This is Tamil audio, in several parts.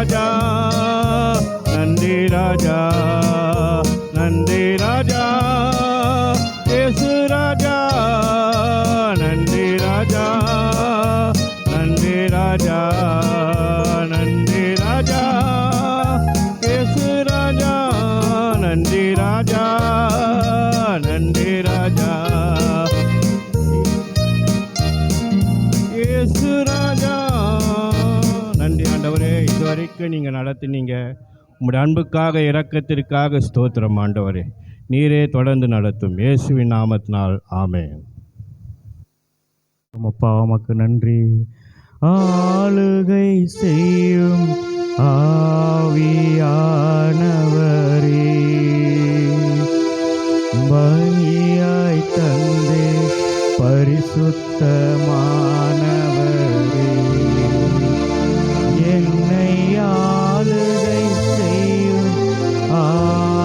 ராஜா, நன்றி ராஜா, நன்றி ராஜா, இயேசு ராஜா, நன்றி ராஜா, நன்றி ராஜா, நன்றி ராஜா, இயேசு ராஜா, நன்றி ராஜா, நன்றி ராஜா, இயேசு ராஜா. நன்றி ஆண்டவரே, இதுவரைக்கும் நீங்கள் நடத்தினீங்க. உங்களுடைய அன்புக்காக இரக்கத்திற்காக ஸ்தோத்திரம் ஆண்டவரே. நீரே தொடர்ந்து நடத்தும் இயேசுவின் நாமத்தினால் ஆமென். அப்பா உமக்கு நன்றி. ஆளுகை செய்யும் ஆவியானவரே, பலியாய் தந்தே பரிசுத்தமானவரே, என்னை ஆளுகை செய்யும் ஆவியானவரே,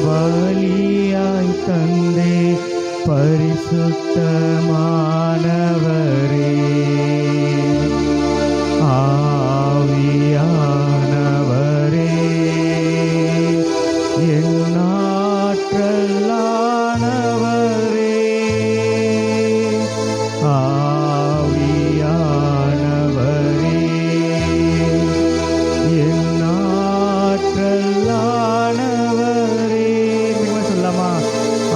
பலியாய் தந்தே பரிசுத்தமானவரே, ஆவியானவரே, என்னாற்றலானவரே, ஆவியானவரே, என்னாற்றலானவரே. சொல்லமா?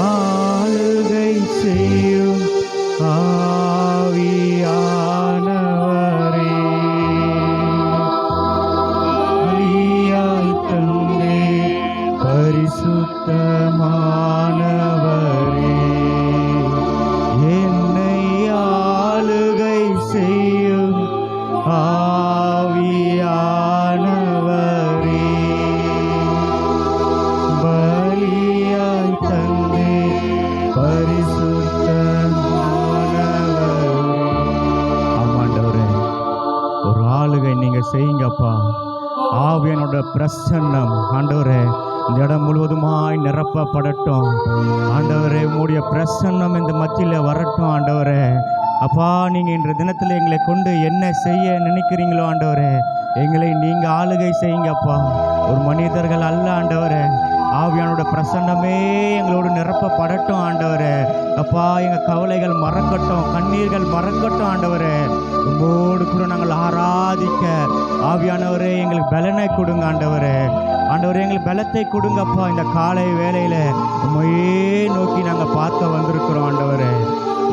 ஆளுகை செய்யும் ஆவியானவரே, பலியாய் தந்தே பரிசுத்தமானவரே, என்னை ஆளுகை செய்யும் ஆவியானவரே, பலியாய் தந்தே பரிசுத்தமானவரே. ஆமாண்டவரே, ஒரு ஆளுகை நீங்க செய்யுங்கப்பா. ஆவியனோட பிரசன்னம் ஆண்டவரே இந்த இடம் முழுவதுமாய் நிரப்பப்படட்டும் ஆண்டவரே. உங்களுடைய பிரசன்னம் இந்த மத்தியில் வரட்டும் ஆண்டவரே. அப்பா, நீங்கள் இன்றைய தினத்தில் எங்களை கொண்டு என்ன செய்ய நினைக்கிறீங்களோ ஆண்டவரே, எங்களை நீங்கள் ஆளுகை செய்யுங்கப்பா. ஒரு மனிதர்கள் அல்ல ஆண்டவரே, ஆவியானோட பிரசன்னமே எங்களோடு நிரப்பப்படட்டும் ஆண்டவரே. அப்பா, எங்கள் கவலைகள் மறக்கட்டும், கண்ணீர்கள் மறக்கட்டும் ஆண்டவரே. உங்களோடு கூட நாங்கள் ஆராதிக்க ஆவியானவரே எங்களுக்கு பலனை கொடுங்க ஆண்டவரே. ஆண்டவரே, எங்களுக்கு பலத்தை கொடுங்கப்பா. இந்த காலை வேளையில் உண்மையே நோக்கி நாங்கள் பார்க்க வந்திருக்கிறோம் ஆண்டவரே.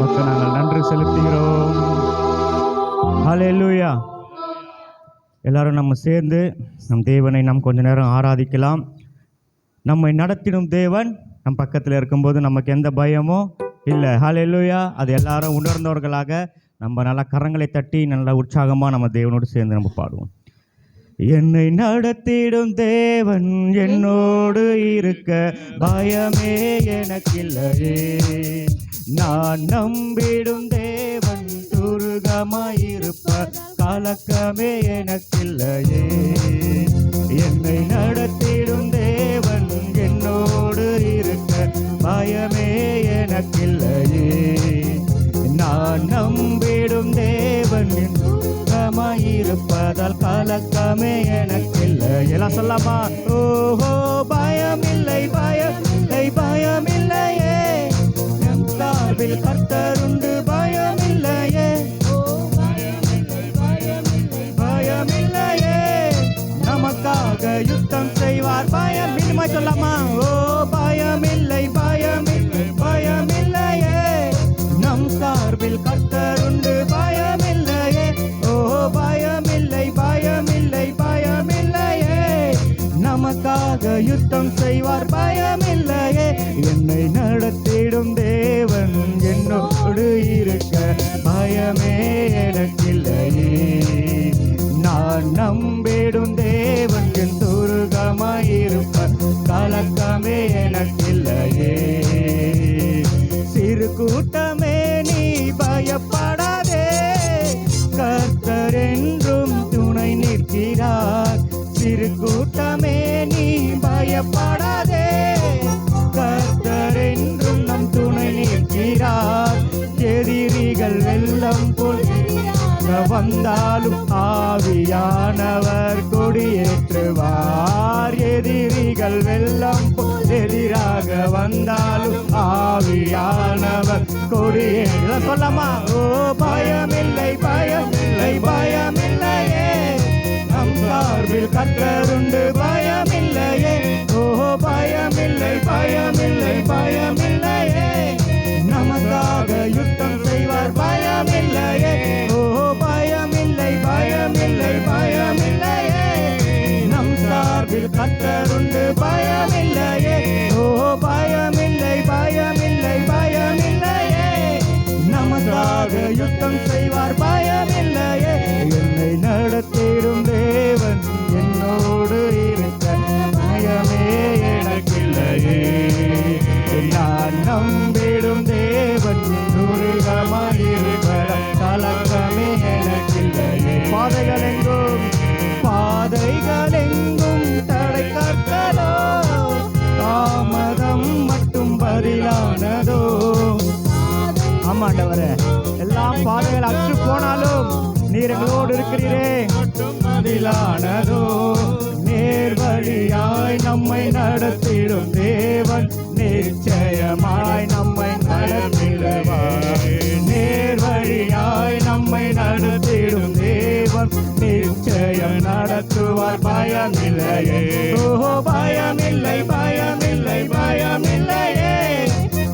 மக்கள் நாங்கள் நன்றி செலுத்துகிறோம். ஹல்லேலூயா. எல்லாரும் நம்ம சேர்ந்து நம் தேவனை நாம் கொஞ்ச நேரம் ஆராதிக்கலாம். நம்மை நடத்திடும் தேவன் நம் பக்கத்தில் இருக்கும்போது நமக்கு எந்த பயமோ இல்லை. ஹல்லேலூயா. அது எல்லாரும் உணர்ந்தவர்களாக நம்ம நல்லா கரங்களை தட்டி நல்லா உற்சாகமாக நம்ம தேவனோடு சேர்ந்து நம்ம பாடுவோம். என்னை நடத்திடும் தேவன் என்னோடு இருக்க பயமே எனக்கில்லையே, நான் நம்பிடும் தேவன் துருகமாயிருப்ப கலக்கமே எனக்கில்லையே. என்னை நடத்திடும் தேவன் என்னோடு இருக்க பயமே எனக்கில்லையே, நான் நம்பிடும் தேவன் இருப்பதால் கலக்கமே எனக்கில்லை. எல்லாம் சொல்லாமா? ஓஹோ, பயமில்லை, பயமில்லை, பயமில்லையே, நம் சார்பில் கர்த்தருண்டு, பயமில்லையே, பயமில்லையே, நமக்காக யுத்தம் செய்வார், பயமில்லை. சொல்லாமா? ஓ, பயமில்லை, பயமில்லை, பயமில்லையே, நம் சார்பில் கர்த்தருண்டு, பயமில்லையே, ஓ, பயமில்லை, பயமில்லை, பயமில்லையே, நமக்காக யுத்தம் செய்வார், பயமில்லையே. என்னை நடத்திடும் தேவன் என்னோடு இருக்க பயமே எனக்கில்லையே, நான் நம்பிடும் தேவன் என் துருகமாயிருப்ப கலக்கமே எனக்கில்லையே. சிறு கூட்டமே நீ பயப்படாதே, கர்த்தர் என்றும் துணை நிற்கிறார். சிறு கூட்டமே நீ பயப்படாதே, கர்த்தர் என்றும் நம் துணை நிற்கிறார். எதிரிகள் வெள்ளம் போல் வந்தாலும் ஆவியானவர் கொடியேற்றுவார். எதிரிகள் வெள்ளம் போல் எதிராக வந்தாலும் ஆவியானவர் கொடியேற்ற சொல்லமா. ஓ பயமில்லை பயமில்லை பயமில்லையே, நம் சார்பில் கர்த்தருண்டு பயமில்லையே. ஓ பயமில்லை பயமில்லை பயமில்லையே, நமக்காக யுத்தம் செய்வார் பயமில்லையே. ஓ பயமில்லை பயமில்லை பயமில்லையே, நம் சார்பில் கர்த்தருண்டு பயமில்லையே. ஓ பயமில்லை பயமில்லை பயமில்லையே, நமக்காக யுத்தம் செய்வார் பயமில்லையே. என்னை நடத்திடும் தேவன் என்னோடு இருக்க பயமே எனக்கில்லையே. நான் நம்பிடும் தேவன் துருகமாயிருக்கிற கலக்கமே எனக்கில்லையே. பாதைகளெங்கும் தடை கட்டலோ, தாமதம் மட்டும் பதிலானதோ. ஆமாண்டவரே, எல்லாம் பாதைகள் அற்று போனாலும் நீர் எங்களோடு இருக்கிறீரே. பதிலானதோ, நேர்வழியாய் நம்மை நடத்திடும் தேவன் நிச்சயமாய் நம்மை நடத்திடுவார். நேர்வழியாய் நம்மை நடத்திடும் தேவன் நிச்சயம் நடத்துவார் பயமில்லையே. ஓ பயமில்லை பயமில்லை பயமில்லையே,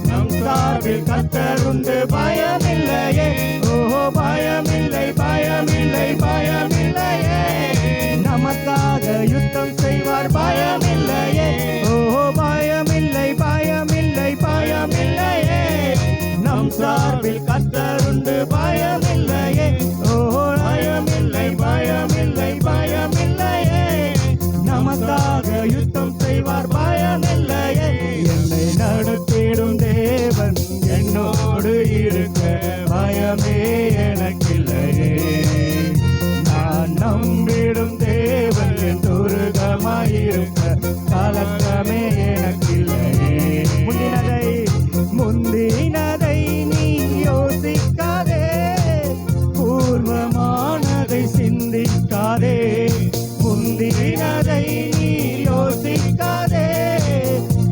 நம் சார்பில் கர்த்தருண்டு பயமில்லையே. ஓ பயமில்லை பயமில்லை பயமில்லையே, நமக்காக யுத்தம் செய்வார் பயமில்லையே. ஓ பயமில்லை பயமில்லை பயமில்லையே, நம் சார்பில் கர்த்தருண்டு பயமில்லையே. ஓ பயமில்லை பயமில்லை பயமில்லையே, நமக்காக யுத்தம் செய்வார் பயமில்லையே. என்னை நடத்திடும் தேவன் என்னோடு இருக்க பயமே எனக்கில்லையே. நான் நம்பிடும் தேவன் என் துருகமாயிருக்க கலக்கமே எனக்கில்லையே. முந்தினதை நீ யோசிக்காதே, பூர்வமானதை சிந்திக்காதே. முந்தினதை நீ யோசிக்காதே,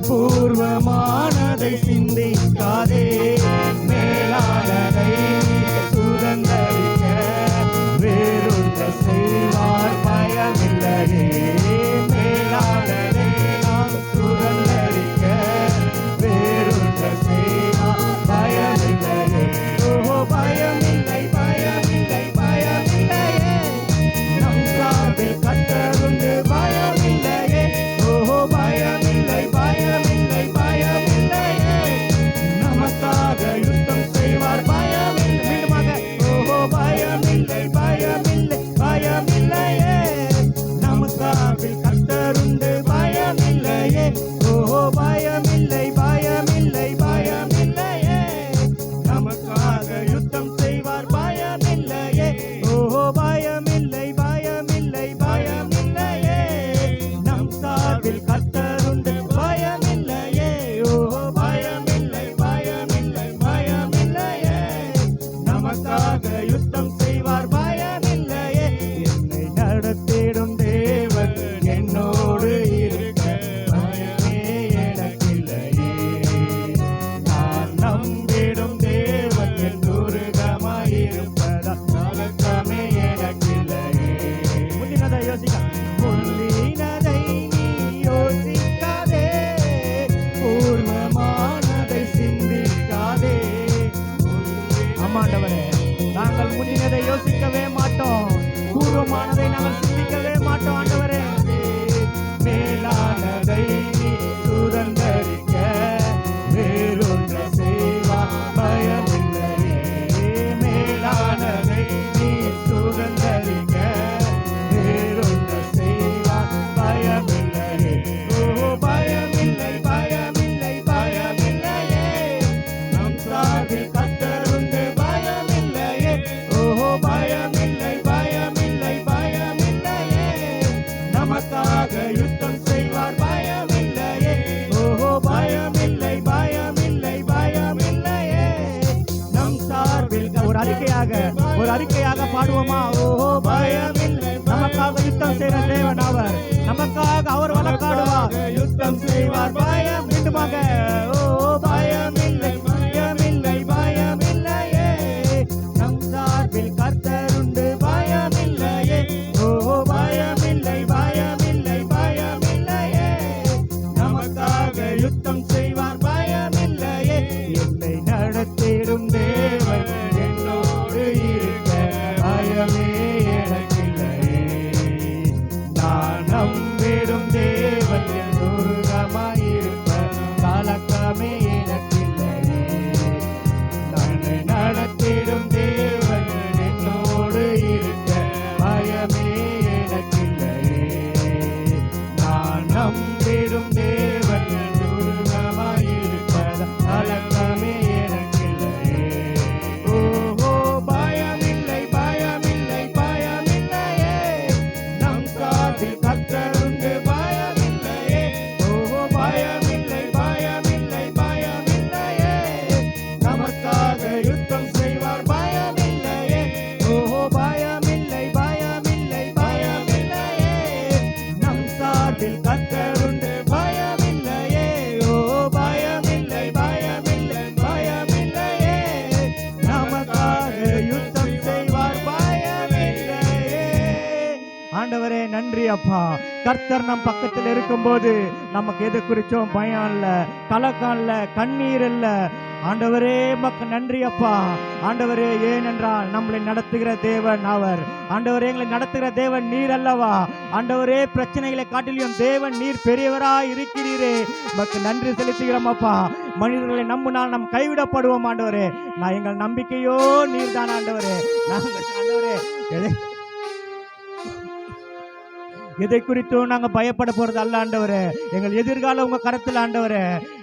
பூர்வமானதை சிந்திக்காதே. மேலானதை சுதந்தரிக்க வேறொன்ற செய்வார் பயமில்லையே. மேலானதை நாம் சுதந்தரிக்க வேறொன்ற செய்வார் பயமில்லையே. ஓ பயமில்லை பயமில்லை பயமில்லையே, நம் சார்பில் கர்த்தருண்டு பயமில்லையே. ஓ பயமில்லை பயமில்லை பயமில்லையே, நமக்காக யுத்தம் செய்வார் பயமில்லை. ஓ பயமில்லை பயமில்லை பயமில்லையே, நமக்காக கர்த்தருண்டு பயமில்லையே. ஓ பயமில்லை பயமில்லை பயமில்லையே, நமக்காக யுத்தம் செய்வார் பயமில்லையே. ஓ பயமில்லை பயமில்லை பயமில்லையே, நம் சார்பில் கர்த்தருண்டு பயமில்லையே. ஓ பயமில்லை பயமில்லை பயமில்லையே, நமக்காக யுத்தம் செய்வார் பயமில்லையே. என்னை நடத்திடும் தேவன் என்னோடு இருக்க பயமே எனக்கில்லையே. நான் நம்பிடும் தேவன் என் துருகமாயிருப்பதா கலக்கமே எனக்கில்லையே. முந்தினதை நீ யோசிக்காதே, பூர்வமானதை சிந்திக்காதே. ஆமாண்டவரே, நாங்கள் முந்தினதை யோசிக்கவே மாட்டோம், பூர்வமானதை நாங்கள் சிந்திக்கவே மாட்டோம். ஆண்டவரே, மேலானதை நீ சுதந்தரிக்க வேறொன்ற செய்வார் பயமில்லையே. மேலானதை நீ சுதந்தரிக்க வேறொன்ற செய்வார் பயமில்லையே. ஓ பயமில்லை பயமில்லை பயமில்லையே, நம் சார்பில் கர்த்தருண்டு பயமில்லையே. ஓ பயமில்லை பயமில்லை பயமில்லையே, நமக்காக யுத்தம் செய்வார் பயமில்லை. ஒரு அறிக்கையாக பாடுவோமா? ஓஹோ பயமில்லை, நமக்காக யுத்தம் செய்கிற தேவன் அவர், நமக்காக அவர் வழக்காடுவார், யுத்தம் செய்வார். பயம் மீண்டுமாக, ஓ பயமில்லை பயமில்லை பயமில்லையே, நம் சார்பில் கர்த்தர் உண்டு, பயமில்லையே. ஓ பயமில்லை பயமில்லை பயமில்லையே, நமக்காக யுத்தம் செய்வார், பயமில்லையே. என்னை நடத்திடும் தேவன் என்னோடு இருக்க, பயமே எனக்கில்லையே. நான் நம்பிடும் தேவன் என் துருகமாயிருப்ப, கலக்கமே எனக்கில்லையே. தன்னை நடத்திடும் தேவன் என்னோடு இருக்க, பயமே எனக்கில்லையே. நான் நம்பிடும் தேவன் என் துருகமாயிருப்ப, கலக்கமே எனக்கில்லையே. ஓஹோ பயமில்லை பயமில்லை பயமில்லையே, நம் சார்பில் கர்த்தர் உண்டு, பயமில்லையே. ஓஹோ பயமில்லை பயமில்லை பயமில்லையே, நமக்காக யுத்தம் செய்வார், பயமில்லையே. ஓஹோ பயமில்லை பயமில்லை பயமில்லையே, நம் சார்பில் கர்த்தர் உண்டு, பயமில்லையே. ஓ பயமில்லை பயமில்லை பயமில்லையே, நமக்காக யுத்தம் செய்வார், பயமில்லையே. ஆண்டவரே நன்றி அப்பா. கர்த்தர் நம் பக்கத்தில் இருக்கும்போது நமக்கு எது குறிச்சும் பயம் இல்ல, கலக்கம் இல்ல, கண்ணீர் இல்ல. ஆண்டவரே மக்கு நன்றி அப்பா. ஆண்டவரே ஏனென்றால் நம்மளை நடத்துகிற தேவன் அவர். ஆண்டவரே எங்களை நடத்துகிற தேவன் நீர் அல்லவா? ஆண்டவரே பிரச்சனைகளை காட்டிலும் தேவன் நீர் பெரியவராய் இருக்கிறீரே, மக்கு நன்றி செலுத்துகிறோம் அப்பா. மனிதர்களை நம்பினால் நாம் கைவிடப்படுவோம் ஆண்டவரே. நான் எங்கள் நம்பிக்கையோ நீர் தான் ஆண்டவரே. நாங்கள் ஆண்டவரே எதை குறித்தும் நாங்க பயப்பட போறது அல்ல ஆண்டவரே. எங்கள் எதிர்காலம் உங்க கரத்தில் ஆண்டவரே.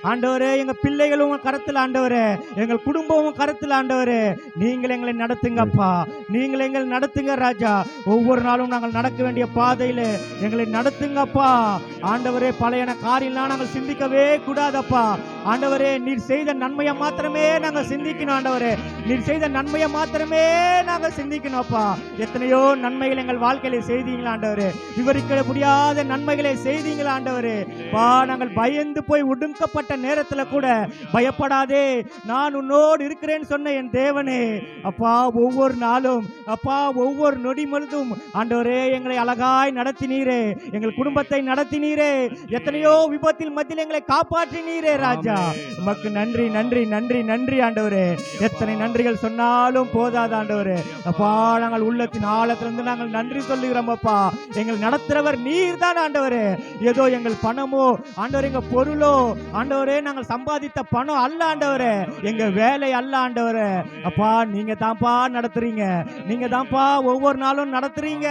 ஆண்டவரே எங்க பிள்ளைகள் உங்க கரத்தில் ஆண்டவரே. எங்கள் குடும்பம் உங்க கரத்தில் ஆண்டவரே. நீங்கள் எங்களை நடத்துங்கப்பா, நீங்கள் எங்களை நடத்துங்க ராஜா. ஒவ்வொரு நாளும் நாங்கள் நடக்க வேண்டிய பாதையில எங்களை நடத்துங்கப்பா ஆண்டவரே. பழையன காரியெல்லாம் நாங்கள் சிந்திக்கவே கூடாதப்பா ஆண்டவரே. நீர் செய்த நன்மையை மாத்திரமே நாங்கள் சிந்திக்கணும் ஆண்டவரே. நீர் செய்த நன்மையை மாத்திரமே நாங்கள் சிந்திக்கணும் அப்பா. எத்தனையோ நன்மைகள் எங்கள் வாழ்க்கையில செய்தீங்களா ஆண்டவரே, விவரிக்க முடியாத நன்மைகளை செய்தீங்களா ஆண்டவரே. பா நாங்கள் பயந்து போய் ஒடுக்கப்பட்ட நேரத்துல கூட பயப்படாதே, நான் உன்னோடு இருக்கிறேன்னு சொன்ன என் தேவனே அப்பா. ஒவ்வொரு நாளும் அப்பா, ஒவ்வொரு நொடி பொழுதும் ஆண்டவரே எங்களை அழகாய் நடத்தினீரே, எங்கள் குடும்பத்தை நடத்தினீரே, எத்தனையோ விபத்தில் மத்தியில் எங்களை காப்பாற்றினீரே ராஜா. உமக்கு நன்றி நன்றி நன்றி நன்றி ஆண்டவரே. எத்தனை நன்றிகள் சொன்னாலும் போதாது ஆண்டவரே. அப்பா நாங்கள் உள்ளத்தின் ஆழத்திலிருந்து நாங்கள் நன்றி சொல்லுகிறோம் அப்பா. எங்கள் நடத்துறவர் நீர் தான் ஆண்டவரே. ஏதோ எங்கள் பணமோ ஆண்டவரே, எங்க பொருளோ ஆண்டவரே, நாங்கள் சம்பாதித்த பணம் அல்ல ஆண்டவரே, எங்க வேலை அல்ல ஆண்டவரே. அப்பா நீங்க தான்ப்பா நடத்துறீங்க, நீங்க தான்ப்பா ஒவ்வொரு நாளும் நடத்துறீங்க.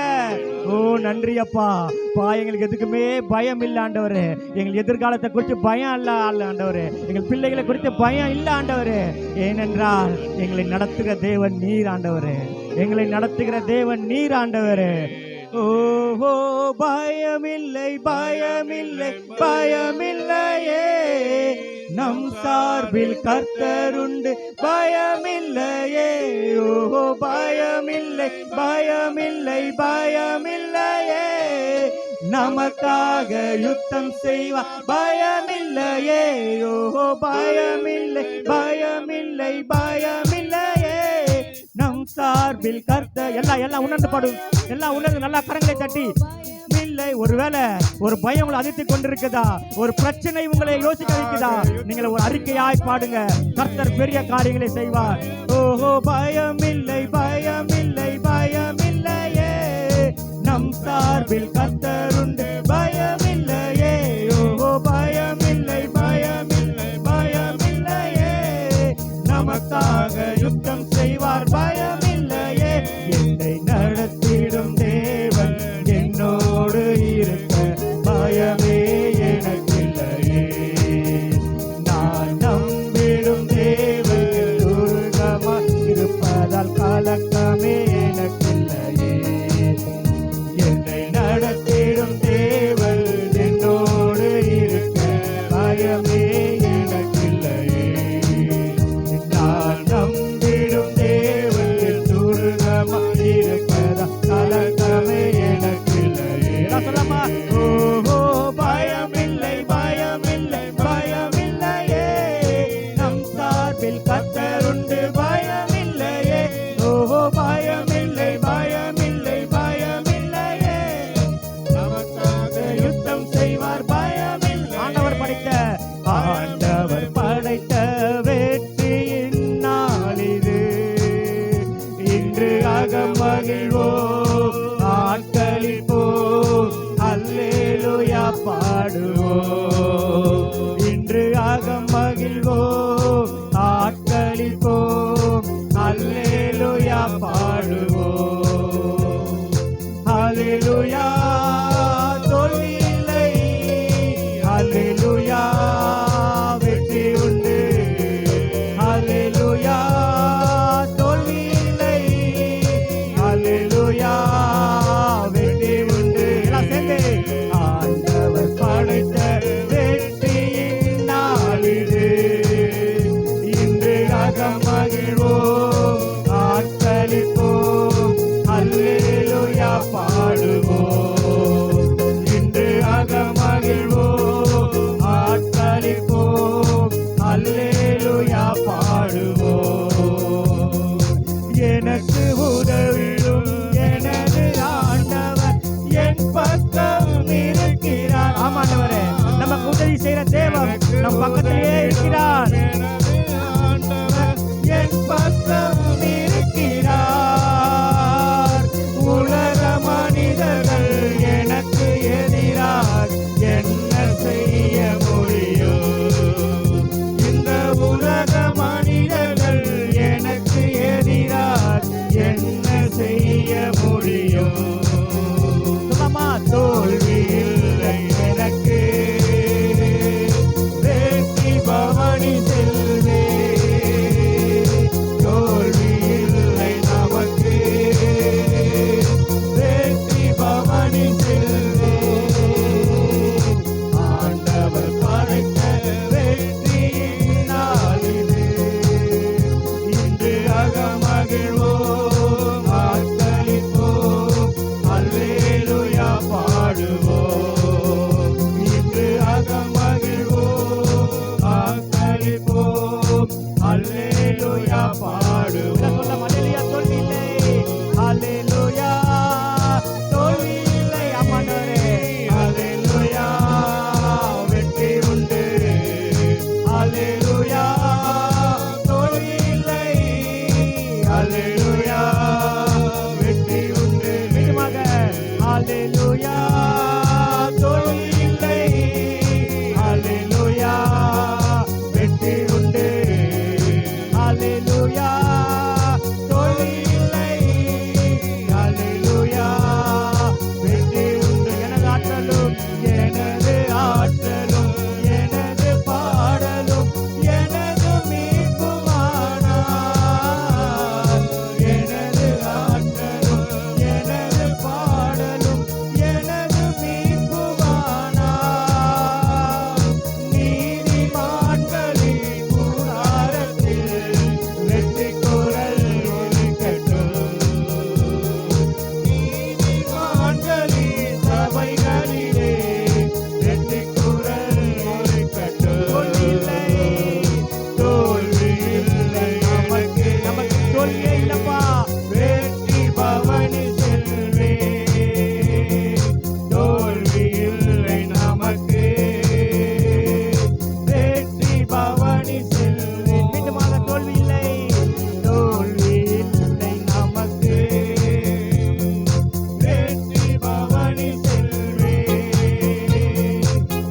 ஓ நன்றி அப்பா. பா எங்களுக்கு எதுக்குமே பயம் இல்லை ஆண்டவரே. எங்கள் எதிர்காலத்தை குறித்து பயம் அல்ல ஆண்டவரே. எங்கள் பிள்ளைகளை குறித்து பயம் இல்லை ஆண்டவரே. ஏனென்றால் எங்களை நடத்துகிற தேவன் நீர் ஆண்டவரே. எங்களை நடத்துகிற தேவன் நீர் ஆண்டவரே. ஓஹோ பயமில்லை பயமில்லை பயமில்லையே, நம் சார்பில் கர்த்தருண்டு, பயமில்லையே. ஓஹோ பயமில்லை பயமில்லை பயமில்லையே, நமக்காக யுத்தம் செய்வார், பயமில்லையே. ஓஹோ பயமில்லை பயமில்லை பயமில்லையே, நம் சார்பில் கர்த்தர். எல்லாம் உணர்ந்து பாடும், எல்லாம் உணர்ந்து நல்லா கரங்களை தட்டி. இல்லை ஒருவேளை ஒரு பயம் உங்களை அதிர்த்து கொண்டிருக்குதா, ஒரு பிரச்சனை உங்களை யோசிக்க வைக்குதா, நீங்கள் ஒரு அறிக்கையாய் பாடுங்க. கர்த்தர் பெரிய காரியங்களை செய்வார். ஓஹோ பயமில்லை பயமில்லை பயமில்லையே, நம் சார்பில் கர்த்தர் உண்டு, பயமில்லையே. ஓஹோ பயமில்லை பயமில்லை பயமில்லையே, நமக்காக யுத்தம் செய்வார், பயமில்லையே. என்னை நடத்திடும் தேவன் என்னோடு இருக்க, பயமே எனக்கில்லையே. நான் நம்பிடும் தேவன் துருகமாய் இருப்பதால் கலக்கமே எனக்கில்லையே. என்னை நடத்திடும் தேவன் என்னோடு இருக்க, பயமே எனக்கில்லையே. நான் நம்பிடும் தேவன் அகமகிழ்வோம் ஆட்களிப்போம் அல்லேலூயா பாடுவோம். இன்று அகமகிழ்வோம் ஆட்களிப்போம் அல்லேலூயா பாடுவோம். அல்லேலூயா தோல்வி இல்லை, அல்லேலூயா வெற்றி உண்டு. அல்லேலூயா தோல்வி இல்லை, அல்லேலூயா வெற்றி உண்டு. எல்லாம் சேர்ந்து ஆண்டவர் படைத்த வெற்றியின் நாள் இது. இன்று அகமகிழ்வோம் ஆட்களிப்போம் அல்லேலூயா பாடுவோம். இன்று அகமகிழ்வோம் ஆட்களிப்போம் அல்லேலூயா பாடுவோம். எனக்கு உதவிடும் எனது ஆண்டவர் என் பக்கம் இருக்கிறார். ஆமாண்டவரே, நமக்கு உதவி செய்யற தேவன் நம் பக்கத்திலேயே இருக்கிறார். என் பக்கம் இருக்கிறார். உலக மனிதர்கள் எனக்கு எதிராக என்ன செய்ய முடியும்? இந்த உலக மனிதர்கள் எனக்கு எதிராக என்ன செய்ய முடியும்? தோல்வி இல்லை எனக்கு, வெற்றி பவனி செல்வே. தோல்வி இல்லை நமக்கு, வெற்றி பவனி செல்வே. ஆண்டவர் படைத்த வெற்றியின் நாள் இது. இன்று அகமகிழ்வோம் ஆட்களிப்போம் அல்லேலூயா பாடுவோம். இன்று அகமகிழ்வோம் ஆட்களிப்போம் அல்லேலூயா பாடுவோம். அல்லேலூயா தோல்வி இல்லை, அல்லேலூயா தோல்வி இல்லை. ஆமாண்டவரே, அல்லேலூயா வெற்றி உண்டு. அல்லேலூயா தோல்வி இல்லை, அல்லேலூயா வெற்றி உண்டு. மீண்டுமாக அல்லேலூயா தோல்வி இல்லை, அல்லேலூயா வெற்றி உண்டு. அல்லேலூயா தோல்வி இல்லை, அல்லேலூயா வெற்றி உண்டு. எனது ஆற்றலும் எனது ஆற்றலும் எனது பாடலும் எனது மீட்புமானார். எனது ஆற்றலும் எனது பாடலும் எனது மீட்புமானார். நீதிமான்களின் கூடாரத்தில் வெற்றி குரல் ஒலிக்கட்டும். நீதிமான்களின் சபைகளிலே வெற்றி குரல் ஒலிக்கட்டும். தோல்வி இல்லை நமக்கு, நமக்கு தோல்வியே இல்லப்பா. வெற்றி பவனி செல்வே. தோல்வி இல்லை நமக்கு, வெற்றி பவனி செல்வே. மீண்டுமாக தோல்வி இல்லை, தோல்வி இல்லை நமக்கு, வெற்றி பவனி செல்வே.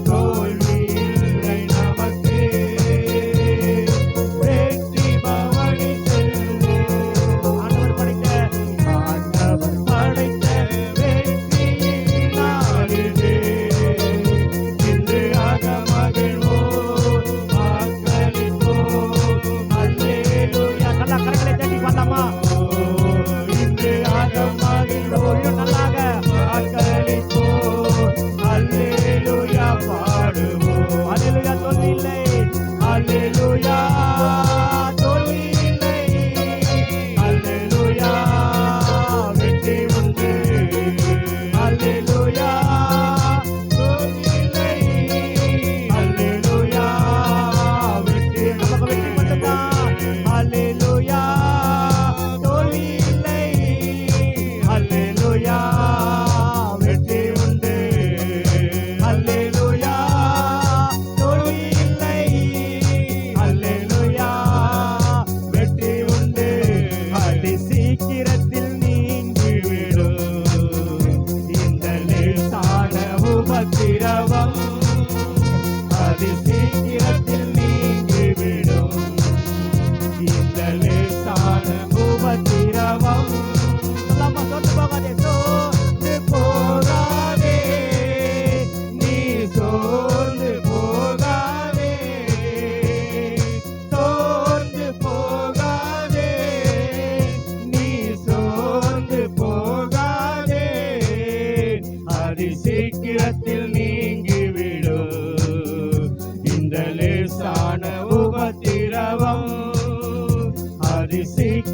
தோல்வி இல்லை நமக்கு, வெற்றி பவனி செல்வே. ஆண்டவர் படைத்த வெற்றியின் நாள் இது. இன்று அகமகிழ்வோம் ஆட்களிப்போம் அல்லேலூயா. நல்லா கரங்களை தட்டி பாடலாமா? இன்று அகமகிழ்வோம் நல்லாக ஆட்களிப்போம் அல்லேலூயா பாடுவோம். அல்லேலூயா தோல்வி இல்லை, அல்லேலூயா தோல்வி இல்லை, அல்லேலூயா வெற்றி உண்டு. அல்லேலூயா தோல்வி இல்லை, அல்லேலூயா வெற்றி. நமக்கு வெற்றி மட்டும்தான். அல்லேலூயா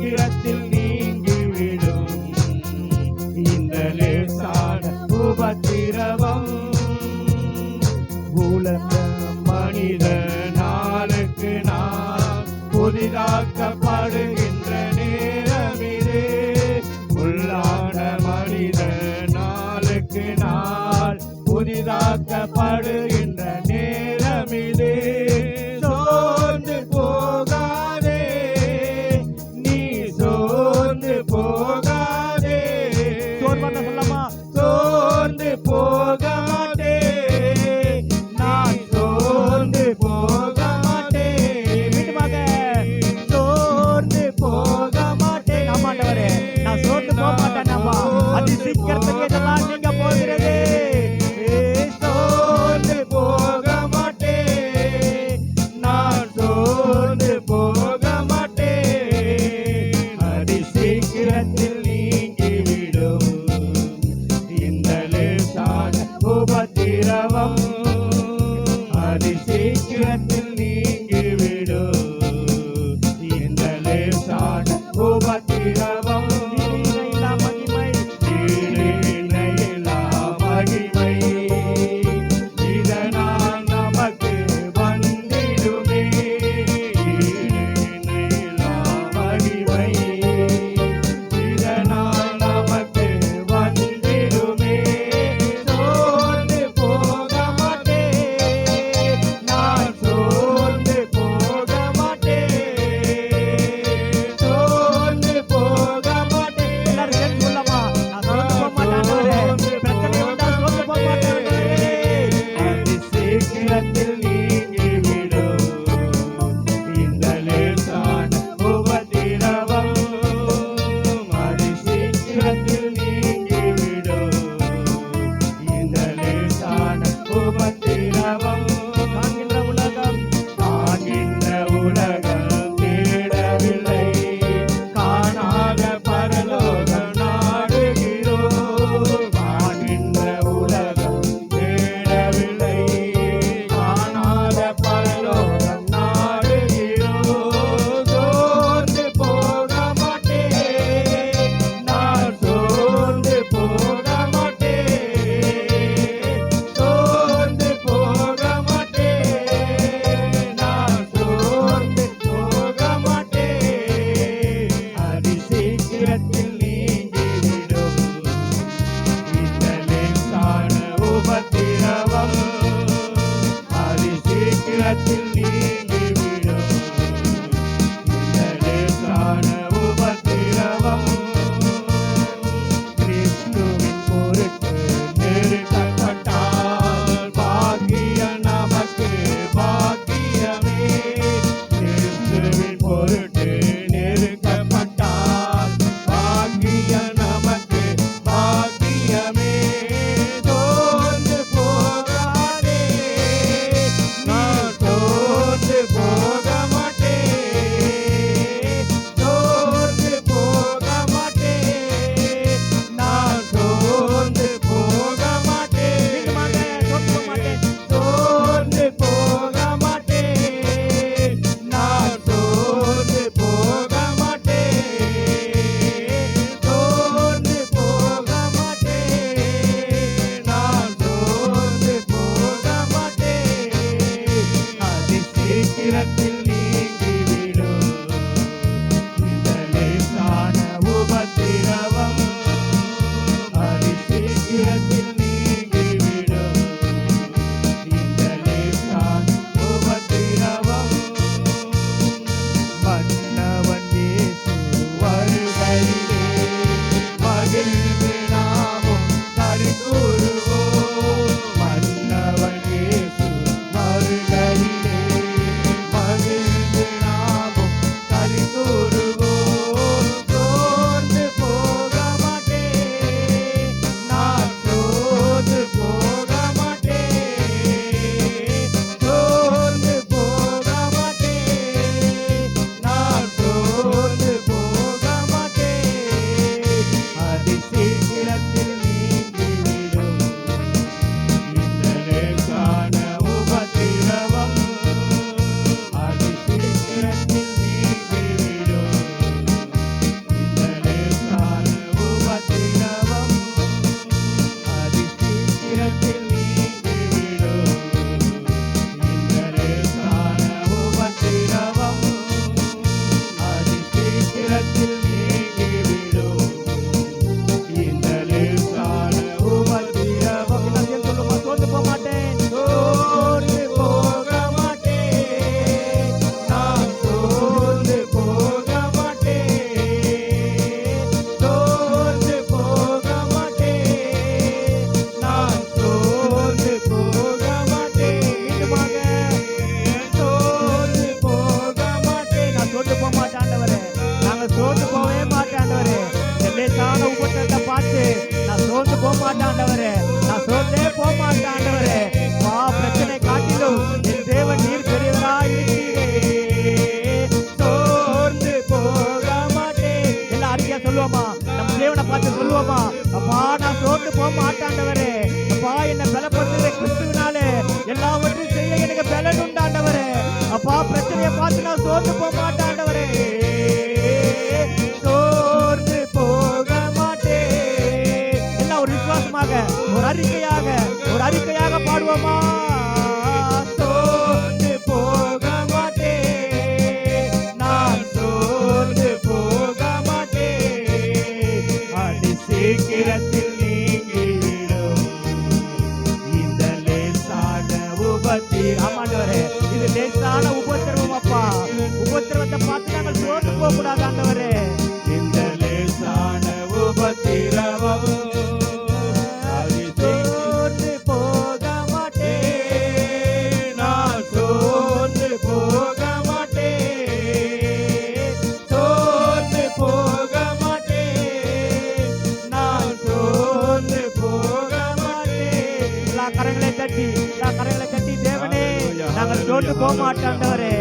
சீக்கிரத்தில் நீங்கிவிடும் இந்த லேசான உபத்திரவம். உலக மனித நாளுக்கு நாள் புதிதாக்கப்படுகின்ற நேரம் இது. உள்ளான மனித நாளுக்கு நாள் புதிதாக்கப்படுகின்ற நேரம் இது. சோர்ந்து போகாதே, நீ சோர்ந்து போகாதே. சோர்வான சொல்லமா? சோர்ந்து போக மாட்டேன், நான் சோர்ந்து போக மாட்டேன். மீண்டுமாக சோர்ந்து போக மாட்டேன். ஆமாண்டவரே, நான் சோர்ந்து போக மாட்டேன். அம்மா அதி சீக்கிரத்துக்கு இதெல்லாம் நீங்க போகிறது. சோர்ந்து போக மாட்டேன், நான் சோர்ந்து போக மாட்டேன். அதி சீக்கிரத்தில் நீங்கிவிடும் இந்த லேசான உபத்திரவம். அதி சீக்கிரத்தில் நீங்கிவிடும் இந்த லேசான உபத்திரவம். இணையில்லா மகிமை, ஈடிணையில்லா மகிமை இதனால் நமக்கு வந்திடுமே. ஈடிணையில்லா மகிமை இதனால் நமக்கு வந்திடுமே. சோர்ந்து போக மாட்டேன், நான் சோர்ந்து போக மாட்டேன். சோர்ந்து போக சோர்ந்து போகவே மாட்டேன் ஆண்டவரே. இந்த லேசான உபத்திரத்தை பார்த்து நான் சோர்ந்து போக மாட்டேன் ஆண்டவரே. நான் சோர்ந்தே போக மாட்டேன் ஆண்டவரே. பிரச்சனை காட்டிலும் என் தேவன் நீர் பெரியவராய் இருக்கிறீரே. சோர்ந்து போக மாட்டேன். எல்லாம் அறிக்கையா சொல்லுவோமா? நம்ம தேவனை பார்த்து சொல்லுவோமா? அப்பா நான் சோர்ந்து போக மாட்டேன் ஆண்டவரே. அப்பா என்னை பலப்படுத்துகிற கிறிஸ்துவினாலே எல்லாவற்றையும் செய்ய எனக்கு பலன் உண்டு ஆண்டவரே. அப்பா பிரச்சனையை பார்த்து நான் சோர்ந்து போக மாட்டேன் ஆண்டவரே. சோர்ந்து போக மாட்டேன். எல்லாம் ஒரு விசுவாசமாக ஒரு அறிக்கையாக பாடுவோமா? சோர்ந்து போக மாட்டேன். நான் சோர்ந்து போக மாட்டேன். அடி சீக்கிரத்தில் நீங்கிவிடும் இந்த லேசான ஆமாண்டவரே. இது லேசான உபத்திரவம் அப்பா. உபத்திரவத்தை பார்த்து நாங்கள் சோர்ந்து போக கூடாது ஆண்டவரே. இந்த லேசான உபத்திரவம் சோர்ந்து போக மாட்டேன். நான் சோர்ந்து போக மாட்டேன். சோர்ந்து போக மாட்டேன். நான் சோர்ந்து போக மாட்டேன். எல்லா கரங்களை தட்டி தேவனே நாங்கள் சோர்ந்து போக மாட்டாண்டவரே.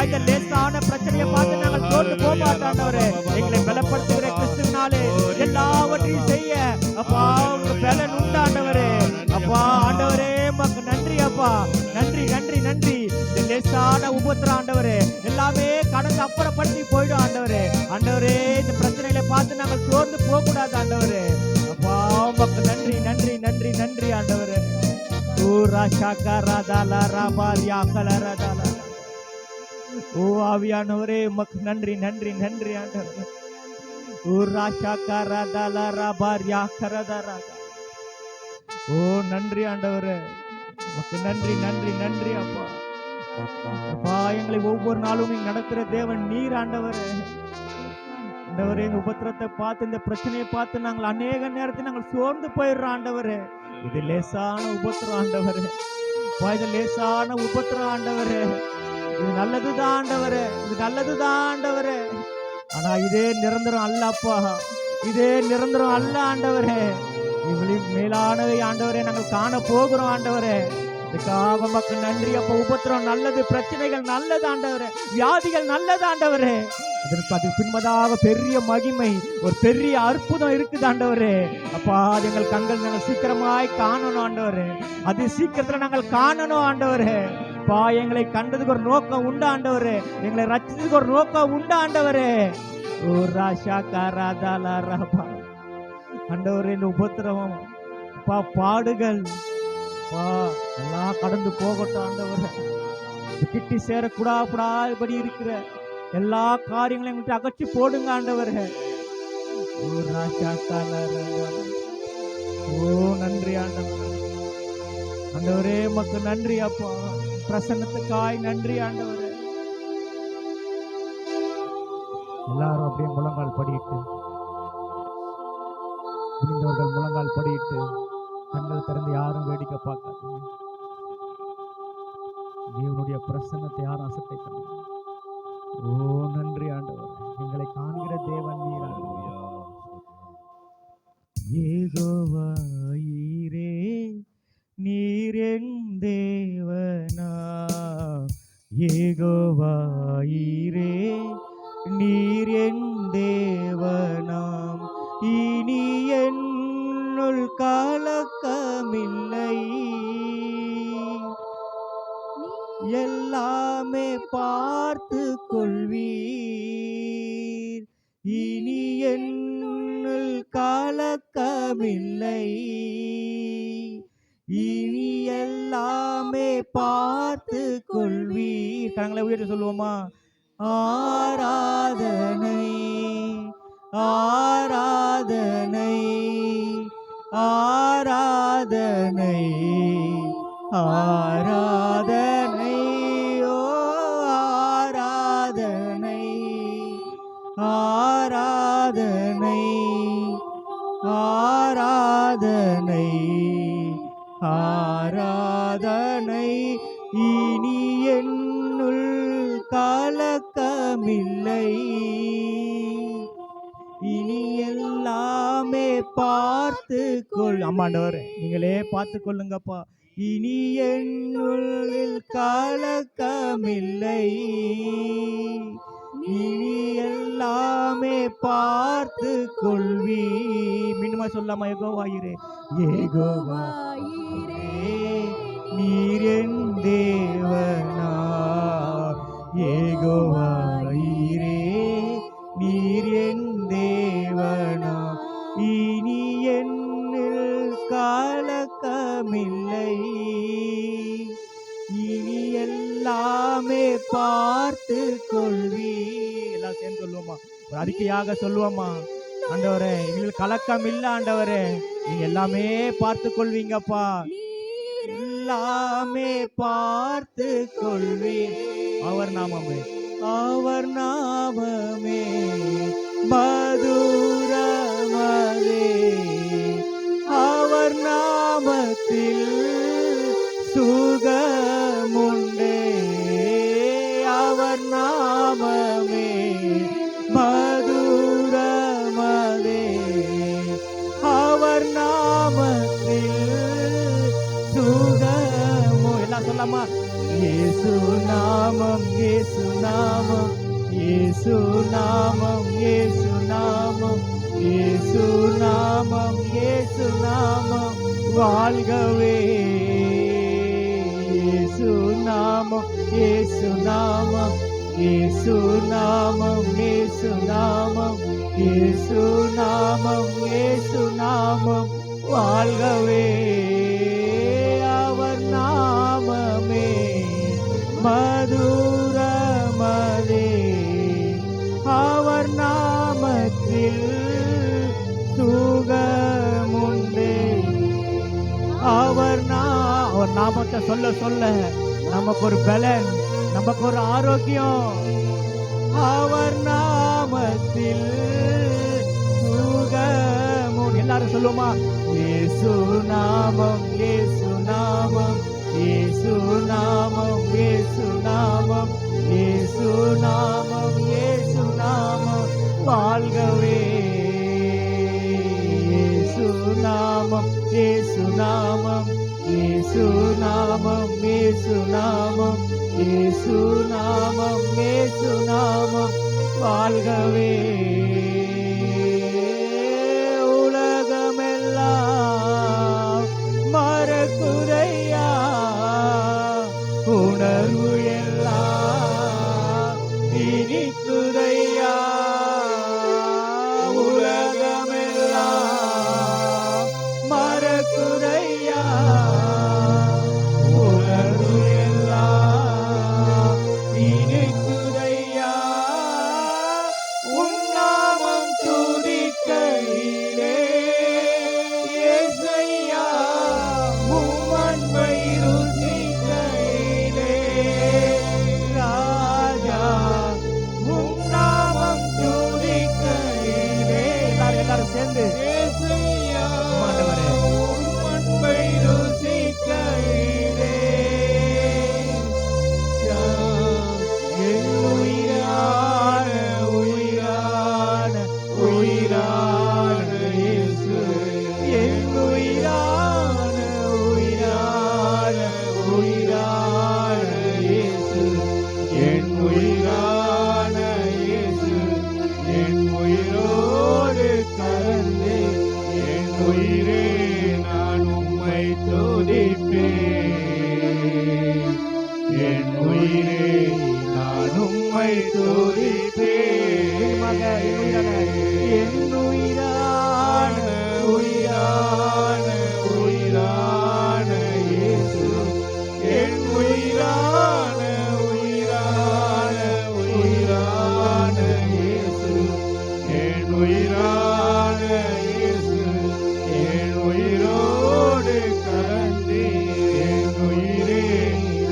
இந்த லேசான பிரச்சனையை பார்த்து நாங்கள் சோர்ந்து போக மாட்டாண்டவரே. எங்களை பலப்படுத்துகிற கிறிஸ்துவினாலே எல்லாவற்றையும் செய்ய அப்பா உங்க பலன் உண்டாண்டவரே. அப்பா ஆண்டவரே உமக்கு நன்றி அப்பா. நன்றி நன்றி நன்றி. இந்த லேசான உபத்திரம் ஆண்டவரே எல்லாமே கடந்து அப்புறப்படுத்தி போயிடும் ஆண்டவரே. ஆண்டவரே இந்த பிரச்சனைகளை பார்த்து நாங்கள் சோர்ந்து போக கூடாது ஆண்டவரே. அப்பா உமக்கு நன்றி நன்றி நன்றி நன்றி ஆண்டவரே. ஓ ஆவியானவரே உமக்கு நன்றி நன்றி நன்றி ஆண்டவரே. ஓ நன்றி ஆண்டவரே. உமக்கு நன்றி நன்றி நன்றி அப்பா. அப்பா எங்களை ஒவ்வொரு நாளும் நீங்க நடத்துற தேவன் நீர் ஆண்டவரே. ஆண்டவரே எங்க உபத்திரத்தை பார்த்து இந்த பிரச்சனையை பார்த்து நாங்கள் அநேக நேரத்தில் நாங்கள் சோர்ந்து போயிடுறோம் ஆண்டவரே. இது லேசான உபத்திரம் ஆண்டவரே. இது லேசான உபத்திரம் ஆண்டவரே. இது நல்லதுதான் ஆண்டவரே. இது நல்லதுதான் ஆண்டவரே. ஆனா இதே நிரந்தரம் அல்ல அப்பா. இதே நிரந்தரம் அல்ல ஆண்டவரே. இவளின் மேலானவை ஆண்டவரே நாங்கள் காண போகிறோம் ஆண்டவரே. இதுக்காக மக்கள் நன்றி அப்பா. உபத்திரம் நல்லது, பிரச்சனைகள் நல்லது ஆண்டவரே, வியாதிகள் நல்லது ஆண்டவரே. அது பின்பதாக பெரிய மகிமை, ஒரு பெரிய அற்புதம் இருக்குது ஆண்டவரே. அப்பா அது எங்கள் கண்கள் நாங்கள் சீக்கிரமாய் காணணும் ஆண்டவரே. அது சீக்கிரத்துல நாங்கள் காணணும் ஆண்டவரே. பா எங்களை கண்டதுக்கு ஒரு நோக்கம் உண்டு ஆண்டவரே. எங்களை ரட்சித்ததுக்கு ஒரு நோக்கம் உண்டு ஆண்டவரே. ஓ ராஷா காராதாலா ரபா ஆண்டவரே. இந்த உபத்திரவம் பா பாடுகள் பா எல்லாம் கடந்து போகட்டும் ஆண்டவரே. கிட்டி சேரக்கூடாபடி இருக்கிற எல்லா காரியங்களையும் எங்கள்கிட்ட அகற்றி போடுங்க ஆண்டவரே. ஓ ராஷா காலா ஓ நன்றி ஆண்டவரே. ஆண்டவரே உமக்கு நன்றி அப்பா. பிரசன்னத்துக்காய் நன்றி ஆண்டவரே. எல்லாரும் அப்படியே முழங்கால் படியிட்டு, முடிந்தவர்கள் முழங்கால் படியிட்டு கண்கள் திறந்து யாரும் வேடிக்கை பார்க்காதீங்க. தேவனுடைய பிரசன்னத்தை யாரும் அசட்டை பண்ணுங்க. ஓ நன்றி ஆண்டவர். எங்களை காண்கிற தேவன் நீர் ஆண்டவர். யெகோவா ஈரே நீர் என் தேவனா. யெகோவா ஈரே நீர் என் தேவனாம். இனி என்னுள் கலக்கமில்லை. எல்லாமே பார்த்து கொள்வீர். இனி என்னுள் கலக்கமில்லை. இனி எல்லாமே பார்த்து கொள்வீர். கரங்களை உயர்த்தி சொல்லுவோமா? ஆராதனை ஆராதனை ஆராதனை ஆராதனை ஓ ஆராதனை ஆராதனை ஆராதனை ஆராதனை. இனி என்னுள் கலக்கமில்லை. பார்த்து கொள். ஆமாண்டவர் நீங்களே பார்த்து கொள்ளுங்கப்பா. இனி என்னுள்ளில் கலக்கமில்லை, இனி எல்லாமே பார்த்து கொள்வி. மீண்டுமா சொல்லாமா? யெகோவாயிரே, யெகோவாயிரே நீர் என் தேவனா, யெகோவாயிரே நீர் என் தேவனா, இனி என்னில் கலக்கமில்லை, இனி எல்லாமே பார்த்து கொள்வி. எல்லாம் சேர்ந்து சொல்லுவோமா? ஒரு அறிக்கையாக சொல்லுவோமா? ஆண்டவரே எங்களுக்கு கலக்கம் இல்ல ஆண்டவரே, நீங்க எல்லாமே பார்த்து கொள்வீங்கப்பா, எல்லாமே பார்த்து கொள்வி. அவர் நாமமே, அவர் நாமமே மதுரமதே, அவர் நாமத்தில் சுகமுண்டே, அவர் நாமமே மதுரமதே, அவர் நாமத்தில் சுகமோ. எல்லாம் சொல்லாமா? இயேசு நாமம், இயேசு நாமம், இயேசு நாமம், இயேசு நாமம், இயேசு நாமம், இயேசு நாமம் வாழ்கவே. இயேசு நாமம், இயேசு நாமம், இயேசு நாமம், இயேசு நாமம், இயேசு நாமம், இயேசு நாமம் வாழ்கவே. அவர் நாமமே மதுரமதே, அவர் நாமத்தில் சுகமுண்டே. அவர் நாமத்தை சொல்ல சொல்ல நமக்கு ஒரு பலன், நமக்கு ஒரு ஆரோக்கியம். அவர் நாமத்தில் சுகமும். எல்லாரும் சொல்லுமா? இயேசு நாமம், இயேசு நாமம், இயேசு நாமம், இயேசு நாமம், இயேசு நாமம், இயேசு நாமம் வாழ்கவே. இயேசு நாமம், இயேசு நாமம், இயேசு நாமம், இயேசு நாமம், இயேசு நாமம், இயேசு நாமம் வாழ்கவே. உலகமெல்லாம் மறக்குதையா, உணர்வு எல்லாம் இனிக்குதையா, உலகமெல்லாம் மறக்குதையா, உணர்வு எல்லாம் இனிக்குதையா, உன் நாமம் துதிக்கையிலே இயேசையா, உம் அன்பை ருசிக்கையிலே ராஜா, உம் நாமம் துதிக்கையிலே. எல்லாரும் சேர்ந்து இயேசையா, ஆண்டவரே உம் அன்பை ருசிக்கையிலே என் உயிரான உயிரான உயிரான இயேசு, என் உயிரான உயிரான உயிரான இயேசு, என் உயிரான இயேசு, என் உயிரோடு கலந்து என் உயிரே நான் உம்மை துதிப்பேன், என் உயிரே நான் உம்மை துதிப்பேன். என் உயிரான உயிரான உயிரான இயேசு, என் உயிரான உயிரான உயிரான இயேசு, என் உயிரான இயேசு, என் உயிரோடு கலந்து என் உயிரே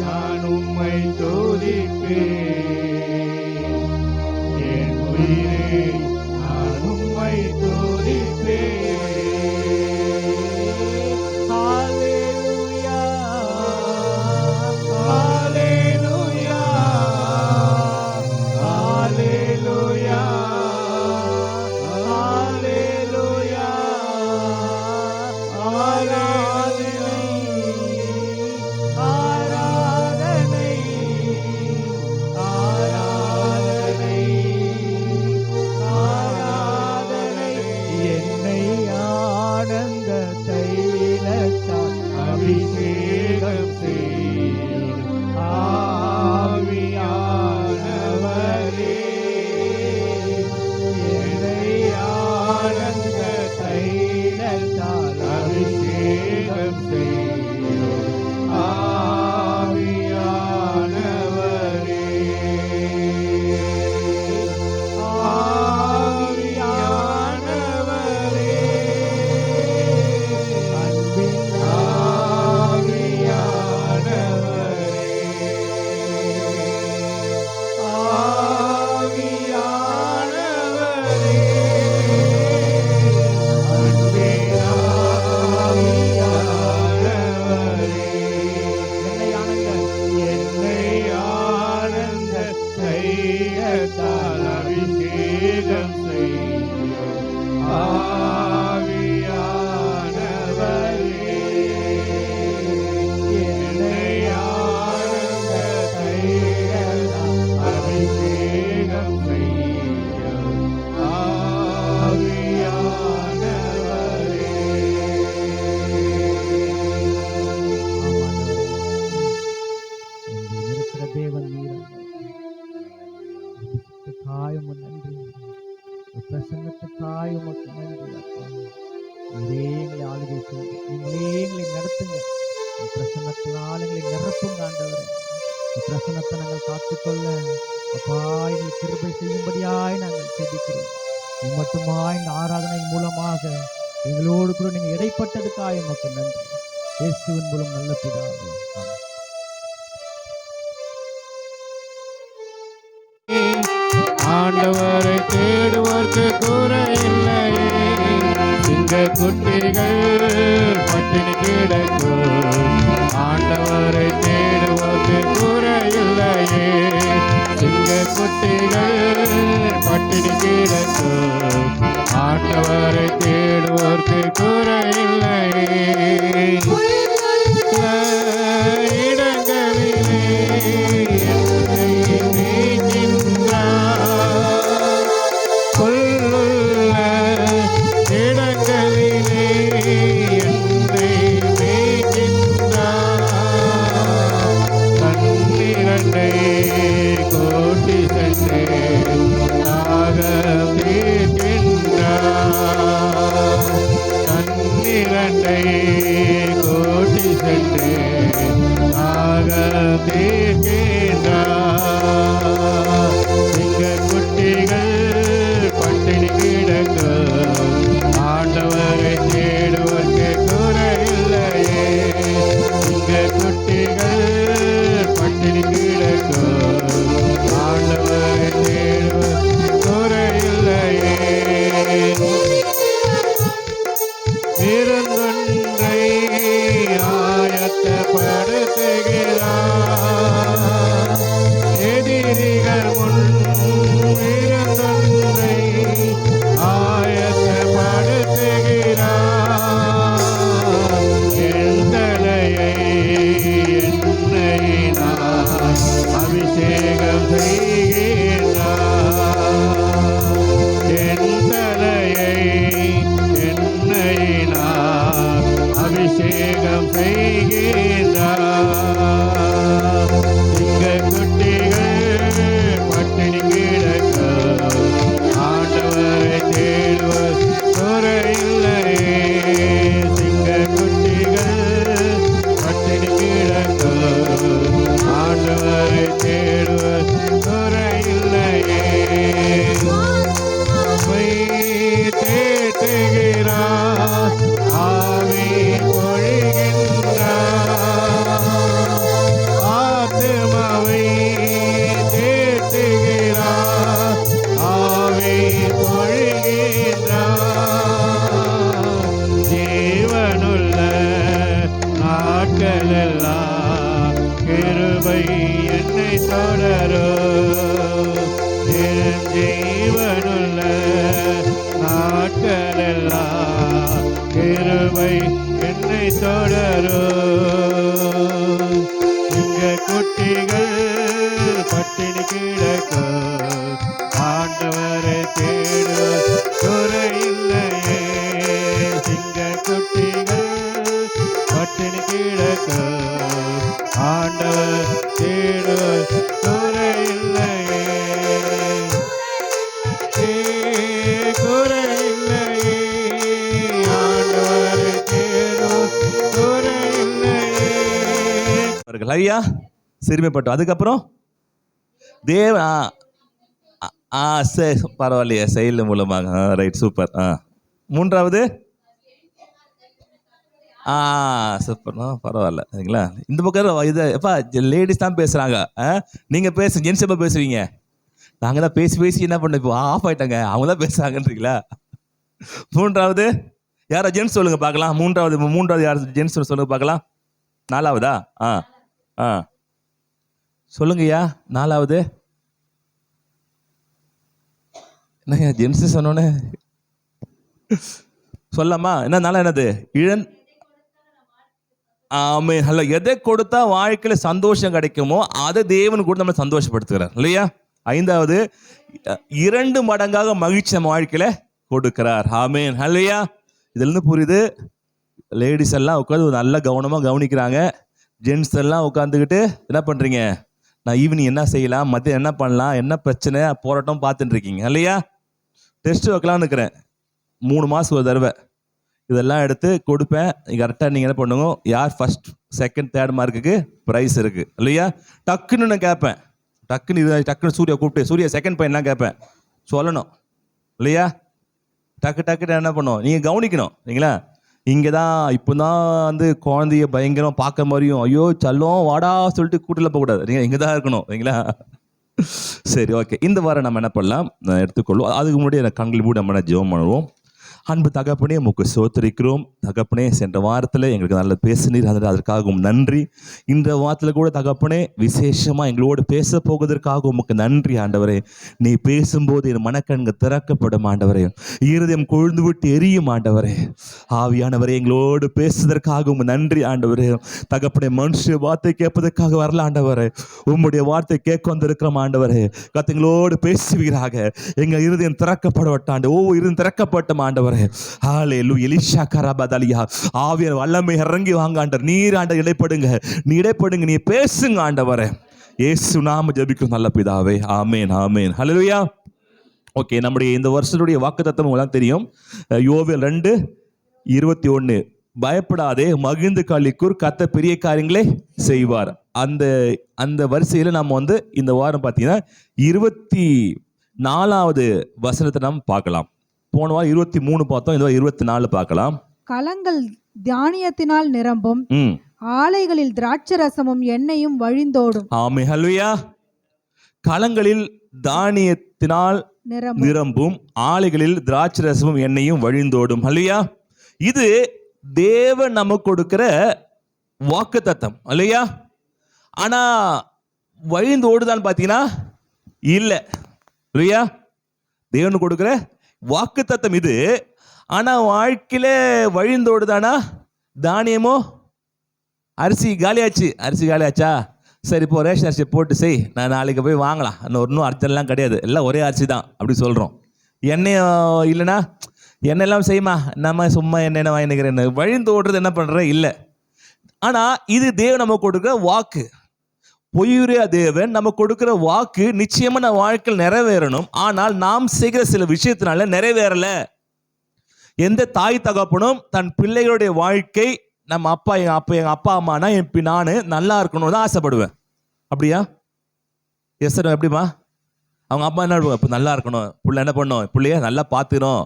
நான் உம்மை துதிப்பேன், என் உயிரே நான் உம்மை துதிப்பேன். ஹல்லேலூயா, ஹல்லேலூயா, ஹல்லேலூயா, ஹல்லேலூயா, அபிஷேகம் செய்யும் ஆவியானவரே, என்னை ஆனந்த தைலத்தால் அபிஷேகம் செய்யும் ஆவியானவரே, ஆவியானவரே, அன்பின் ஆவியானவரே, ஆவியானவரே, அன்பின் ஆவியானவரே, என்னை ஆனந்த தைலத்தால் அபிஷேகம் செய்யும் ஆவியானவரே, என்னை ஆனந்த தைலத்தால் அபிஷேகம் செய்யும் ஆவியானவரே. இங்கே இருக்கிற தேவன் நீராக காயம் நன்றி, பிரசன்னத்துக்காய் உமக்கு நன்றி அப்பா. நீரே எங்களை ஆளுகை செய்து நீங்களே எங்களை நடத்துங்க. உம் பிரசன்னத்தினால் எங்களை நிரப்புங்க ஆண்டவரே. உம் பிரசன்னத்தை நாங்கள் காத்துக்கொள்ள அப்பா எங்களுக்கு கிருபை செய்யும்படியாய் நாங்கள் ஜெபிக்கிறோம். மட்டுமாய் இந்த ஆராதனை மூலமாக எங்களோடு கூட நீங்க இடைப்பட்டதுக்காய் உமக்கு நன்றி. இயேசுவின் மூலம் நல்ல பிதாவே, ஆமென். ஆண்டவரை தேடுவோர்க்கு குறையில்லையே, சிங்க குட்டிகள் பட்டினி கிடக்கும். ஆண்டவரை தேடுவோர்க்கு குறையில்லையே, சிங்க குட்டிகள் பட்டினி கிடக்கும். ஆண்டவரை தேடுவோர்க்கு குறையில்லையே, இடங்களிலே என்னை மேய்க்கின்றார். புல்லுள்ள இடங்களிலே என்னை மேய்க்கின்றார். கண்ணிரண்டை கோட்டி சென்று தாகம் தீர்க்கின்றார். கண்ணிரண்டை கோட்டி சென்று தாகம் தீர்க்கின்றார். சிங்க குட்டிகள் பட்டினி கிடக்கும். ஆண்டவரை தேடுவதற்கு குறையில்லையே, சிங்க குட்டிகள் பட்டினி கிடக்கும். ஆண்டவரை தேடுவதற்கு குறையில்லையே, விருந்தொன்றை ஆயத்தப்படுத்துகிறார். எதிரிகள் முன் விருந்தொன்றை ஆயத்தப்படுத்துகிறார். என் தலையை எண்ணெயினால் அபிஷேகம் செய்கின்றார். என் தலையை எண்ணெயினால் அபிஷேகம் செய்கின்றார். சிங்க குட்டிகள் பட்டினி கிடக்கும். ஆண்டவரை தேடுவர் குறையில்லையே, சிங்க குட்டிகள் பட்டினி கிடக்கும். ஆண்டவரை தேடுவர் குறையில்லையே, தேற்றுகிறார். ஆவி பொழிகின்றார். ஆத்துமாவை தேற்றுகிறார். ஆவி பொழிகின்றார். ஜீவனுள்ள நாட்களெல்லாம் கிருபை என்னை தொடரும். ஜீவனுள்ள நாட்களெல்லாம் கிருபை என்னை தொடரும். சிங்க குட்டிகள் பட்டினி கிடக்கும். ஆண்டவரை தேடுவர் குறையில்லையே, சிங்க குட்டிகள் பட்டினி கிடக்கும். சிறுமைப்பட்டார்கள். ஐயா சிறுமைப்பட்டோம். அதுக்கப்புறம் தேவ சரி பரவாயில்லையே, செயல் மூலமாக. Right, super. மூன்றாவது சூப்பர், பரவாயில்ல சரிங்களா. இந்த பக்கம் இது எப்பா லேடிஸ் தான் பேசுறாங்க, நீங்க பேச ஜென்ஸ் எப்ப பேசுவீங்க? நாங்க தான் பேசி பேசி என்ன பண்ண இப்போ ஆஃப் ஆயிட்டாங்க, அவங்க தான் பேசுறாங்கன்றீங்களா? மூன்றாவது யாரா ஜென்ஸ் சொல்லுங்க பார்க்கலாம். மூன்றாவது யார் ஜென்ஸ் சொல்லுங்க பார்க்கலாம். நாலாவதா? சொல்லுங்கய்யா. நாலாவது என்னய்யா ஜென்ஸ் சொன்னோன்னே சொல்லாமா? என்ன நாளா என்னது? ஆமே. அல்ல, எதை கொடுத்தா வாழ்க்கையில சந்தோஷம் கிடைக்குமோ அதை தேவன் கூட நம்ம சந்தோஷப்படுத்துகிறார் இல்லையா? ஐந்தாவது 2 மடங்காக மகிழ்ச்சி நம்ம வாழ்க்கையில கொடுக்கிறார். ஆமேன். இல்லையா? இதுல இருந்து புரியுது, லேடிஸ் எல்லாம் உட்காந்து நல்லா கவனமா கவனிக்கிறாங்க. ஜென்ட்ஸ் எல்லாம் உட்காந்துக்கிட்டு என்ன பண்றீங்க? நான் ஈவினிங் என்ன செய்யலாம், மத்தியம் என்ன பண்ணலாம், என்ன பிரச்சனை போராட்டம் பார்த்துட்டு இருக்கீங்க இல்லையா? டெஸ்ட் வைக்கலாம்னு இருக்கிறேன் 3 மாதம் ஒரு தடவை. இதெல்லாம் எடுத்து கொடுப்பேன். கரெக்டாக நீங்கள் என்ன பண்ணுங்க, யார் ஃபர்ஸ்ட் செகண்ட் தேர்ட் மார்க்குக்கு ப்ரைஸ் இருக்கு இல்லையா? டக்குன்னு நான் கேட்பேன், டக்குன்னு சூர்யா கூப்பிட்டு, சூர்யா செகண்ட் பையன் தான் கேட்பேன், சொல்லணும் இல்லையா? டக்கு என்ன பண்ணும், நீங்கள் கவனிக்கணும் இல்லைங்களா? இங்கே தான் இப்போ தான் வந்து குழந்தைய பயங்கரம் பார்க்க மாதிரியும், ஐயோ சல்லம் வாடா சொல்லிட்டு கூட்டில் போகக்கூடாது, நீங்கள் இங்கே தான் இருக்கணும் இல்லைங்களா? சரி, ஓகே. இந்த வாரம் நம்ம என்ன பண்ணலாம் எடுத்துக்கொள்வோம். அதுக்கு முன்னாடி கண்கள் மூடி நம்ம ஜெபம் பண்ணுவோம். அன்பு தகப்பனே, உமக்கு சோத்திரிக்கிறோம் தகப்பனே. சென்ற வாரத்தில் எங்களுக்கு நல்ல பேசினீர், அதற்காகவும் நன்றி. இந்த வாரத்தில் கூட தகப்பனே விசேஷமாக எங்களோடு பேச போவதற்காக உமக்கு நன்றி ஆண்டவரே. நீ பேசும்போது என் மனக்கண்கள் திறக்கப்படும் ஆண்டவரே, இருதயம் கொழுந்து விட்டு எரியும் ஆண்டவரே. ஆவியானவரே, எங்களோடு பேசுவதற்காக உங்க நன்றி ஆண்டவரே. தகப்பனே, மனுஷ வார்த்தை கேட்பதற்காக வரல ஆண்டவரே, உம்முடைய வார்த்தை கேட்க வந்திருக்கிறோம் ஆண்டவரே. கத்தங்களோடு பேசுவீராக, எங்கள் இருதயம் திறக்கப்படவட்டாண்டு ஒவ்வொரு இருதயம் திறக்கப்பட்ட ஆண்டவரே. ஹல்லேலூயா. எலிஷா கரபதலியா, ஆவியார் வல்லமை இறங்கி வாங்க ஆண்டவர். நீர் ஆண்டவர் இடைப்படுங்க, நீ பேசுங்க ஆண்டவரே. இயேசு நாம ஜெபிக்கிறோம் நல்ல பிதாவே. ஆமென், ஆமென். ஹல்லேலூயா. ஓகே, நம்முடைய இந்த வருஷத்துடைய வாக்குத்தத்தம் உங்களுக்கு தெரியும். யோவேல் 2:21, பயப்படாதே மகிழ்ந்து களிக்கூர், கர்த்தர் பெரிய காரியங்களே செய்வார். அந்த வரிசையில் நம்ம வந்து இந்த வாரம் பார்த்தீங்கன்னா 24வது வசனத்தை நாம் பார்க்கலாம். போன வாரம் 23 பார்த்தோம், இந்த வாரம் 24 பார்க்கலாம். களங்கள் தானியத்தினால் நிரம்பும், ஆலைகளில் திராட்சரசமும் எண்ணெயும் வழிந்தோடும். ஆமென். ஹல்லேலூயா. களங்களில் தானியத்தினால் நிரம்பும், ஆலைகளில் திராட்சரசமும் எண்ணெயும் வழிந்தோடும். ஹல்லேலூயா. இது தேவன் நமக்கு கொடுக்கிற வாக்குத்தத்தம் இல்லையா? ஆனா வழிந்தோடுதான் பார்த்தீங்கன்னா இல்லை இல்லையா? தேவன் கொடுக்கிற வாக்குத்தத்தம் இது. ஆனா வாழ்க்கையில வழிந்தோடுதானா? தானியமோ அரிசி காலியாச்சா, சரி இப்போ ரேஷன் அரிசி போட்டு செய், நான் நாளைக்கு போய் வாங்கலாம், இன்னும் அர்ஜென்ட்லாம் கிடையாது, எல்லாம் ஒரே அரிசி தான் அப்படி சொல்றோம். எண்ணெய் இல்லைன்னா எண்ணெயெல்லாம் செய்யுமா, நம்ம சும்மா எண்ணெய் வாங்கிக்கிறேன். வழிந்தோடுறது என்ன பண்ற இல்லை. ஆனா இது தேவன் நமக்கு கொடுக்குற வாக்கு. பொய்யுரையா தேவன் நமக்கு கொடுக்கிற வாக்கு நிச்சயமா நம்ம வாழ்க்கையில் நிறைவேறணும். ஆனால் நாம் செய்கிற சில விஷயத்தினால நிறைவேறல. எந்த தாய் தகப்பனும் தன் பிள்ளைகளுடைய வாழ்க்கை, நம்ம எங்க அப்பா அம்மானா நானு நல்லா இருக்கணும் தான் ஆசைப்படுவேன். அப்படியா? Yes sir. எப்படிமா அவங்க அப்பா என்ன இப்போ நல்லா இருக்கணும், பிள்ளை என்ன பண்ணும், பிள்ளைய நல்லா பார்த்துக்கணும்,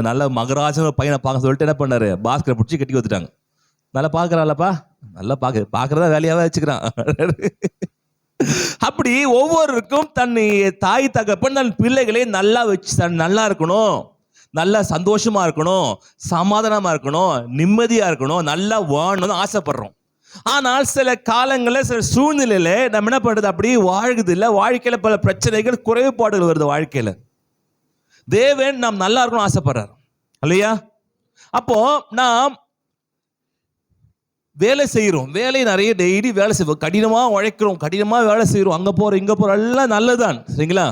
நல்ல மகராஜன் பையனை பார்க்க சொல்லிட்டு என்ன பண்ணாரு, பாஸ்கரை பிடிச்சி கட்டி கொடுத்துட்டாங்க. நல்லா பார்க்கறான்லப்பா, நல்லா பார்க்கறதா வேலையாவே வச்சுக்கிறான். அப்படி ஒவ்வொருக்கும் தன் தாய் தகப்பன் தன் பிள்ளைகளை நல்லா வச்சு நல்லா இருக்கணும், நல்லா சந்தோஷமா இருக்கணும், சமாதானமா இருக்கணும், நிம்மதியா இருக்கணும், நல்லா வாழணும்னு ஆசைப்படுறோம். ஆனால் சில காலங்களில் சில சூழ்நிலையில நம்ம என்ன பண்றது, அப்படி வாழ்கிறது இல்லை. வாழ்க்கையில பல பிரச்சனைகள் குறைபாடுகள் வருது வாழ்க்கையில. தேவன் நாம் நல்லா இருக்கணும் ஆசைப்படுறார் இல்லையா? அப்போ நாம் வேலை செய்கிறோம், வேலை நிறைய டெய்லி வேலை செய்வோம், கடினமாக உழைக்கிறோம், கடினமாக வேலை செய்கிறோம், அங்கே போகிறோம் இங்கே போகிறோம், எல்லாம் நல்லதுதான் சரிங்களா?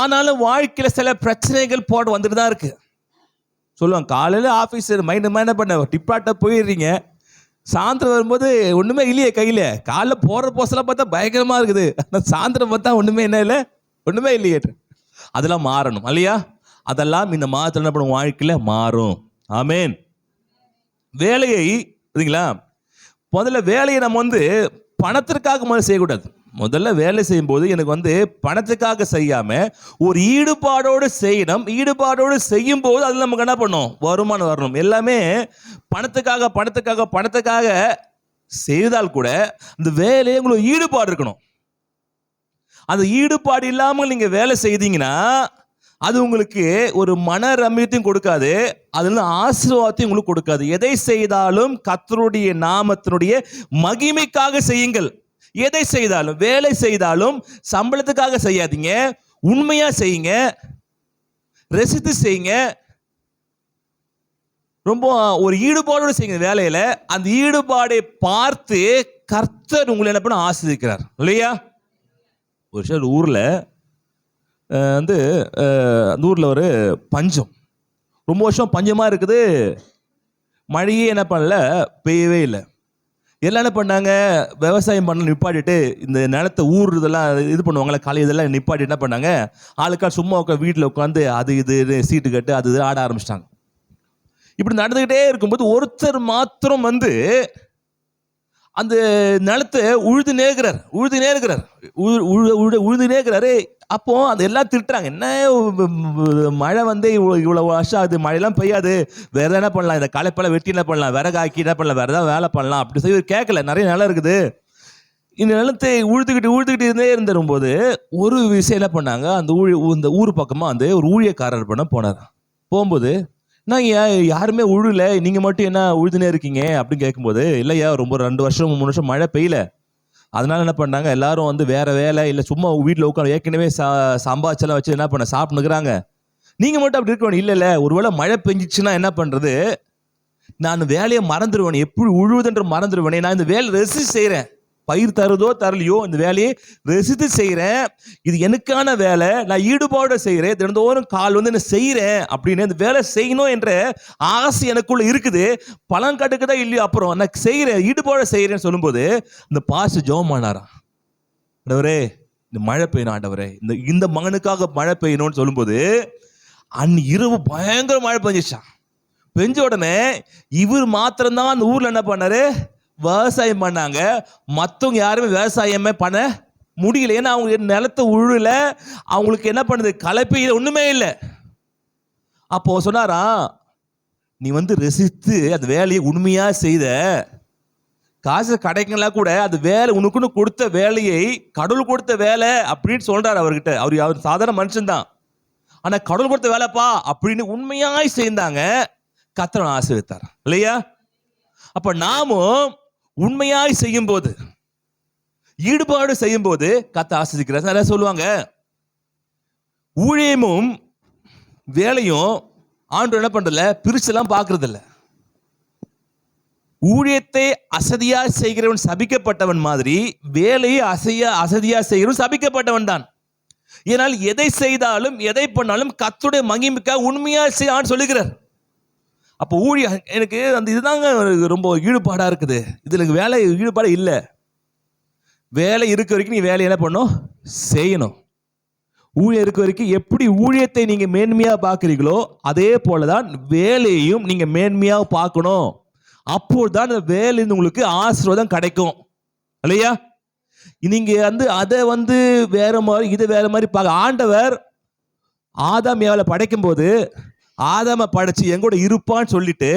ஆனாலும் வாழ்க்கையில் சில பிரச்சனைகள் போட்டு வந்துட்டு தான் இருக்கு. சொல்லுவாங்க, காலையில் ஆஃபீஸ் மைண்ட் என்ன பண்ண டிப்பாட்ட போயிடுறீங்க, சாயந்தரம் வரும்போது ஒன்றுமே இல்லையே கையில். காலைல போகிற போஸ்டெல்லாம் பார்த்தா பயங்கரமாக இருக்குது, ஆனால் சாயந்தரம் பார்த்தா ஒன்றுமே என்ன இல்லை, ஒன்றுமே இல்லையே. அதெல்லாம் மாறணும் இல்லையா? அதெல்லாம் இந்த மாதத்தில் என்ன பண்ணும், வாழ்க்கையில் மாறும். ஆமேன். வேலையை இல்லைங்களா, முதல்ல வேலையை நம்ம வந்து பணத்திற்காக முதல்ல செய்யக்கூடாது. முதல்ல வேலை செய்யும்போது எனக்கு வந்து பணத்துக்காக செய்யாம ஒரு ஈடுபாடோடு செய்யணும். ஈடுபாடோடு செய்யும் போது அதில் நமக்கு என்ன பண்ணும், வருமானம் வரணும். எல்லாமே பணத்துக்காக பணத்துக்காக பணத்துக்காக செய்தால் கூட அந்த வேலையை உங்களுக்கு ஈடுபாடு இருக்கணும். அந்த ஈடுபாடு இல்லாமல் நீங்க வேலை செய்தீங்கன்னா அது உங்களுக்கு ஒரு மன ரம்யத்தையும் கொடுக்காது, அதுல ஆசீர்வாதத்தையும் உங்களுக்கு கொடுக்காது. எதை செய்தாலும் கர்த்தருடைய நாமத்தினுடைய மகிமைக்காக செய்யுங்கள். எதை செய்தாலும், வேலை செய்தாலும் சம்பளத்துக்காக செய்யாதீங்க, உண்மையா செய்யுங்க, ரசித்து செய்யுங்க, ரொம்ப ஒரு ஈடுபாடோடு செய்யுங்க வேலையில. அந்த ஈடுபாடை பார்த்து கர்த்தர் உங்களை என்ன பண்ண ஆசீர்வதிக்கிறார் இல்லையா? ஒரு சில ஊர்ல வந்து அந்த ஊரில் ஒரு பஞ்சம், ரொம்ப வருஷம் பஞ்சமாக இருக்குது. மழையே என்ன பண்ணல, பெய்யவே இல்லை. எல்லாம் என்ன பண்ணாங்க, விவசாயம் பண்ண நிப்பாட்டிட்டு இந்த நிலத்தை ஊர் இதெல்லாம் இது பண்ணுவாங்களே களை இதெல்லாம் நிப்பாட்டி என்ன பண்ணாங்க, ஆளுக்கால் சும்மா வீட்டில் உட்காந்து அது இது சீட்டு கட்டு அது இது ஆட ஆரம்பிச்சிட்டாங்க. இப்படி நடந்துக்கிட்டே இருக்கும்போது ஒருத்தர் மாத்திரம் வந்து அந்த நிலத்தை உழுதுனே இருக்கிறாரு. அப்போ அது எல்லாம் திட்டுறாங்க, என்ன மழை வந்து இவ்வளோ வருஷம் ஆகுது, மழையெல்லாம் பெய்யாது, வேற என்ன பண்ணலாம், இந்த களைப்பெல்லாம் வெட்டி என்ன பண்ணலாம், விறகாக்கி என்ன பண்ணலாம், வேற ஏதாவது வேலை பண்ணலாம் அப்படி சொல்லி கேட்கல. நிறைய நிலம் இருக்குது. இந்த நிலத்தை உழுதுகிட்டு இருந்துரும்போது ஒரு விஷயம் என்ன பண்ணாங்க, இந்த ஊர் பக்கமாக வந்து ஒரு ஊழியக்காரர் பண்ண போனார். போகும்போது நான் யாருமே உழுல, நீங்கள் மட்டும் என்ன உழுதுனே இருக்கீங்க அப்படின்னு கேட்கும்போது, இல்லையா ரொம்ப 2 வருஷம் 3 வருஷம் மழை பெய்யல, அதனால என்ன பண்ணாங்க எல்லாரும் வந்து வேற வேலை இல்லை சும்மா வீட்டில் உட்காந்து ஏற்கனவே சம்பாதிச்செல்லாம் வச்சு என்ன பண்ண சாப்பிட்டுக்கிறாங்க, நீங்கள் மட்டும் அப்படி இருக்க வேணும். இல்லை ஒருவேளை மழை பெஞ்சிச்சுன்னா என்ன பண்ணுறது, நான் வேலையை மறந்துடுவேன், எப்படி உழுவுதுன்ற மறந்துடுவேனே, நான் இந்த வேலை ரெசிஸ்ட் செய்கிறேன், பயிர் தருதோ தரலையோ இந்த வேலையை ரசித்து செய்கிறேன், இது எனக்கான வேலை, நான் ஈடுபாடு செய்கிறேன், தினந்தோறும் கால் வந்து என்ன செய்கிறேன் அப்படின்னு இந்த வேலை செய்யணும் என்ற ஆசை எனக்குள்ள இருக்குது. பலன் கட்டுக்குதா இல்லையோ அப்புறம் நான் செய்கிறேன், ஈடுபாடு செய்கிறேன்னு சொல்லும்போது இந்த பாஸ்டர் ஜெபம் பண்ணாராம், ஆண்டவரே இந்த மழை பெய்யணும், ஆண்டவரே இந்த மகனுக்காக மழை பெய்யணும்னு சொல்லும்போது இரவு பயங்கர மழை பெஞ்சிச்சான். பெஞ்ச உடனே இவர் மாத்திரம்தான் அந்த ஊர்ல என்ன பண்ணாரு, விவசாயம் பண்ணாங்க. மற்றவங்க யாருமே விவசாயமே பண்ண முடியல, ஏன்னா அவங்க நிலத்தை உழுல, அவங்களுக்கு என்ன பண்ணுது, களைப்பையில் ஒண்ணுமே இல்லை. அப்போ சொன்னாரா, நீ வந்து ரசித்து அந்த வேலையை உண்மையா செய்த, காசு கிடைக்கலாம் கூட அந்த வேலை உனக்குன்னு கொடுத்த வேலையை கடவுள் கொடுத்த வேலை அப்படின்னு சொல்றாரு அவர்கிட்ட. அவர் சாதாரண மனுஷன் தான், ஆனா கடவுள் கொடுத்த வேலைப்பா அப்படின்னு உண்மையாய் செய்தாங்க, கர்த்தர் ஆசீர்வதித்தார் இல்லையா? அப்ப நாமும் உண்மையாய் செய்யும் போது, ஈடுபாடு செய்யும் போது கர்த்தர் ஆசீர்வதிக்கிறார். நிறைய சொல்லுவாங்க, ஊழியமும் வேலையும் ஆண்டவர் என்ன பண்றதில்ல, பிரிச்செல்லாம் பார்க்கறது இல்லை. ஊழியத்தை அசதியா செய்கிறவன் சபிக்கப்பட்டவன் மாதிரி வேலையை அசதியா செய்கிறவன் சபிக்கப்பட்டவன் தான். ஏனால் எதை செய்தாலும் எதை பண்ணாலும் கர்த்தருடைய மகிமைக்காக உண்மையா செய்யான்னு சொல்லுகிறார். அப்போ ஊழியம் எனக்கு அந்த இதுதாங்க ரொம்ப ஈடுபாடா இருக்குது. இதுல வேலை ஈடுபாடு இல்லை. வேலை இருக்க வரைக்கும் நீ வேலையை என்ன பண்ணணும், செய்யணும். ஊழியம் இருக்க வரைக்கும் எப்படி ஊழியத்தை நீங்க மேன்மையா பார்க்குறீங்களோ அதே போலதான் வேலையையும் நீங்க மேன்மையா பார்க்கணும். அப்போதுதான் அந்த வேலையிலிருந்து உங்களுக்கு ஆசீர்வாதம் கிடைக்கும் இல்லையா? நீங்க வந்து அதை வந்து வேற மாதிரி இதை வேற மாதிரி பார்க்க. ஆண்டவர் ஆதாம் ஏவாளை படைக்கும் போது ஆதாமை படைச்சு எங்கூட இருப்பான்னு சொல்லிட்டு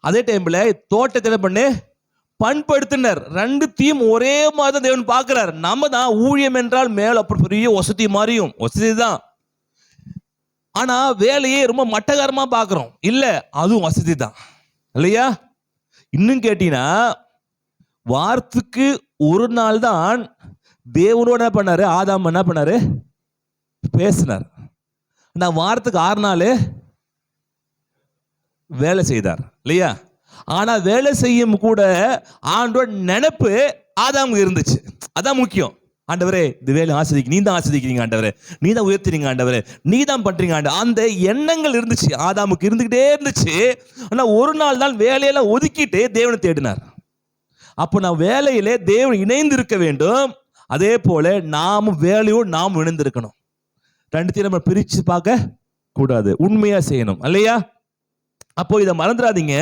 அதே டைம்ல தோட்டத்தை என்ன பண்ணு பண்படுத்தினர். 2த்தையும் ஒரே மாதிரி தான் தேவன் பார்க்கிறார். நம்ம தான் ஊழியம் என்றால் மேல அப்புறம் பெரிய வசதி மாதிரியும் வசதி தான், ஆனா வேலையே ரொம்ப மட்டகாரமா பார்க்கிறோம். இல்ல அதுவும் வசதி தான் இல்லையா? இன்னும் கேட்டீங்கன்னா வாரத்துக்கு ஒரு நாள் தான் தேவனோட என்ன பண்ணாரு, ஆதாம் என்ன பண்ணாரு, பேசினார். நான் வாரத்துக்கு 6 நாள் வேலை செய்தார் இல்லையா? ஆனா வேலை செய்யும் கூட ஆண்டோட நினைப்பு ஆதாமுக்கு இருந்துச்சு. அதான் முக்கியம். ஆண்டவரே இந்த வேலை ஆஸ்வதிக்க, நீ தான் ஆஸ்வதிக்கிறீங்க ஆண்டவரே, நீ தான் உயர்த்துறீங்க ஆண்டவரே, நீ தான் பண்றீங்க ஆண்டவரே, அந்த எண்ணங்கள் இருந்துச்சு ஆதாமுக்கு, இருந்துகிட்டே இருந்துச்சு. ஆனா ஒரு நாள் தான் வேலையெல்லாம் ஒதுக்கிட்டு தேவனை தேடினார். அப்போ நான் வேலையிலே தேவன் இணைந்து இருக்க வேண்டும். அதே போல நாமும் வேலையோடு நாம் இணைந்திருக்கணும். 2த்தையும் நம்ம பிரிச்சு பார்க்க கூடாது, உண்மையா செய்யணும் இல்லையா? அப்போ இதை மறந்துடாதீங்க.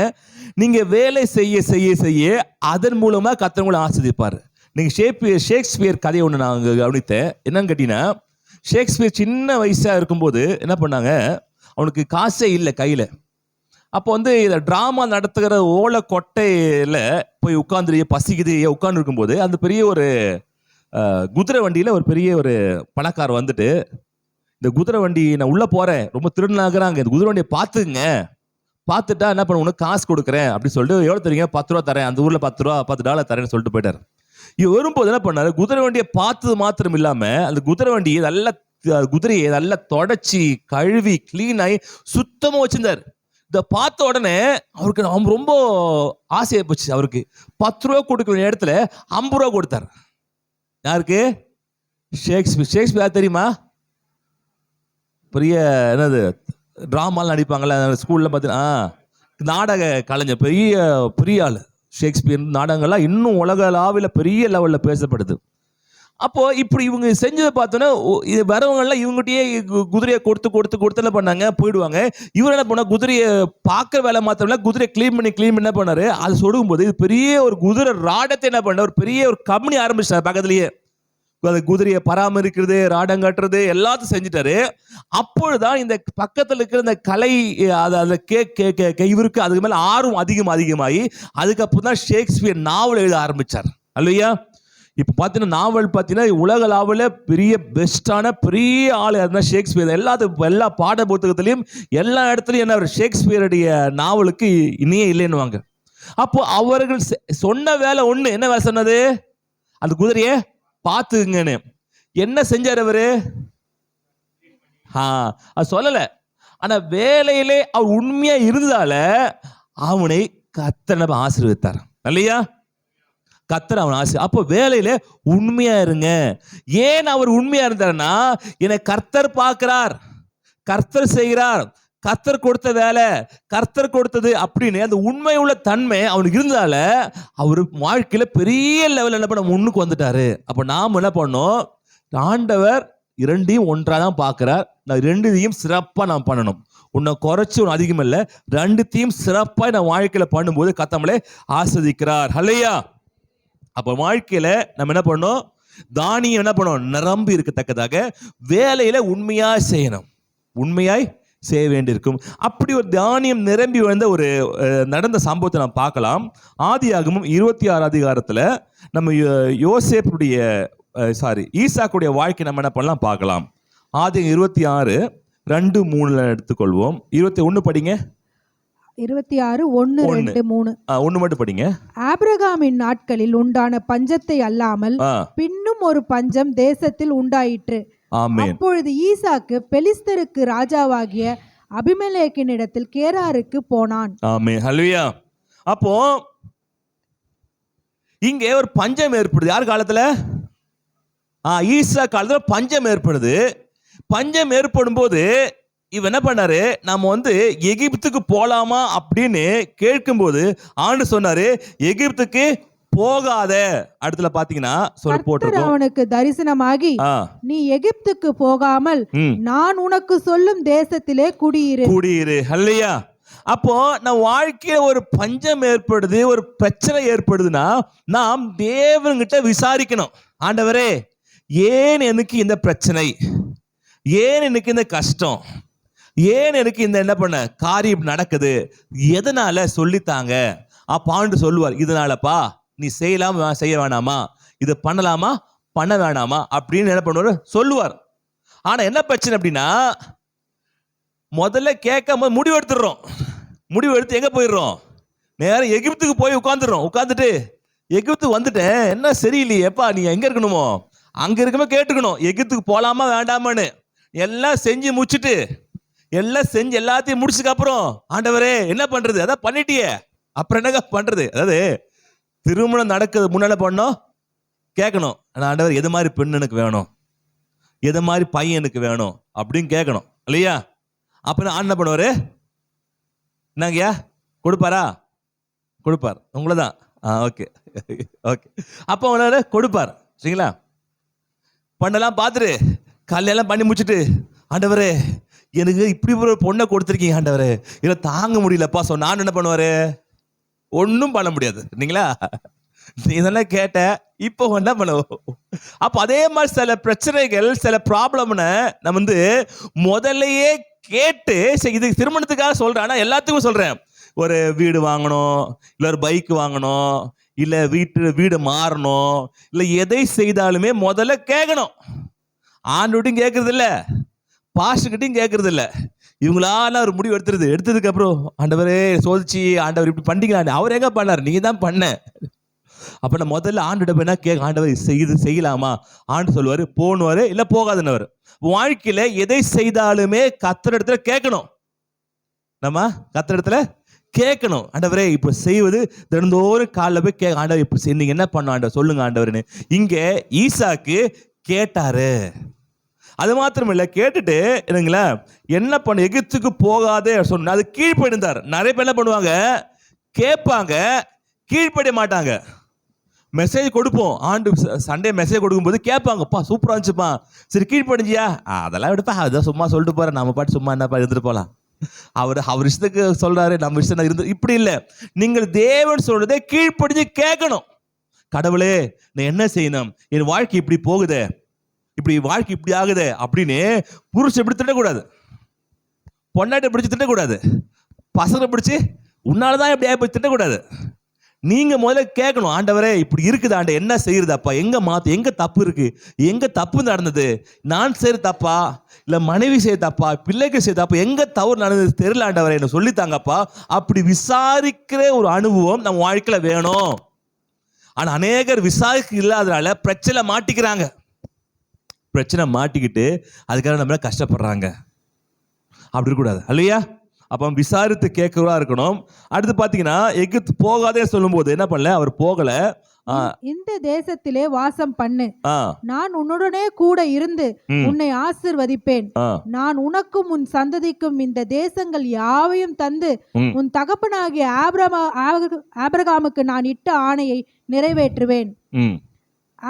நீங்க வேலை செய்ய செய்ய செய்ய அதன் மூலமா கர்த்தர் உங்களை ஆசீர்வதிப்பார். நீங்கள் ஷேக்ஸ்பியர் கதையை ஒன்று நான் அங்கே கவனித்தேன். என்னன்னு கேட்டீங்கன்னா, ஷேக்ஸ்பியர் சின்ன வயசாக இருக்கும்போது என்ன பண்ணாங்க, அவனுக்கு காசே இல்லை கையில். அப்போ வந்து இதை ட்ராமா நடத்துகிற ஓலை கொட்டையில் போய் உட்காந்து பசிக்குது உட்காந்து இருக்கும்போது அந்த பெரிய ஒரு குதிரை வண்டியில் ஒரு பெரிய ஒரு பணக்கார் வந்துட்டு, இந்த குதிரை வண்டி நான் உள்ளே போகிறேன், ரொம்ப திருடனாகிறாங்க, இந்த குதிரை வண்டியை பார்த்துங்க, பார்த்துட்டா என்ன பண்ண உனக்கு காசு கொடுக்குறேன் அப்படின்னு சொல்லிட்டு, எவ்வளோ தரீங்க, 10 ரூபா தரேன், அந்த ஊரில் 10 ரூபா $10 தரேன்னு சொல்லிட்டு போயிட்டார். இவர் வரும்போது என்ன பண்ணாரு, குதிரை வண்டியை பார்த்தது மாத்திரம் இல்லாமல் அந்த குதிரை வண்டியை குதிரையை நல்லா தொடச்சி கழுவி கிளீன் ஆகி சுத்தமாக வச்சிருந்தார். இதை பார்த்த உடனே அவருக்கு ரொம்ப ஆசையை போச்சு. அவருக்கு 10 ரூபா கொடுக்குற இடத்துல 50 ரூபா கொடுத்தார். யாருக்கு? ஷேக்ஸ்பியர் யார் தெரியுமா? பெரிய என்னது ட்ராமாலாம் நடிப்பாங்கல்ல ஸ்கூலில் பார்த்தீங்கன்னா, நாடக கலைஞர், பெரிய ஆள். ஷேக்ஸ்பியர் நாடகங்கள்லாம் இன்னும் உலகளாவில் பெரிய லெவலில் பேசப்படுது. அப்போது இப்படி இவங்க செஞ்சதை பார்த்தோன்னா இது வரவங்கெல்லாம் இவங்ககிட்டயே குதிரையை கொடுத்து என்ன பண்ணாங்க, போயிடுவாங்க. இவர் என்ன பண்ணால் குதிரையை பார்க்குற வேலை மாத்திரம்ல, குதிரையை க்ளீன் பண்ணி என்ன பண்ணார், அது சொடுக்கும்போது இது பெரிய ஒரு குதிரை ராடத்தை என்ன பண்ணார், ஒரு பெரிய ஒரு கம்பெனி ஆரம்பிச்சிட்டார் பக்கத்துலேயே. அந்த குதிரையை பராமரிக்கிறது, ராடம் கட்டுறது எல்லாத்தையும் செஞ்சுட்டாரு. அப்பொழுதுதான் இந்த பக்கத்தில் இருக்கிற இந்த கலை அதை கேட்க இவருக்கு அதுக்கு மேலே ஆர்வம் அதிகமாகி அதுக்கப்புறம் தான் ஷேக்ஸ்பியர் நாவல் எழுத ஆரம்பித்தார். அல்லையா? இப்போ பார்த்தீங்கன்னா நாவல் பார்த்தீங்கன்னா உலகளாவில் பெரிய பெஸ்ட்டான பெரிய ஆள் யாருன்னா ஷேக்ஸ்பியர். எல்லா பாட புத்தகத்திலையும் எல்லா இடத்துலையும் என்ன, ஷேக்ஸ்பியருடைய நாவலுக்கு இனியே இல்லைன்னுவாங்க. அப்போ அவர்கள் சொன்ன வேலை ஒன்று, என்ன வேலை சொன்னது, அந்த குதிரையை பார்த்துங்கன்னு. என்ன செஞ்சார் அவரு? அது சொல்லலை. ஆனால் வேலையிலே அவர் உண்மையா இருந்ததால அவனை கர்த்தர் ஆசீர்வதித்தார். இல்லையா? கர்த்தர் அவன் அப்போ வேலையில உண்மையா இருங்க. ஏன் அவர் உண்மையா இருந்தார்னா, என்னை கர்த்தர் பார்க்கிறார், கர்த்தர் செய்கிறார், கர்த்தர் கொடுத்த வேலை, கர்த்தர் கொடுத்தது அப்படின்னு அந்த உண்மை உள்ள தன்மை அவனுக்கு இருந்தால அவர் வாழ்க்கையில பெரிய லெவலில் என்ன பண்ண முன்னுக்கு வந்துட்டாரு. அப்போ நாம் என்ன பண்ணோம், ஆண்டவர் இரண்டையும் ஒன்றாக தான் பார்க்கிறார். நான் ரெண்டுத்தையும் சிறப்பாக நாம் பண்ணணும். உன்னை குறைச்சி ஒன்று அதிகம் இல்லை, ரெண்டுத்தையும் சிறப்பாக நான் வாழ்க்கையில் பண்ணும்போது கர்த்தர் ஆசீர்வதிக்கிறார். ஹல்லேலூயா. அப்போ வாழ்க்கையில நம்ம என்ன பண்ணோம், தானியம் என்ன பண்ணோம், நிரம்பி இருக்கத்தக்கதாக வேலையில உண்மையாய் செய்யணும், உண்மையாய் செய்ய வேண்டியிருக்கும். அப்படி ஒரு தானியம் நிரம்பி வந்த ஒரு நடந்த சம்பவத்தை நாம் பார்க்கலாம். ஆதியாகமம் 26 அதிகாரத்தில் நம்ம யோசேப்புடைய ஈசாக்குடைய வாழ்க்கை நம்ம என்ன பண்ணலாம் பார்க்கலாம். ஆதியாகமம் 26 2-3 எடுத்துக்கொள்வோம். 21 படிங்க. 26 1 2 3 1 மட்டும் படிங்க. ஆபிரகாமின் நாட்களில் உண்டான பஞ்சத்தை அல்லாமல் பின்னும் ஒரு பஞ்சம் தேசத்தில் உண்டாயிற்று. ஆமென். அப்பொழுது ஈசாக்கு பெலிஸ்தருக்கு ராஜாவாகிய அபிமெலேக்கின் இடத்தில் கேராருக்கு போனான். ஆமென். ஹல்லேலூயா. அப்போ இங்கே ஒரு பஞ்சம் ஏற்படுது. யார் காலத்துல? ஈசா காலத்துல பஞ்சம் ஏற்படுது. பஞ்சம் ஏற்படும் போது இவன் என்ன பண்ணாரு, நம்ம எகிப்துக்கு போலாமா அப்படின்னு கேட்கும்போது ஆண்டு சொன்னாரு, எகிப்துக்கு போகாத. அடுத்துல பாத்தீங்கன்னா போட்டிருக்கோம், அவனுக்கு தரிசனமாகி நீ எகிப்துக்கு போகாமல் நான் உனக்கு சொல்லும் தேசத்திலே குடியிரு. ஹல்லேலூயா. அப்போ நம்ம வாழ்க்கையில ஒரு பஞ்சம் ஏற்படுது, ஒரு பிரச்சனை ஏற்படுதுன்னா நாம் தேவன்கிட்ட விசாரிக்கணும். ஆண்டவரே, ஏன் எனக்கு இந்த பிரச்சனை, ஏன் எனக்கு இந்த கஷ்டம், ஏன் எனக்கு இந்த என்ன பண்ண காரியம் நடக்குது, எதனால சொல்லித்தாங்க. ஆண்டு சொல்லுவார், இதனாலப்பா நீ செய்யலாமா செய்ய வேணாமா, இது பண்ணலாமா பண்ண வேணாமா அப்படின்னு என்ன பண்ணுவார் சொல்லுவார். ஆனா என்ன பிரச்சனை அப்படின்னா, முதல்ல கேட்க முடிவு எடுத்துடுறோம். முடிவு எடுத்து எங்க போயிடுறோம், நேரம் எகிப்துக்கு போய் உட்காந்துட்டு எகிப்து வந்துட்டேன், என்ன சரியில்லையேப்பா, நீ எங்க இருக்கணுமோ அங்க இருக்கமே கேட்டுக்கணும், எகிப்துக்கு போலாமா வேண்டாமான்னு எல்லாம் செஞ்சு முடிச்சுட்டு எல்லாத்தையும் முடிச்சுக்கு அப்புறம் ஆண்டவரே என்ன பண்றது, அதான் பண்ணிட்டியே அப்புறம் என்னங்க பண்றது. அதாவது திருமணம் நடக்குது முன்னால பண்ணோம் கேட்கணும், ஆண்டவர் எது மாதிரி பெண் எனக்கு வேணும், எது மாதிரி பையன் எனக்கு வேணும் அப்படின்னு கேட்கணும் இல்லையா. அப்ப நான் என்ன பண்ணுவாரு, என்னங்கய்யா கொடுப்பார் உங்களதான். Okay okay. அப்போ அவனால கொடுப்பார் சரிங்களா. பண்ணலாம் பார்த்துட்டு கல்யாணம் பண்ணி முடிச்சுட்டு, ஆண்டவரே எனக்கு இப்படி ஒரு பொண்ணை கொடுத்துருக்கீங்க ஆண்டவரே, இதை தாங்க முடியலப்பா. நான் என்ன பண்ணுவாரு, ஒன்றும் பண்ண முடியாது இல்லைங்களா. நீ இதெல்லாம் கேட்ட இப்போ என்ன பண்ணுவோம்? அப்ப அதே மாதிரி சில பிரச்சனைகள், சில ப்ராப்ளம்னு நம்ம வந்து முதல்லயே கேட்டு, சரி இது திருமணத்துக்காக சொல்றேன், ஆனா எல்லாத்துக்கும் சொல்றேன். ஒரு வீடு வாங்கணும், இல்ல ஒரு பைக் வாங்கணும், இல்ல வீடு மாறணும், இல்ல எதை செய்தாலுமே முதல்ல கேட்கணும். ஆண்டுகிட்டையும் கேட்கறது இல்ல, பாஸ்டர்கிட்டையும் கேட்கறது இல்ல. இவங்களால ஒரு முடிவு எடுத்ததுக்கு அப்புறம், ஆண்டவரே சோதிச்சு, ஆண்டவர் இப்படி பண்ணிக்கலாம். அவர் எங்க பண்ணார்? நீங்க தான் பண்ண. அப்ப நான் முதல்ல ஆண்டுகிட்ட என்ன கேட்க, ஆண்டவர் இது செய்யலாமா? ஆண்டு சொல்லுவாரு போனுவாரு, இல்ல போகாதுன்னு. வாழ்க்கையில எதை செய்தாலுமே கர்த்தர் இடத்துல கேட்கணும். நம்ம கர்த்தர் இடத்துல கேட்கணும். ஆண்டவரே இப்ப செய்வது தினந்தோறும் காலைல போய் ஆண்டவர் இப்ப நீங்க என்ன பண்ண ஆண்டவர் சொல்லுங்க ஆண்டவர்னு. இங்க ஈசாக்கு கேட்டாரு. அது மாத்திரம் இல்ல, கேட்டுட்டு என்னங்களா என்ன பண்ண, எகிப்துக்கு போகாதே சொன்ன, அது கீழ்ப்படிந்தார். நிறைய பேர் என்ன பண்ணுவாங்க, கேட்பாங்க, கீழ்ப்படிய மாட்டாங்க. மெசேஜ் கொடுப்போம், ஆண்டு சண்டே மெசேஜ் கொடுக்கும்போது கேட்பாங்கப்பா சூப்பரா இருந்துச்சுப்பா, சரி கீழ்ப்படிஞ்சியா, அதெல்லாம் விடுப்பா, அதான் சும்மா சொல்லிட்டு போறேன், நம்ம பாட்டு சும்மா என்னப்பா இருந்துட்டு போலாம். அவர் இஷ்டத்துக்கு சொல்றாரு, நம்ம இஷ்டம் இருந்து இப்படி இல்லை. நீங்கள் தேவன் சொல்றதை கீழ்ப்படிஞ்சு கேட்கணும். கடவுளே நான் என்ன செய்யணும், என் வாழ்க்கை இப்படி போகுதே, இப்படி வாழ்க்கை இப்படி ஆகுதே அப்படின்னு புருஷன் இப்படி திட்டக்கூடாது, பொண்டாட்டை பிடிச்சி திட்டக்கூடாது, பசங்களை பிடிச்சி உன்னாலதான் இப்படி ஆகி போய் திட்டக்கூடாது. நீங்க முதல்ல கேட்கணும், ஆண்டவரே இப்படி இருக்குது ஆண்ட, என்ன செய்யறது அப்பா, எங்க மாத்து, எங்க தப்பு இருக்கு, எங்க தப்பு நடந்தது, நான் செய்யற தப்பா, இல்ல மனைவி செய்ய தப்பா, பிள்ளைக்கு செய்ய தப்பா, எங்க தவறு நடந்தது தெரியல ஆண்டவரே என்ன சொல்லித்தாங்கப்பா. அப்படி விசாரிக்கிற ஒரு அனுபவம் நம்ம வாழ்க்கையில வேணும். ஆனா அநேகர் விசாரிக்க இல்லாதனால பிரச்சனை மாட்டிக்கிறாங்க. பிரச்சனை மாட்டிக்கிட்டு அதுக்காக நம்ம கஷ்டப்படுறாங்க. அப்படி இருக்கக்கூடாது இல்லையா? அப்போ விசாரித்து கேட்கறதா இருக்கணும். அடுத்து பாத்தீங்கன்னா எகிப்து போகாதே சொல்லும் போது என்ன பண்ணல, அவர் போகல. இந்த தேசத்திலே வாசம் பண்ணு, நான் உன்னுடனே கூட இருந்து உன்னை ஆசீர்வதிப்பேன், நான் உனக்கும் உன் சந்ததிக்கும் இந்த தேசங்கள் யாவையும் தந்து உன் தகப்பனாகிய ஆபிரகாமுக்கு நான் இட்ட ஆணையை நிறைவேற்றுவேன்.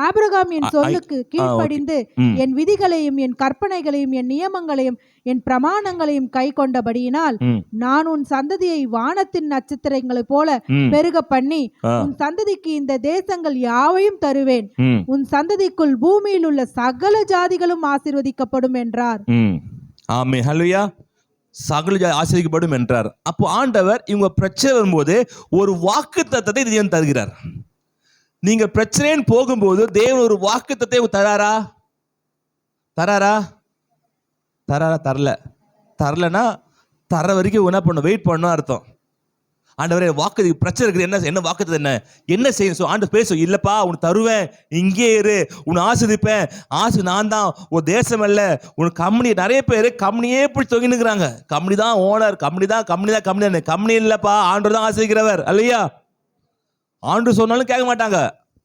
ஆபிரகாம் என் சொல்லுக்கு கீழ்ப்படிந்து என் விதிகளையும் என் கற்பனைகளையும் என் நியமங்களையும் என் பிரமாணங்களையும் கை கொண்டபடியினால் நான் உன் சந்ததியை வானத்தின் நட்சத்திரங்களைப் போல பெருக பண்ணி உன் சந்ததிக்கு இந்த தேசங்கள் யாவையும் தருவேன், உன் சந்ததிக்குள் பூமியில் உள்ள சகல ஜாதிகளும் ஆசீர்வதிக்கப்படும் என்றார். ஆமென் ஹல்லேலூயா. சகல ஜாதி ஆசீர்வதிக்கப்படும் என்றார். அப்போ ஆண்டவர் இவங்க பிரச்சனை வரும்போது ஒரு வாக்குத்தத்தத்தை தேவன் தருகிறார். நீங்க பிரச்சனைன்னு போகும்போது தேவன் ஒரு வாக்குத்தத்தை தராரா? தரலன்னா தர வரைக்கும் என்ன பண்ணும், வெயிட் பண்ணணும் அர்த்தம். ஆண்டவரே வாக்கு பிரச்சனை இருக்குது, என்ன வாக்குத்தத்தை, என்ன செய்யணும் ஆண்டு பேசும். இல்லப்பா உனக்கு தருவேன், இங்கே இரு, உன்னை ஆசிரிப்பேன், நான் தான் ஒரு தேசம் அல்ல உனக்கு கம்பெனி. நிறைய பேர் கம்பெனியே இப்படி தொங்கினுக்குறாங்க, கம்பெனி தான் ஓனர், கம்பெனி தான் கம்பெனி இல்லப்பா, ஆண்டவர் தான் ஆசிரிக்கிறவர் இல்லையா? ஆண்டு சொன்னாலும் கேட்க மாட்டாங்க,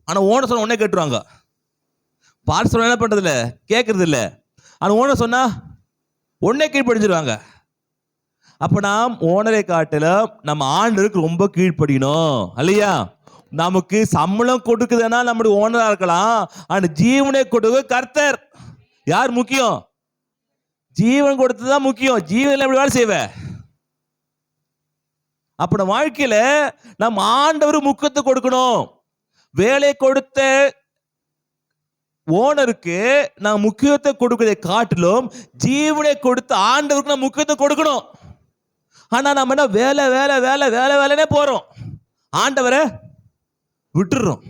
ஆனா ஓனர் சொன்ன உடனே கேட்டுருவாங்க. பார்த்து சொன்ன என்ன பண்றது இல்லை, கேட்கறது இல்லை. ஆனா ஓனர் சொன்னா உடனே கீழ்ப்படிஞ்சிருவாங்க. அப்ப நாம் ஓனரை காட்டில நம்ம ஆண்டருக்கு ரொம்ப கீழ்ப்படியணும் இல்லையா? நமக்கு சம்பளம் கொடுக்குதுன்னா நம்முடைய ஓனரா இருக்கலாம், ஆனா ஜீவனை கொடுக்க கர்த்தர். யார் முக்கியம்? ஜீவன் கொடுத்ததுதான் முக்கியம். ஜீவன் எப்படி வேலை செய்வ? அப்ப நம்ம வாழ்க்கையில நம்ம ஆண்டவர் முக்கியத்துவம் கொடுக்கணும். வேலை கொடுத்த ஓனருக்கு நான் முக்கியத்துவம் கொடுக்கறதை காட்டிலும் ஜீவனை கொடுத்த ஆண்டவருக்கு நான் முக்கியத்துவம் கொடுக்கணும். ஆனா நம்ம என்ன வேலை வேலை வேலை வேலை வேலைனே போறோம், ஆண்டவரை விட்டுறோம்.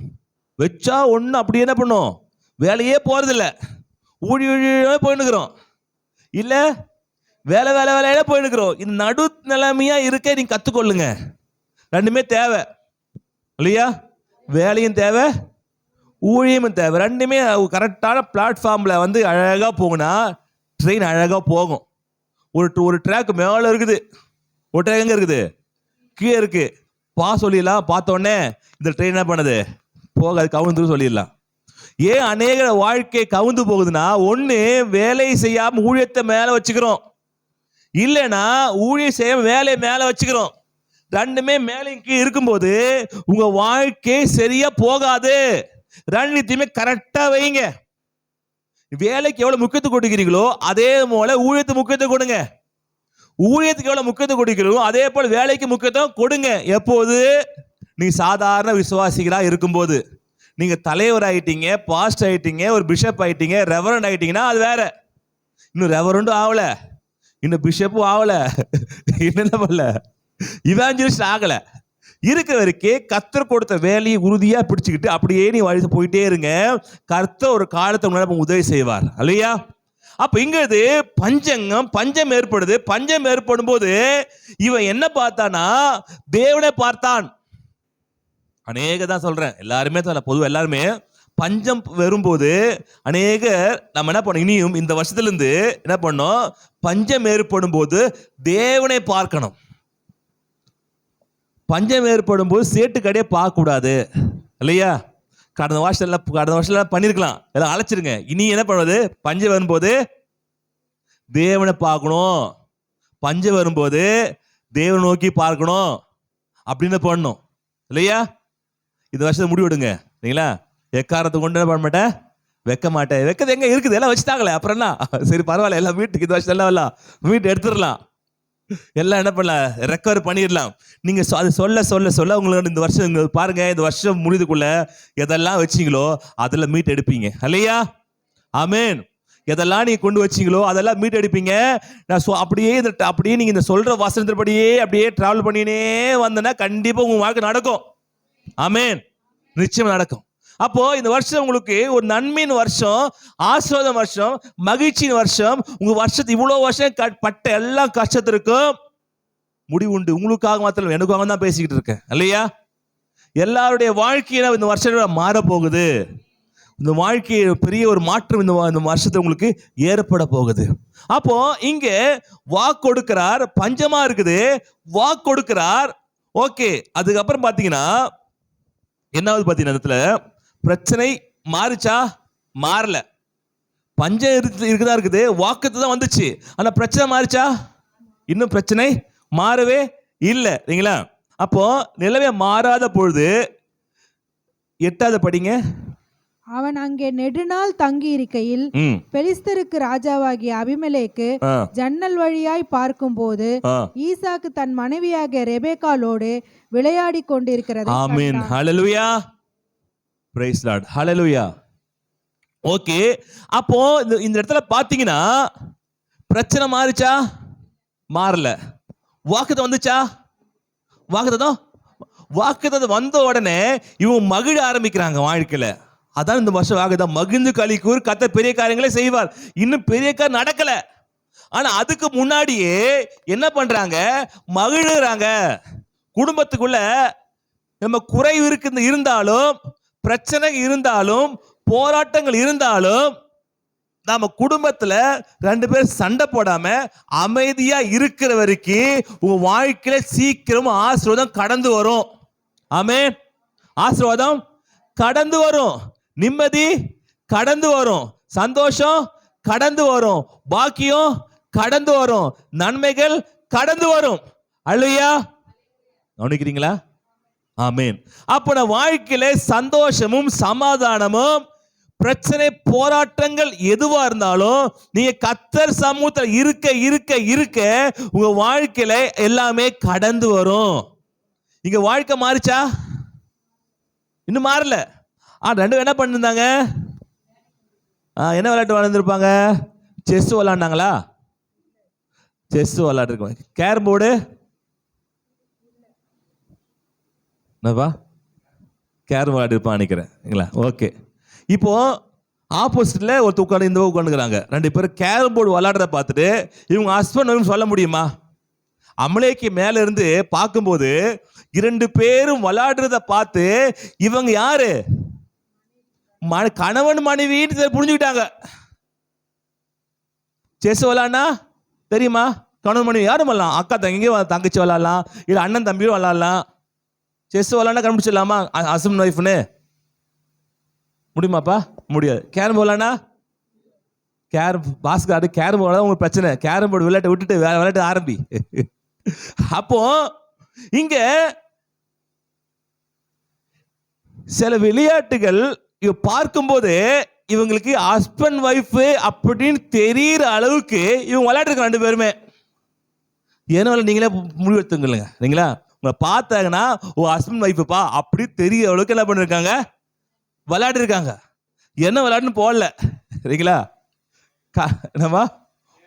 வச்சா ஒண்ணு அப்படி என்ன பண்ணும், வேலையே போறதில்லை, ஊழி போயின்னுக்கிறோம், இல்ல வேலை வேலை வேலையில போயின்னுக்கிறோம். இந்த நடு நிலைமையா இருக்க நீங்க கத்துக்கொள்ளுங்க. ரெண்டுமே தேவை இல்லையா? வேலையும் தேவை, ஊழியமும் தேவை. ரெண்டுமே கரெக்டான பிளாட்ஃபார்ம்ல வந்து அழகா போகுனா ட்ரெயின் அழகா போகும். ஒரு ட்ராக் மேல இருக்குது, ஒரு ட்ராக் எங்க இருக்குது, கீழே இருக்கு. சொல்லிடலாம், பார்த்தோன்னே இந்த ட்ரெயின் என்ன பண்ணுது, போகாது, கவுந்து சொல்லிடலாம். ஏன் அநேக வாழ்க்கை கவுந்து போகுதுன்னா, ஒண்ணு வேலை செய்யாம ஊழியத்தை மேல வச்சுக்கிறோம், இல்லைன்னா ஊழியம் செய்யாம வேலையை மேல வச்சுக்கிறோம். ரெண்டுமே மேலே கீழே இருக்கும்போது உங்க வாழ்க்கை சரியா போகாது. ரெண்டுத்தையுமே கரெக்டா வைங்க. வேலைக்கு எவ்வளவு முக்கியத்துவம் கொடுக்கிறீங்களோ அதே போல ஊழியத்துக்கு முக்கியத்துவம் கொடுங்க. ஊழியத்துக்கு எவ்வளவு முக்கியத்துவம் கொடுக்கிறீங்களோ அதே போல வேலைக்கு முக்கியத்துவம் கொடுங்க. எப்போது? நீ சாதாரண விசுவாசிகளா இருக்கும்போது, நீங்க தலைவர் ஆயிட்டீங்க, பாஸ்ட் ஆயிட்டீங்க, ஒரு பிஷப் ஆயிட்டீங்க, ரெவரண்ட் ஆயிட்டீங்கன்னா அது வேற. இன்னும் ரெவரண்டும் ஆகல, இன்னும் பிஷப்பும் ஆகல, என்ன பண்ணல, இவாஞ்சலிஸ்ட் ஆகல. இருக்க வரைக்கும் கர்த்தர் கொடுத்த வேலையை உறுதியா பிடிச்சுக்கிட்டு அப்படியே நீ வழி போயிட்டே இருங்க. கர்த்தர் ஒரு காலத்தை முன்னாடி உதவி செய்வார். இல்லையா? அப்ப இங்க இது பஞ்சம் ஏற்படுது. பஞ்சம் ஏற்படும் போது இவன் என்ன பார்த்தானா, தேவனை பார்த்தான். அநேக தான் சொல்றேன், எல்லாருமே பொதுவாக எல்லாருமே பஞ்சம் வரும்போது அநேகர் நம்ம என்ன பண்ணோம், இனியும் இந்த வருஷத்துல இருந்து என்ன பண்ணோம், பஞ்சம் ஏற்படும் போது தேவனை பார்க்கணும். பஞ்சம் ஏற்படும் போது சேட்டு கடையே பார்க்க கூடாது. இல்லையா? கடந்த வருஷம் பண்ணிருக்கலாம், எல்லாம் அழைச்சிருங்க. இனி என்ன பண்ணுவது, பஞ்சம் வரும்போது தேவனை பார்க்கணும். பஞ்சம் வரும்போது தேவனை நோக்கி பார்க்கணும் அப்படின்னு பண்ணணும். இல்லையா? இந்த வருஷத்தை முடிவெடுங்க. சரிங்களா? எக்காரத்தை கொண்டு என்ன பண்ண மாட்டேன், வைக்க மாட்டேன். வைக்கிறது எங்க இருக்குது, எல்லாம் வச்சுட்டாங்களே, அப்புறம் என்ன, சரி பரவாயில்ல, எல்லாம் வீட்டுக்கு இந்த வருஷம் எல்லாம் வீட்டு எடுத்துடலாம், எல்லாம் என்ன பண்ணலாம், ரெக்கவர் பண்ணிடலாம். நீங்க அது சொல்ல சொல்ல சொல்ல உங்களுக்கு இந்த வருஷம் பாருங்க, இந்த வருஷம் முடிதுக்குள்ள எதெல்லாம் வச்சீங்களோ அதுல மீட் எடுப்பீங்க. இல்லையா? ஆமென். எதெல்லாம் நீங்க கொண்டு வச்சீங்களோ அதெல்லாம் மீட் எடுப்பீங்க. நான் அப்படியே நீங்க இந்த சொல்ற வசனத்தின்படியே அப்படியே டிராவல் பண்ணினே வந்தனா கண்டிப்பா உங்க வாழ்க்கை நடக்கும். ஆமென். நிச்சயம் நடக்கும். அப்போ இந்த வருஷம் உங்களுக்கு ஒரு நன்மையின் வருஷம், ஆசீர்வாத வருஷம், மகிழ்ச்சியின் வருஷம். உங்க வருஷத்து இவ்வளவு வருஷம் பட்ட எல்லா கஷ்டத்திற்கும் முடிவு உண்டு. உங்களுக்காக மாத்திரம், எனக்காக தான் பேசிக்கிட்டு இருக்கேன். இல்லையா? எல்லாருடைய வாழ்க்கையில இந்த வருஷம் மாற போகுது. இந்த வாழ்க்கையை பெரிய ஒரு மாற்றம் இந்த வருஷத்தை உங்களுக்கு ஏற்பட போகுது. அப்போ இங்க வாக்கு கொடுக்கிறார், பஞ்சமா இருக்குது, வாக்கு கொடுக்கிறார். ஓகே, அதுக்கப்புறம் பாத்தீங்கன்னா என்னாவது பாத்தீங்கன்னா இடத்துல பிரச்சனை மாறுச்சா, மாறல. பஞ்சம் இருக்குதா இருக்குது, வாக்குத்து தான் வந்துச்சு, ஆனா பிரச்சனை மாறுச்சா, இன்னும் பிரச்சனை மாறவே இல்லை. இல்லைங்களா? அப்போ நிலவே மாறாத பொழுது 8வது படிங்க. அவன் அங்கே நெடுநாள் தங்கி இருக்கையில் பெலிஸ்தருக்கு ராஜாவாகிய அபிமெலேக்கு ஜன்னல் வழியாய் பார்க்கும் போது ஈசாக்கு தன் மனைவியாக ரெபெக்காளோடு விளையாடி கொண்டிருக்கிறது. ஆமென். ஹல்லேலூயா. Praise Lord. ஹல்லேலூயா. ஓகே, அப்போ இந்த இடத்துல பாத்தீங்கன்னா பிரச்சனை மாறுச்சா, மாறல. வாக்குத்தத்தம் வந்துச்சா, வாக்குத்தத்தம் வந்த உடனே இவங்க மகிழ ஆரம்பிக்கிறாங்க வாழ்க்கையில. அதான் இந்த வருஷம் வாக்குத்தத்தம், மகிழ்ந்து களிக்கூர், கர்த்தர் பெரிய காரியங்களை செய்வார். இன்னும் பெரிய காரியம் நடக்கல, ஆனா அதுக்கு முன்னாடியே என்ன பண்றாங்க, மகிழ்றாங்க. குடும்பத்துக்குள்ள நம்ம குறைவு இருந்தாலும், பிரச்சனை இருந்தாலும், போராட்டங்கள் இருந்தாலும், நாம குடும்பத்துல 2 பேர் சண்டை போடாம அமைதியா இருக்கிற வரைக்கும் உங்க வாழ்க்கையில சீக்கிரம் ஆசீர்வாதம் கடந்து வரும். ஆமென். ஆசீர்வாதம் கடந்து வரும், நிம்மதி கடந்து வரும், சந்தோஷம் கடந்து வரும், பாக்கியம் கடந்து வரும், நன்மைகள் கடந்து வரும். அல்லேலூயா. கவனிக்கிறீங்களா? ஆமென். அப்ப நான் வாழ்க்கையில சந்தோஷமும் சமாதானமும், பிரச்சனை போராட்டங்கள் எதுவா இருந்தாலும் நீங்க கர்த்தர் சமூகத்தில் இருக்க இருக்க இருக்க உங்க வாழ்க்கையில எல்லாமே கடந்து வரும். இங்க வாழ்க்கை மாறிச்சா, இன்னும் மாறல. 2 பேரும் என்ன பண்ணிருந்தாங்க, என்ன விளையாட்டு விளையாண்டுருப்பாங்க, செஸ் விளையாண்டாங்களா, செஸ் விளையாண்டுருக்கோம். கேரம் போர்டு என்னப்பா, கேரம் விளையாடிருப்பான் நினைக்கிறேன். ஓகே, இப்போ ஆப்போசிட்ல ஒரு உட்காந்து இந்த உட்காந்துக்கிறாங்க. 2 பேரும் கேரம் போர்டு விளையாடுறத பார்த்துட்டு இவங்க ஹஸ்பண்ட் சொல்ல முடியுமா? அமலேக்கு மேல இருந்து பார்க்கும்போது 2 பேரும் விளையாடுறத பார்த்து இவங்க யாரு, கணவன் மனைவின்னு புரிஞ்சுக்கிட்டாங்க. செஸ் விளையாடினா தெரியுமா, கணவன் மனைவி யாரும் விளையாடலாம், அக்கா தங்கச்சி விளையாடலாம், இல்லை அண்ணன் தம்பியும் விளையாடலாம். செஸ் விளையாடினா கண்டுபிடிச்சிடலாமா ஹஸ்பண்ட் ஒய்ஃப்னு? முடியுமாப்பா? முடியாது. கேரம் விளையாடினா, பாஸ்கர் கேரம் விளையாட உங்களுக்கு பிரச்சனை, கேரம் போர்டு விளையாட்டு விட்டுட்டு வேற விளையாட்டு ஆரம்பி. அப்போ இங்க சில விளையாட்டுகள் பார்க்கும்போது இவங்களுக்கு ஹஸ்பண்ட் ஒய்ஃப் அப்படின்னு தெரியுற அளவுக்கு இவங்க விளையாட்டு 2 பேருமே. ஏன்னா நீங்களே முடிவு எடுத்துங்களேங்க. நீங்களா உங்களை பார்த்தாங்கன்னா ஓ ஹஸ்பண்ட் ஒய்ஃபுப்பா அப்படி தெரிய அளவுக்கு என்ன பண்ணிருக்காங்க, விளையாடி இருக்காங்க. என்ன விளையாடுன்னு போடல சரிங்களா, நம்ம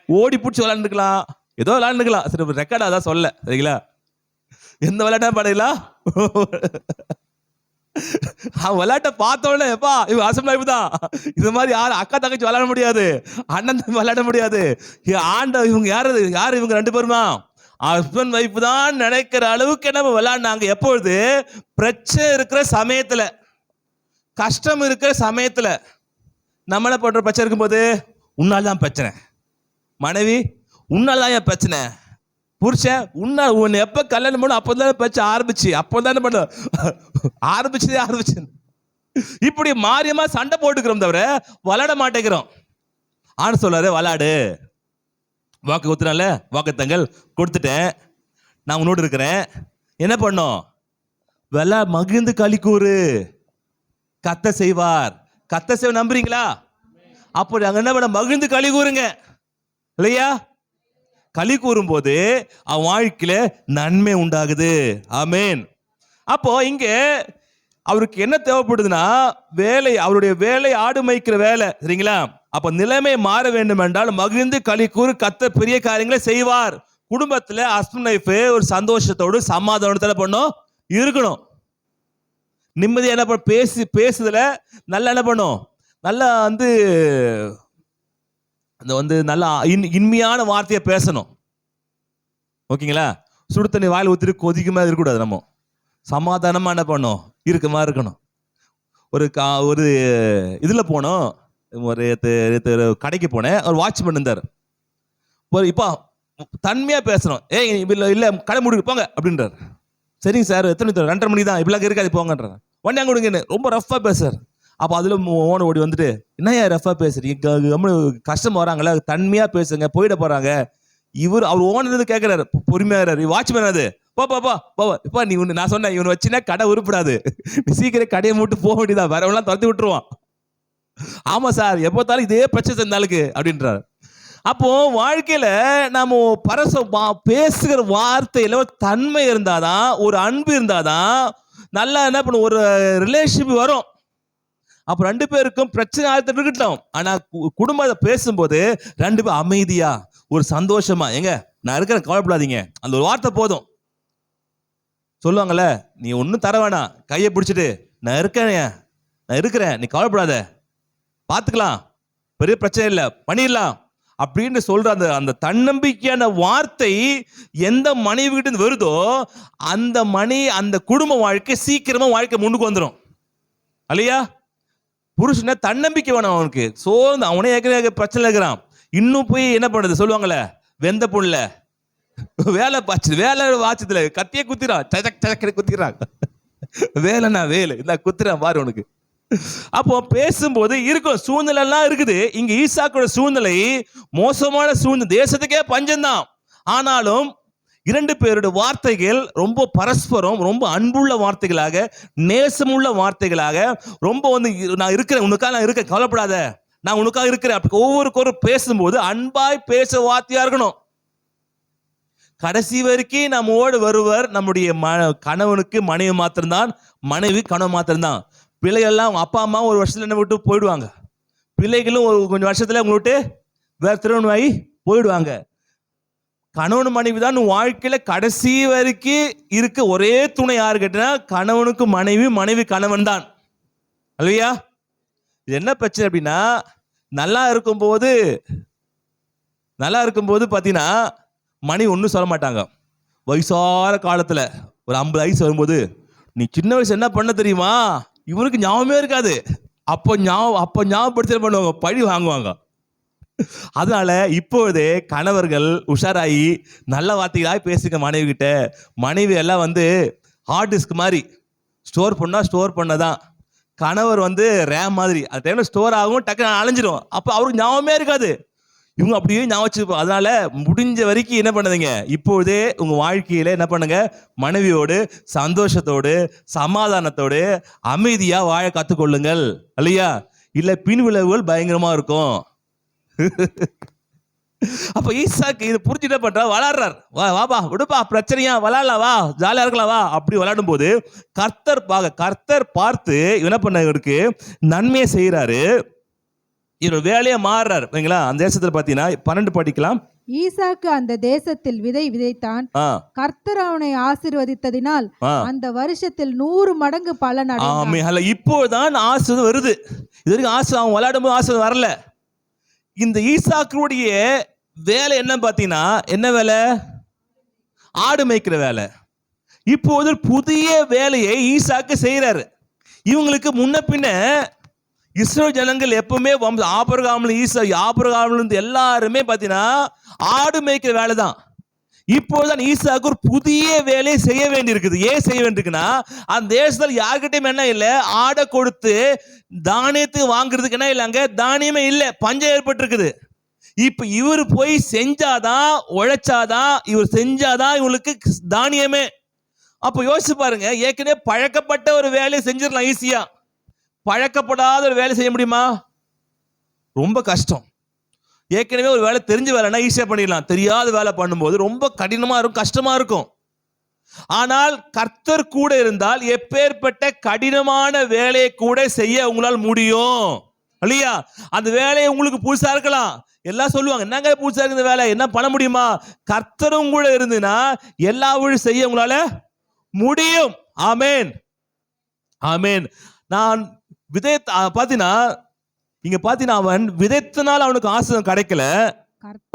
ஓடி பிடிச்சி விளையாண்டுக்கலாம், ஏதோ விளையாண்டுக்கலாம், சரி ரெக்கார்ட் அதான் சொல்ல சரிங்களா. எந்த விளையாட்டா பாடலா விளையாட்ட பார்த்தோன்னே எப்பா இவன் அசம் லைஃப் தான், இது மாதிரி யாரும் அக்கா தங்கச்சி விளையாட முடியாது, அண்ணன் தம்பி விளையாட முடியாது. இவங்க யாரு இவங்க 2 பேருமா ஹஸ்பண்ட் ஒய்ஃப் தான் நினைக்கிற அளவுக்கு நம்ம விளையாடினாங்க. எப்பொழுது பிரச்சனை இருக்கிற சமயத்துல, கஷ்டம் இருக்கிற சமயத்துல. நம்மள போன்ற பிரச்சனை இருக்கும்போது உன்னால தான் பிரச்சனை, மனைவி உன்னால தான் என் பிரச்சனை, புருஷன் உன்னை எப்ப கல்யாணம் பண்ண அப்போதானே பிரச்சனை ஆரம்பிச்சு, அப்போதானே பண்ண ஆரம்பிச்சு இப்படி மாரியமா சண்டை போட்டுக்கிறோம் தவிர விளையாட மாட்டேங்கிறோம். ஆன சொல்லாரு விளையாடு, வாக்கு குத்துனால வாக்குத்தங்கள் கொடுத்துட்டேன், நான் உன்னோடு இருக்கிறேன், என்ன பண்ணோம் மகிழ்ந்து களி கூறு, கத்த செய்வார். கத்த செய்வ நம்புறீங்களா? அப்போ நாங்க என்ன பண்ண மகிழ்ந்து களி கூறுங்க இல்லையா. களி கூறும் போது அவன் வாழ்க்கையில நன்மை உண்டாகுது. ஆமேன். அப்போ இங்க அவருக்கு என்ன தேவைப்படுதுன்னா வேலை, அவருடைய வேலை ஆடு மேய்க்கிற வேலை சரிங்களா. அப்ப நிலைமை மாற வேண்டும் என்றால் மகிழ்ந்து களி கூறு, கர்த்தர் பெரிய காரியங்களை செய்வார். குடும்பத்துல ஹஸ்பண்ட் ஒய்ஃப் ஒரு சந்தோஷத்தோடு சமாதானத்துல பண்ணும் இருக்கணும். நிம்மதியா என்ன பண்ண பேசுதுல நல்லா என்ன பண்ணும், நல்லா நல்லா இனிமையான வார்த்தையை பேசணும். ஓகேங்களா. சுடு தண்ணி வாயில் ஊற்றிட்டு கொதிக்குமா இருக்கக்கூடாது. நம்ம சமாதானமா என்ன பண்ணோம் இருக்க மாதிரி இருக்கணும். ஒரு இதுல போனோம், ஒரு கடைக்கு போனேன், ஒரு வாட்ச்மேன் இருந்தார். இப்போ தன்மையா பேசணும், ஏய் இல்ல கடை முடிக்க போங்க அப்படின்றார். சரிங்க சார், எத்தனை 2:30 மணி தான், இப்படிலாம் இருக்காது போங்கன்றார். உடனே அங்கே கொடுங்க ரொம்ப ரஃபா பேசுறார். அப்போ அதில் ஓன ஓடி வந்துட்டு, என்ன ரஃபா பேசுறீங்க, கஷ்டமா வராங்களே தன்மையா பேசுங்க, போயிட போறாங்க. அவர் ஓனர் கேட்கிறாரு, பொறுமையாகிறாரு. வாட்ச்மேன் அது பா நீ நான் சொன்னேன் இவன் வச்சுன்னா கடை உருப்படாது, நீ சீக்கிரம் கடையை மூட்டு போக வேண்டியதா, வரவெல்லாம் துரத்தி விட்டுருவான். ஆமா சார், எப்போ தாலும் இதே பிரச்சனை இருந்தாளுக்கு அப்படின்றார். அப்போ வாழ்க்கையில நாம பேசுகிற வார்த்தையில ஒரு தன்மை இருந்தாதான், ஒரு அன்பு இருந்தாதான் நல்லா என்ன பண்ணும், ஒரு ரிலேஷன்ஷிப் வரும். அப்ப 2 பேருக்கும் பிரச்சனை ஆழ்த்த இருக்கட்டும், ஆனா குடும்பத்தை பேசும்போது 2 பேரும் அமைதியா ஒரு சந்தோஷமா, எங்க நான் இருக்கிறேன் கவலைப்படாதீங்க, அந்த ஒரு வார்த்தை போதும். சொல்லுவாங்கல்ல, நீ ஒன்னும் தர வேணாம், கையை பிடிச்சிட்டு நான் இருக்கிறேன் நீ கவலைப்படாத, பார்த்துக்கலாம், பெரிய பிரச்சனை இல்லை, பண்ணிடலாம் அப்படின்னு சொல்ற அந்த தன்னம்பிக்கையான வார்த்தை எந்த மனைவி கிட்ட வருதோ அந்த குடும்ப வாழ்க்கை சீக்கிரமா வாழ்க்கை முன்னுக்கு வந்துடும் இல்லையா. புருஷனை தன்னம்பிக்கை வேணும் அவனுக்கு. சோர்ந்து அவனே ஏற்கனவே பிரச்சனை இருக்கிறான், இன்னும் போய் என்ன பண்ணுறது சொல்லுவாங்கல்ல, வெந்த புண்ணுல வேலை வாச்சதுல கத்தியே குத்திரான், குத்திக்கிறான், வேலைனா வேலை இந்த குத்துறான் பாரு உனக்கு. அப்போ பேசும்போது இருக்கும் சூழ்நிலை எல்லாம் இருக்குது. இங்க ஈசாக்கோட சூழ்நிலை மோசமான சூழ்நிலை, தேசத்துக்கே பஞ்சம்தான். ஆனாலும் 2 பேருடைய வார்த்தைகள் ரொம்ப பரஸ்பரம், ரொம்ப அன்புள்ள வார்த்தைகளாக, நேசமுள்ள வார்த்தைகளாக, ரொம்ப நான் இருக்கிறேன், உனக்காக நான் இருக்கேன், கவலைப்படாத, நான் உனக்காக இருக்கிறேன். அப்படி ஒவ்வொருக்கொரு பேசும்போது அன்பாய் பேச வார்த்தையா இருக்கணும். கடைசி வரைக்கும் நம்மோடு வருவர் நம்முடைய கணவனுக்கு மனைவி மாத்திரம்தான், மனைவி கணவன் மாத்திரம்தான். பிள்ளைகள்லாம் அப்பா அம்மா ஒரு வருஷத்துல என்ன விட்டு போயிடுவாங்க, பிள்ளைகளும் கொஞ்சம் வருஷத்துல உங்களை விட்டு வேற திருமணமாகி போயிடுவாங்க. கணவன் மனைவி தான் வாழ்க்கையில கடைசி வரைக்கும் இருக்க ஒரே துணை. யாரு கேட்டா கணவனுக்கு மனைவி, மனைவி கணவன் தான் இல்லையா. இது என்ன பிரச்சனை அப்படின்னா, நல்லா இருக்கும்போது பாத்தீங்கன்னா மனைவி ஒன்றும் சொல்ல மாட்டாங்க. வயசார காலத்துல ஒரு 50 வயசு வரும்போது, நீ சின்ன வயசு என்ன பண்ண தெரியுமா, இவனுக்கு ஞாபகமே இருக்காது. அப்போ ஞாபகப்படுத்த பண்ணுவாங்க, பழி வாங்குவாங்க. அதனால இப்போதே கணவர்கள் உஷாராயி நல்ல வார்த்தைகளாக பேசுங்க மனைவி கிட்ட. மனைவி எல்லாம் ஹார்ட் டிஸ்க் மாதிரி ஸ்டோர் பண்ணதான். கணவர் ரேம் மாதிரி, அந்த டைம்ல ஸ்டோர் ஆகும், டக்குன்னு அலைஞ்சிடும். அப்போ அவருக்கு ஞாபகமே இருக்காது, இவங்க அப்படியே ஞாபகம் வச்சுப்போம். அதனால முடிஞ்ச வரைக்கும் என்ன பண்ணுதுங்க, இப்போதே உங்க வாழ்க்கையில என்ன பண்ணுங்க, மனைவியோடு சந்தோஷத்தோடு சமாதானத்தோடு அமைதியா வாழ கத்துக்கொள்ளுங்கள் இல்லையா. இல்ல பின் விளைவுகள் பயங்கரமா இருக்கும். அப்ப ஈசாக்கு இது புரிஞ்சுட்டு பண்றா, விளாடுறார். வாப்பா விடுப்பா, பிரச்சனையா, விளாடலாம், வா ஜாலியா இருக்கலாம், வா. அப்படி விளையாடும் போது கர்த்தர் பார்த்து என்ன பண்ண, இவருக்கு நன்மையை செய்யறாரு, இவர் வேலையை மாறுறாரு. அந்த தேசத்துல பாத்தீங்கன்னா 12 படிக்கலாம். ஈசாக்கு அந்த தேசத்தில் விதை விதைத்தான். கர்த்தர் அவனை ஆசீர்வதித்ததினால் அந்த வருஷத்தில் 100 மடங்கு பலன் அடைந்தான். இப்போதான் ஆசீர்வாதம் வருது. இது வரைக்கும் அவன் விளையாடும் போது ஆசீர்வாதம் வரல. இந்த ஈசாக்குடைய வேலை என்ன பாத்தீங்கன்னா, என்ன வேலை? ஆடு மேய்க்கிற வேலை. இப்போது புதிய வேலையை ஈசாக்கு செய்யறாரு. இவங்களுக்கு முன்ன பின்ன இஸ்ரவேல் ஜனங்கள் எப்பவுமே ஆபிரகாம்ல இருந்து எல்லாருமே பாத்தீங்கன்னா ஆடு மேய்க்கிற வேலை தான். இப்போதான் ஈசாக்கு ஒரு புதிய வேலையை செய்ய வேண்டியிருக்குது. ஏன் செய்ய வேண்டியிருக்குன்னா, அந்த தேசத்துல யார்கிட்டயும் என்ன இல்லை, ஆடை கொடுத்து தானியத்துக்கு வாங்குறதுக்கு என்ன இல்லைங்க, தானியமே இல்லை, பஞ்சம் ஏற்பட்டிருக்குது. இப்ப இவர் போய் செஞ்சாதான், உழைச்சாதான், இவர் செஞ்சாதான் இவங்களுக்கு தானியமே. அப்ப யோசிச்சு பாருங்க, ஏற்கனவே பழக்கப்பட்ட ஒரு வேலையை செஞ்சிடலாம் ஈஸியா, பழக்கப்படாத ஒரு வேலை செய்ய முடியுமா? ரொம்ப கஷ்டம். ஏற்கனவே ஒரு வேலை தெரிஞ்ச வேலைன்னா ஈஸியா பண்ணிடலாம், தெரியாத வேலை பண்ணும்போது ரொம்ப கடினமா இருக்கும், கஷ்டமா இருக்கும். ஆனால் கர்த்தர் கூட இருந்தால் எப்பேற்பட்ட கடினமான வேலையை கூட செய்ய உங்களால் முடியும் இல்லையா? அந்த வேலையை உங்களுக்கு புதுசா இருக்கலாம். எல்லாம் சொல்லுவாங்க, என்னங்க புதுசா இருக்கு இந்த வேலை, என்ன பண்ண முடியுமா? கர்த்தரும் கூட இருந்துன்னா எல்லா வழியும் செய்ய உங்களால முடியும். ஆமேன், ஆமேன். நான் பாத்தீங்கன்னா, இங்க பாத்தீங்கன்னா அவன் விதைத்தனால அவனுக்கு ஆசீர்வாதம் கிடைக்கல.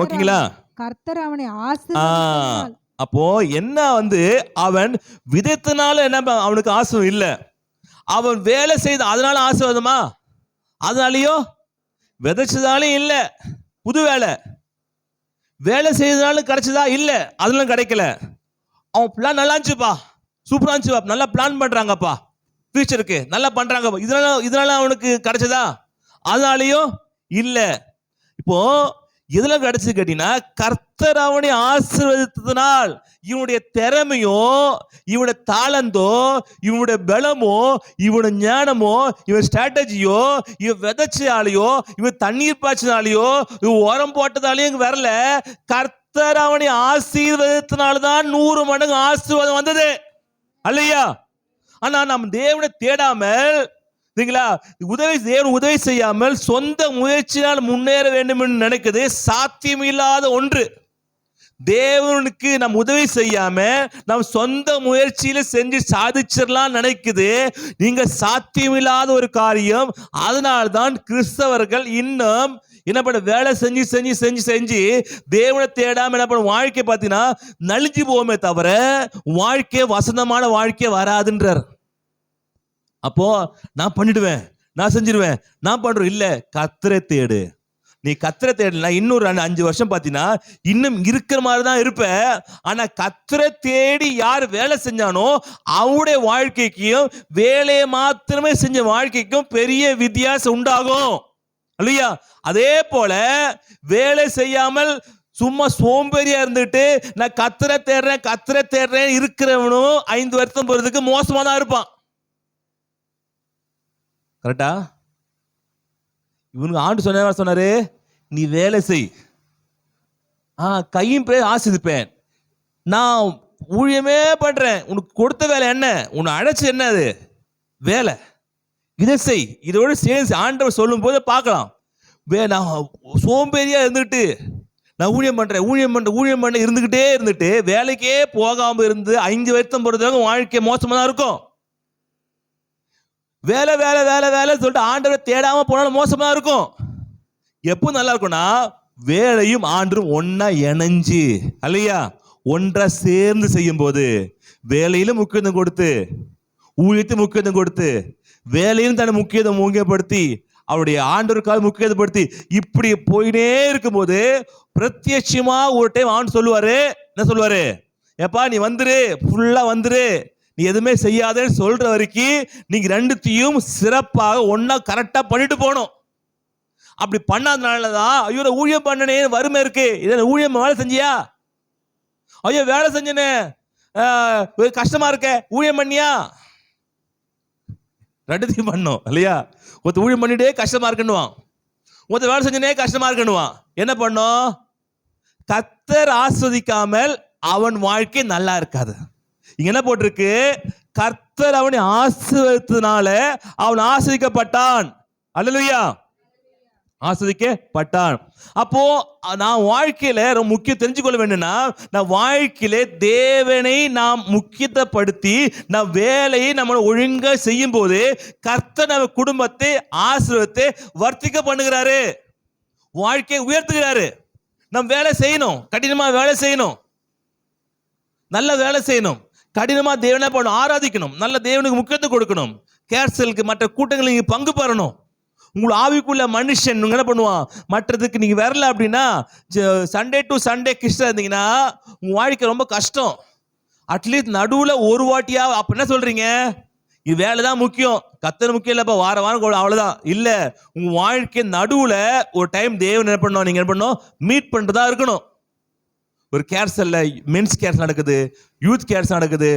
ஓகேங்களா? கர்த்தர் அவனை ஆசீர்வதித்தார். அப்போ என்ன அவன் விதைத்தனால என்ன அவனுக்கு ஆசீர்வாதம் இல்ல, அவன் வேலை செய்த அதனால ஆசீர்வாதமா? அதனாலயோ விதைச்சதாலும் இல்ல, புது வேலை செய்ததாலும் கிடைச்சதா இல்ல, அதெல்லாம் கிடைக்கல. அவன் பிளான் நல்லா இருந்துச்சுப்பா, சூப்பரா இருந்துச்சுப்பா, நல்லா பிளான் பண்றாங்கப்பா, ஃபியூச்சருக்கு நல்லா பண்றாங்க, இதனால அவனுக்கு கிடைச்சதா? அதனாலயும் இல்ல. இப்போ எதுல கிடைச்சது கேட்டீங்கன்னா, கர்த்தர் அவனை ஆசீர்வதித்ததனால் இவனுடைய திறமையோ, இவனுடைய தாளந்தோ, இவனுடைய பலமோ, இவனுடைய ஞானமோ, இவன் ஸ்ட்ராட்டஜியோ, இவன் விதைச்சாலேயோ, இவன் தண்ணீர் பாய்ச்சினாலேயோ, இவன் உரம் போட்டதாலேயும் இங்க வரல. கர்த்தர் அவனை ஆசீர்வதித்தனால்தான் 100 மடங்கு ஆசீர்வாதம் வந்தது அல்லையா? ஆனா நம்ம தேவனை தேடாமல், தேவன் உதவி செய்யாமல் சொந்த முயற்சியால் முன்னேற வேண்டும் என்று நினைக்கிறது சாத்தியமில்லாத ஒன்று. தேவனுக்கு நம் உதவி செய்யாம நம் சொந்த முயற்சியில செஞ்சு சாதிச்சிடலாம் நினைக்குது, நீங்க சாத்தியமில்லாத ஒரு காரியம். அதனால்தான் கிறிஸ்தவர்கள் இன்னும் என்ன பண்ண, வேலை செஞ்சு செஞ்சு செஞ்சு செஞ்சு தேவனை தேடாம என்ன பண்ண, வாழ்க்கை பார்த்தீங்கன்னா நலிஞ்சு போவோமே தவிர வாழ்க்கை வசந்தமான வாழ்க்கை வராதுன்றார். அப்போ நான் பண்ணிடுவேன், நான் செஞ்சிருவேன், நான் பண்றேன் இல்ல, கர்த்தரை தேடு. நீ கர்த்தரை தேடலாம், இன்னொரு 5 வருஷம் பார்த்தீங்கன்னா இன்னும் இருக்கிற மாதிரி தான் இருப்ப. ஆனா கர்த்தரை தேடி யார் வேலை செஞ்சானோ அவனுடைய வாழ்க்கைக்கும் வேலையை மாத்திரமே செஞ்ச வாழ்க்கைக்கும் பெரிய வித்தியாசம் உண்டாகும் இல்லையா? அதே போல வேலை செய்யாமல் சும்மா சோம்பேறியா இருந்துட்டு நான் கர்த்தரை தேடுறேன் இருக்கிறவனும் 5 வருஷம் போறதுக்கு மோசமா தான் இருப்பான். கரெக்டா? இவனுக்கு ஆண்டு சொன்னாரு, நீ வேலை செய், கையும் பேர் ஆசிரிப்பேன், நான் ஊழியமே பண்றேன், உனக்கு கொடுத்த வேலை என்ன, உன்னை அழைச்சு என்ன அது வேலை, இதை செய், இதோட சேர்ந்து ஆண்டவர் சொல்லும் போது பார்க்கலாம். நான் சோம்பேறியா இருந்துட்டு நான் ஊழியம் பண்றேன் இருந்துட்டு வேலைக்கே போகாம இருந்து 5 வருஷம் போறதுக்கு வாழ்க்கை மோசமா தான் இருக்கும். வேலை வேலை வேலை வேலை சொல்லிட்டு ஆண்டவரை தேடாம போனாலும் மோசமா இருக்கும். எப்போ நல்லா இருக்கும்னா வேலையும் ஆண்டும் ஒன்னா இணைஞ்சு அல்லையா, ஒன்றா சேர்ந்து செய்யும் போது வேலையிலும் முக்கியத்துவம் கொடுத்து, ஊழியத்தை முக்கியத்துவம் கொடுத்து, வேலையிலும் தன்னை முக்கியப்படுத்தி, அவருடைய ஆண்டவருக்காக முக்கியத்துவப்படுத்தி இப்படி போயினே இருக்கும்போது பிரத்யட்சமா ஒரு டைம் ஆண்டு சொல்லுவாரு, என்ன சொல்லுவாரு, எப்பா நீ வந்துரு, ஃபுல்லா வந்துரு, நீ எதுவுமே செய்யாதேன்னு சொல்ற வரைக்கும் நீங்க ரெண்டுத்தையும் சிறப்பாக ஒன்னா கரெக்டா பண்ணிட்டு போகணும். அப்படி பண்ணாதனாலதான் ஐயோ ஊழியம் பண்ணனே வறுமை இருக்கு, இதை ஊழியம் வேலை செஞ்சியா, ஐயோ வேலை செஞ்சனே கஷ்டமா இருக்க, ஊழியம் பண்ணியா, ரெண்டுத்தையும் பண்ணும் இல்லையா? ஒருத்த ஊழியம் பண்ணிட்டே கஷ்டமா இருக்குன்னுவான், ஒருத்த வேலை செஞ்சனே கஷ்டமா இருக்குன்னுவான். என்ன பண்ணும்? கர்த்தர் ஆஸ்வதிக்காமல் அவன் வாழ்க்கை நல்லா இருக்காது. இங்க என்ன போட்டிருக்கு? கர்த்தர் அவனை ஆசீர்வதித்தனால அவன் ஆசீர்வதிக்கப்பட்டான். அல்லேலூயா, ஆஸ்வதிக்கப்பட்டான். அப்போ நான் வாழ்க்கையில ரொம்ப முக்கியம் தெரிஞ்சுக்கொள்ள வேண்டும்னா, நான் வாழ்க்கையில தேவனை நாம் முக்கியத்துவப்படுத்தி நம் வேலையை நம்ம ஒழுங்கா செய்யும் போது கர்த்தர் நம்ம குடும்பத்தை ஆசீர்வதித்து வர்த்திக்க பண்ணுகிறாரு, வாழ்க்கையை உயர்த்துகிறாரு. நம் வேலை செய்யணும், கடினமா வேலை செய்யணும், நல்ல வேலை செய்யணும், கடினமா தேவனை பண்ணணும், ஆராதிக்கணும், நல்ல தேவனுக்கு முக்கியத்துவம் கொடுக்கணும், கேர்சலுக்கு மற்ற கூட்டங்களுக்கு நீங்க பங்கு பெறணும். உங்களை ஆவிக்குள்ள மனுஷன் என்ன பண்ணுவான்? மற்றதுக்கு நீங்க வரல அப்படின்னா, சண்டே டு சண்டே கிறிஸ்டியன் இருந்தீங்கன்னா உங்க வாழ்க்கை ரொம்ப கஷ்டம். அட்லீஸ்ட் நடுவுல ஒரு வாட்டியா அப்ப என்ன சொல்றீங்க? இது வேலை தான் முக்கியம், கர்த்தர் முக்கியம் இல்லப்பா, வார வாரம் அவ்வளவுதான் இல்ல. உங்க வாழ்க்கை நடுவுல ஒரு டைம் தேவன் என்ன பண்ணணும், நீங்க என்ன பண்ணணும், மீட் பண்றதா இருக்கணும். ஒரு கேர்சல்ல மென்ஸ் கேர்ஸ் நடக்குது, யூத் கேர்ஸ் நடக்குது,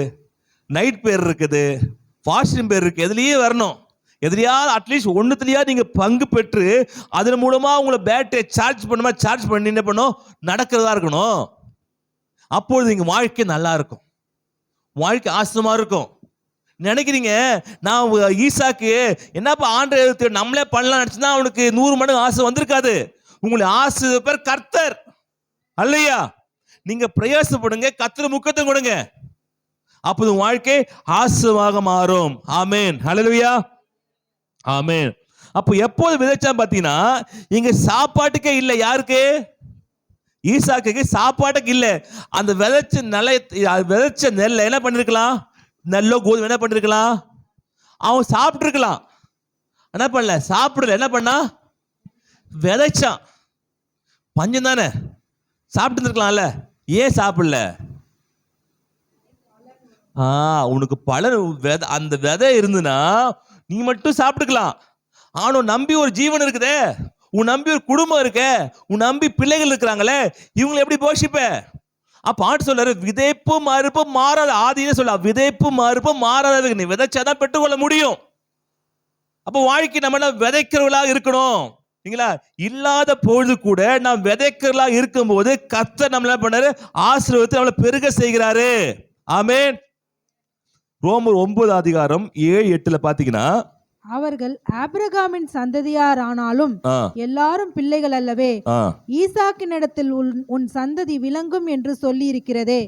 நைட் பேர் இருக்குது, ஃபாஸ்டிங் பேர் இருக்கு, எதுலயே வரணும். எதிரியாவது அட்லீஸ்ட் ஒன்றுத்துலையா நீங்க பங்கு பெற்று அதன் மூலமா உங்களை பேட்டரி சார்ஜ் பண்ணுமா சார்ஜ் பண்ணி என்ன பண்ணும் நடக்கிறதா இருக்கணும். அப்பொழுது இங்க வாழ்க்கை நல்லா இருக்கும், வாழ்க்கை ஆசனமா இருக்கும். நினைக்கிறீங்க நான் ஈசாக்கு என்னப்பா ஆண்டு நம்மளே பண்ணலாம் நினைச்சுன்னா அவனுக்கு 100 மடங்கு ஆசை வந்திருக்காது. உங்களை ஆசை பேர் கர்த்தர். அல்லையா, நீங்க பிரயாசப்படுங்க, கர்த்தர் முக்கியத்துவம் கொடுங்க, அப்போது வாழ்க்கை ஆசீர்வாதமாக மாறும். ஆமென், ஹல்லேலூயா, ஆமென். அப்போ எப்போது விதைச்சா பாத்தீங்கன்னா, இங்க சாப்பாட்டுக்கே இல்லை. யாருக்கு? ஈசாக்கு சாப்பாட்டுக்கு இல்லை. அந்த விதைச்ச நெல்லை என்ன பண்ணிருக்கலாம்? நெல்லோ கோதுமை என்ன பண்ணிருக்கலாம்? அவன் சாப்பிட்டு இருக்கலாம். என்ன பண்ணல? சாப்பிடல. என்ன பண்ணா? விதைச்சான். பஞ்சம் தானே, சாப்பிட்டு இருக்கலாம்ல. ஏன் சாப்பிடல? உனக்கு பலன் அந்த விதை இருந்துன்னா நீ மட்டும் சாப்பிட்டுக்கலாம். ஆனா நம்பி ஒரு ஜீவன் இருக்குதே, உன் நம்பி ஒரு குடும்பம் இருக்க, உன் நம்பி பிள்ளைகள் இருக்கிறாங்களே, இவங்களை எப்படி போஷிப்ப? அப்ப ஆண்டு சொல்றாரு, விதைப்பு மறுப்பு மாறாத. ஆதினே சொல்ல, விதைப்பு மறுப்பு மாறாத. நீ விதைச்சாதான் பெற்றுக்கொள்ள முடியும். அப்போ வாழ்க்கை நம்ம விதைக்கிறவர்களாக இருக்கணும். இல்லாத பொழுது கூட நாம் விதைக்கிறவர்களாக இருக்கும் போது கர்த்தர் நம்மள பண்ணாரு, ஆசீர்வதித்து நம்மளை பெருக செய்கிறாரு. ஆமென். ரோமர் 9:7-8 பாத்தீங்கன்னா, அவர்கள் ஆபிரகாமின் சந்ததியார் ஆனாலும் எல்லாரும் பிள்ளைகள் அல்லவே, ஈசாக்கினிடத்தில் உன் சந்ததி விளங்கும் என்று சொல்லி இருக்கிறதே.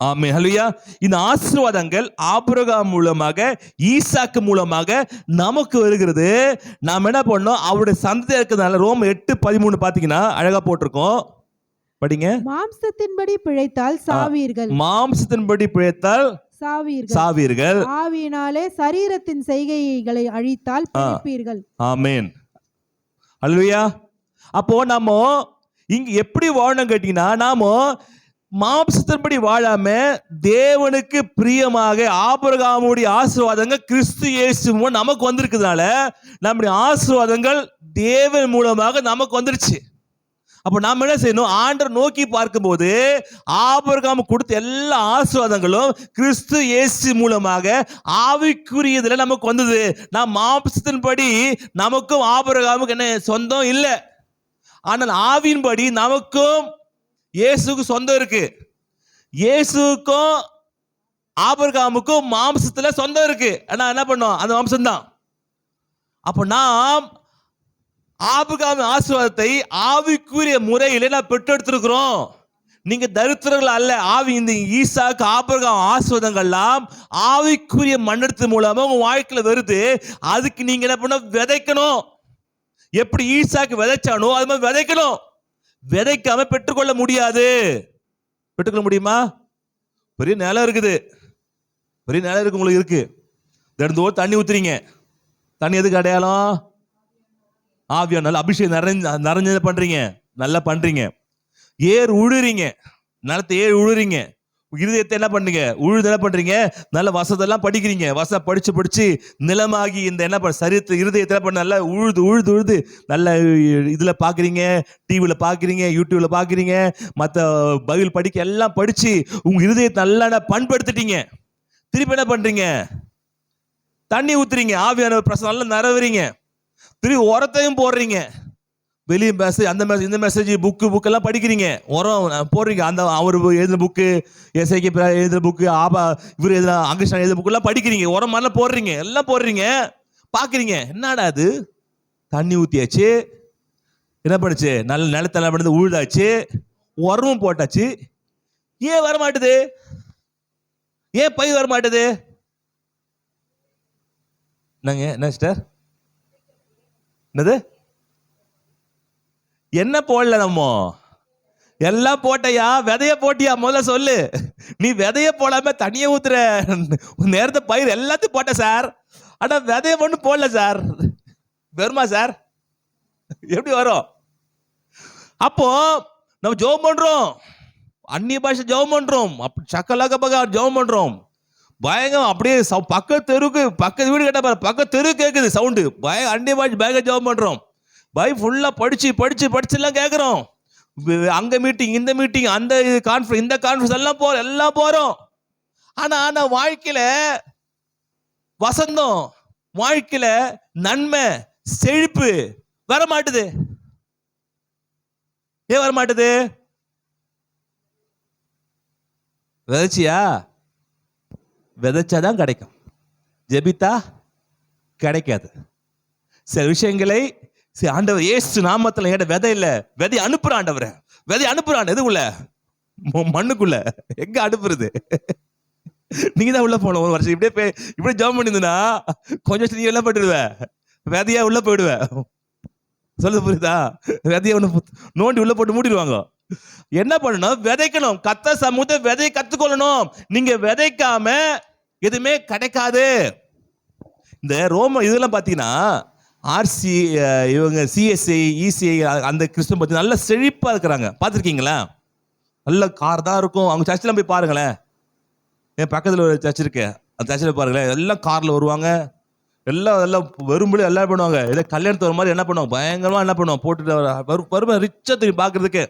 ஆமென், ஹல்லேலூயா. இந்த ஆசீர்வாதங்கள் ஆபிரகாம் மூலமாக, ஈசாக்கு மூலமாக நமக்கு வருகிறது. நாம் என்ன பண்ணோம்? அவருடைய சந்ததியா இருக்கிறதுனால ரோமர் 8:13 பாத்தீங்கன்னா அழகா போட்டிருக்கோம், படிங்க. மாம்சத்தின்படி பிழைத்தால் சாவீர்கள், மாம்சத்தின்படி பிழைத்தால் சாவீர்கள், ஆவியினாலே சரீரத்தின் செய்கைகளை அழித்தால் பிழைப்பீர்கள். ஆமென், ஹல்லேலூயா. அப்போ நாம இங்க எப்படி வாழணும் கேட்டீங்கன்னா, நாம மாம்சத்தின்படி வாழாம தேவனுக்கு பிரியமாக ஆபிரகாமுடைய ஆசீர்வாதங்கள் கிறிஸ்து இயேசு நமக்கு வந்திருக்கிறதுனால நம்முடைய ஆசீர்வாதங்கள் தேவன் மூலமாக நமக்கு வந்துருச்சு. அப்ப நாம என்ன செய்யணும்? ஆண்டவர் நோக்கி பார்க்கும்போது ஆபிரகாம் கொடுத்த எல்லா ஆசீர்வாதங்களும் கிறிஸ்து இயேசு மூலமாக ஆவிக்குரியதுல நமக்கு வந்தது. நாம் மாம்சத்தின்படி நமக்கும் ஆபிரகாமுக்கு என்ன சொந்தம் இல்லை, ஆனால் ஆவியின்படி நமக்கும் இயேசுக்கு சொந்தம் இருக்கு. இயேசுக்கும் ஆபிரகாமுக்கும் மாம்சத்துல சொந்தம் இருக்கு. ஆனா என்ன பண்ணோம்? அந்த மாம்சம் தான். அப்ப நாம் ஆபிரகாம் ஆசீர்வாதத்தை ஆவிக்குரிய முறையிலே நான் பெற்றெடுத்திருக்கிறோம். நீங்க தரித்திரர்கள் அல்ல. ஆவி இந்த ஈசாக்கு ஆபிரகாம் ஆசீர்வாதங்கள்லாம் ஆவிக்குரிய மண்ணெடுத்து மூலமா உங்க வாழ்க்கையில வருது. அதுக்கு நீங்க என்ன பண்ண? விதைக்கணும். எப்படி ஈசாக்கு விதைச்சானோ அது மாதிரி விதைக்கணும். விதைக்காம பெற்றுக்கொள்ள முடியாது. பெற்றுக்கொள்ள முடியுமா? பெரிய நிலம் இருக்குது, பெரிய நிலம் இருக்கு, உங்களுக்கு இருக்கு. தினந்தோறும் தண்ணி ஊத்துறீங்க. தண்ணி எதுக்கு அடையாளம்? ஆவியா நல்ல அபிஷேகம் நிறைஞ்ச பண்றீங்க, நல்லா பண்றீங்க. ஏர் உழுறீங்க, நிலத்தை ஏர் உழுறீங்க. இருதயத்தை என்ன பண்ணுங்க? உழுது என்ன பண்றீங்க? நல்ல வசதெல்லாம் படிக்கிறீங்க. வசம் படிச்சு நிலமாகி இந்த என்ன சரீரத்தை இருதயத்தை பண்ண நல்லா உழுது நல்ல இதுல பாக்குறீங்க, டிவில பாக்குறீங்க, யூடியூப்ல பாக்குறீங்க, மற்ற பைபிள் படிக்க எல்லாம் படிச்சு உங்க இருதயத்தை நல்லா பண்படுத்திட்டீங்க. திருப்பி என்ன பண்றீங்க? தண்ணி ஊத்துறீங்க, ஆவியான பிரசனம் நல்லா நிறவுறீங்க. திருப்பி உரத்தையும் போடுறீங்க. வெளியே மெசேஜ், அந்த மெசேஜ், இந்த மெசேஜ், புக்கெல்லாம் படிக்கிறீங்க, உரம் போடுறீங்க. அந்த அவர் எழுதின புக்கு, எஸ்ஐக்கு எழுதின புக்கு, இவர் எழுதின அங்கிருஷ்ணன் எழுதின புக்கெல்லாம் படிக்கிறீங்க, உரம் மாதிரிலாம் போடுறீங்க, எல்லாம் போடுறீங்க, பார்க்குறீங்க. என்னடா அது, தண்ணி ஊற்றியாச்சு, என்ன பண்ணுச்சு, நல்ல நிலத்தெல்லாம் பண்ணது உழுதாச்சு, உரமும் போட்டாச்சு, ஏன் வரமாட்டுது? ஏன் பயிர் வரமாட்டுது? என்னங்க, என்ன சிஸ்டர், என்னது, என்ன போடல? நம்ம எல்லாம் போட்டையா? விதைய போட்டியா? முதல்ல சொல்லு. நீ விதைய போடாம தனியா ஊத்துற நேரத்தை பயிர் எல்லாத்தையும் போட்ட சார், ஆனா விதைய ஒன்றும் போடல சார். வருமா சார்? எப்படி வரும்? அப்போ நம்ம ஜெபம் பண்றோம், அந்நிய பாஷை ஜெபம் பண்றோம், சக்கலாக பக ஜெபம் பண்றோம், பயங்கரம் அப்படியே பக்கத்து தெருக்கு, பக்கத்து வீடு கேட்ட பக்கத்து தெரு கேட்குது சவுண்டு, அந்நிய பாஷை பயங்கர ஜெபம் பண்றோம், ஃபுல்லாக படிச்சுலாம் கேட்குறோம். அங்கே மீட்டிங், இந்த மீட்டிங், அந்த கான்ஃபரன்ஸ், இந்த கான்ஃபரன்ஸ் எல்லாம் போகிறோம். ஆனால் வாழ்க்கையில் வசந்தம், வாழ்க்கையில் நன்மை, செழிப்பு வர மாட்டுது. ஏன் வர மாட்டுது? விதைச்சியா? விதைச்சாதான் கிடைக்கும், ஜெபித்தா கிடைக்காது. சில விஷயங்களை ஆண்டவர் இயேசு நாமத்துல ஏட விதை இல்ல, விதை அனுப்புற ஆண்டவரை, விதை அனுப்புறான். எதுக்குள்ள? மண்ணுக்குள்ள. எங்க அனுப்புறது? நீங்க தான் உள்ள போன. ஒரு வருஷம் இப்படியே ஜெபம் பண்ணிருந்தா கொஞ்சம் நீ எல்லாம் போயிடுவ, விதையா உள்ள போயிடுவ. சொல்லுது புரியுதா? விதைய ஒண்ணு நோண்டி உள்ள போட்டு மூடிடுவாங்க. என்ன பண்ணணும்? விதைக்கணும். கத்த சமூகத்தை விதையை கத்துக்கொள்ளணும். நீங்க விதைக்காம எதுவுமே கிடைக்காது. இந்த ரோம இதெல்லாம் பாத்தீங்கன்னா ஆர்சி, இவங்க சிஎஸ்ஐ, இசிஐ, அந்த கிறிஸ்தவம் பற்றி நல்ல செழிப்பாக இருக்கிறாங்க. பார்த்துருக்கீங்களா? நல்ல கார் தான் இருக்கும். அவங்க சர்ச்செலாம் போய் பாருங்களேன். என் பக்கத்தில் ஒரு சர்ச் இருக்கு, அந்த சர்ச்சில் பாருங்களேன், எல்லாம் காரில் வருவாங்க, எல்லாம் வரும்படி எல்லாம் பண்ணுவாங்க. ஏதோ கல்யாணத்து வர மாதிரி என்ன பண்ணுவாங்க, பயங்கரமாக என்ன பண்ணுவாங்க, போட்டுட்டு வருமா ரிச்சாக திரும்பி பார்க்குறதுக்கு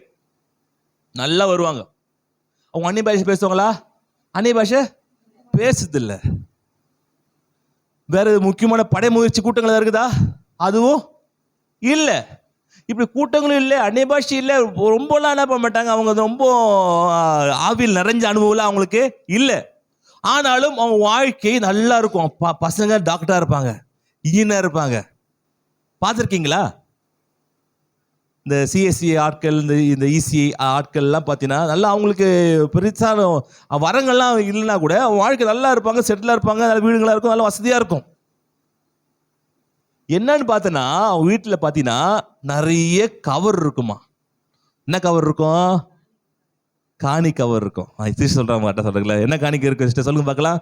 நல்லா வருவாங்க. அவங்க அந்நிய பாஷை பேசுவாங்களா? அந்நிய பாஷை பேசுதில்லை. வேற முக்கியமான படை முயற்சி கூட்டங்கள் இருக்குதா? அதுவும் இல்லை. இப்படி கூட்டங்களும் இல்லை, அந்நிய பாஷை இல்லை, ரொம்பலாம் என்ன பண்ண மாட்டாங்க. அவங்க ரொம்ப ஆவியில் நிறைஞ்ச அனுபவம் அவங்களுக்கு இல்லை. ஆனாலும் அவங்க வாழ்க்கை நல்லா இருக்கும். பசங்க டாக்டரா இருப்பாங்க, இன்ஜினியர் இருப்பாங்க. பார்த்துருக்கீங்களா? இந்த சிஎஸ்சி ஆட்கள், இந்த இசிஐ ஆட்கள்லாம் பார்த்தீங்கன்னா நல்லா அவங்களுக்கு பெருசான வரங்கள்லாம் இல்லைன்னா கூட வாழ்க்கை நல்லா இருப்பாங்க, செட்டிலாக இருப்பாங்க, நல்ல வீடுகளாக இருக்கும், நல்லா வசதியாக இருக்கும். என்னன்னு பார்த்தோன்னா அவங்க வீட்டில் பார்த்தீங்கன்னா நிறைய கவர் இருக்குமா. என்ன கவர் இருக்கும்? காணி கவர் இருக்கும். சிஸ்டர் சொல்கிறாங்க, மாட்டா சொல்கிறீங்களா? என்ன காணிக்கை இருக்கு சிஸ்டர் சொல்லுங்க பார்க்கலாம்.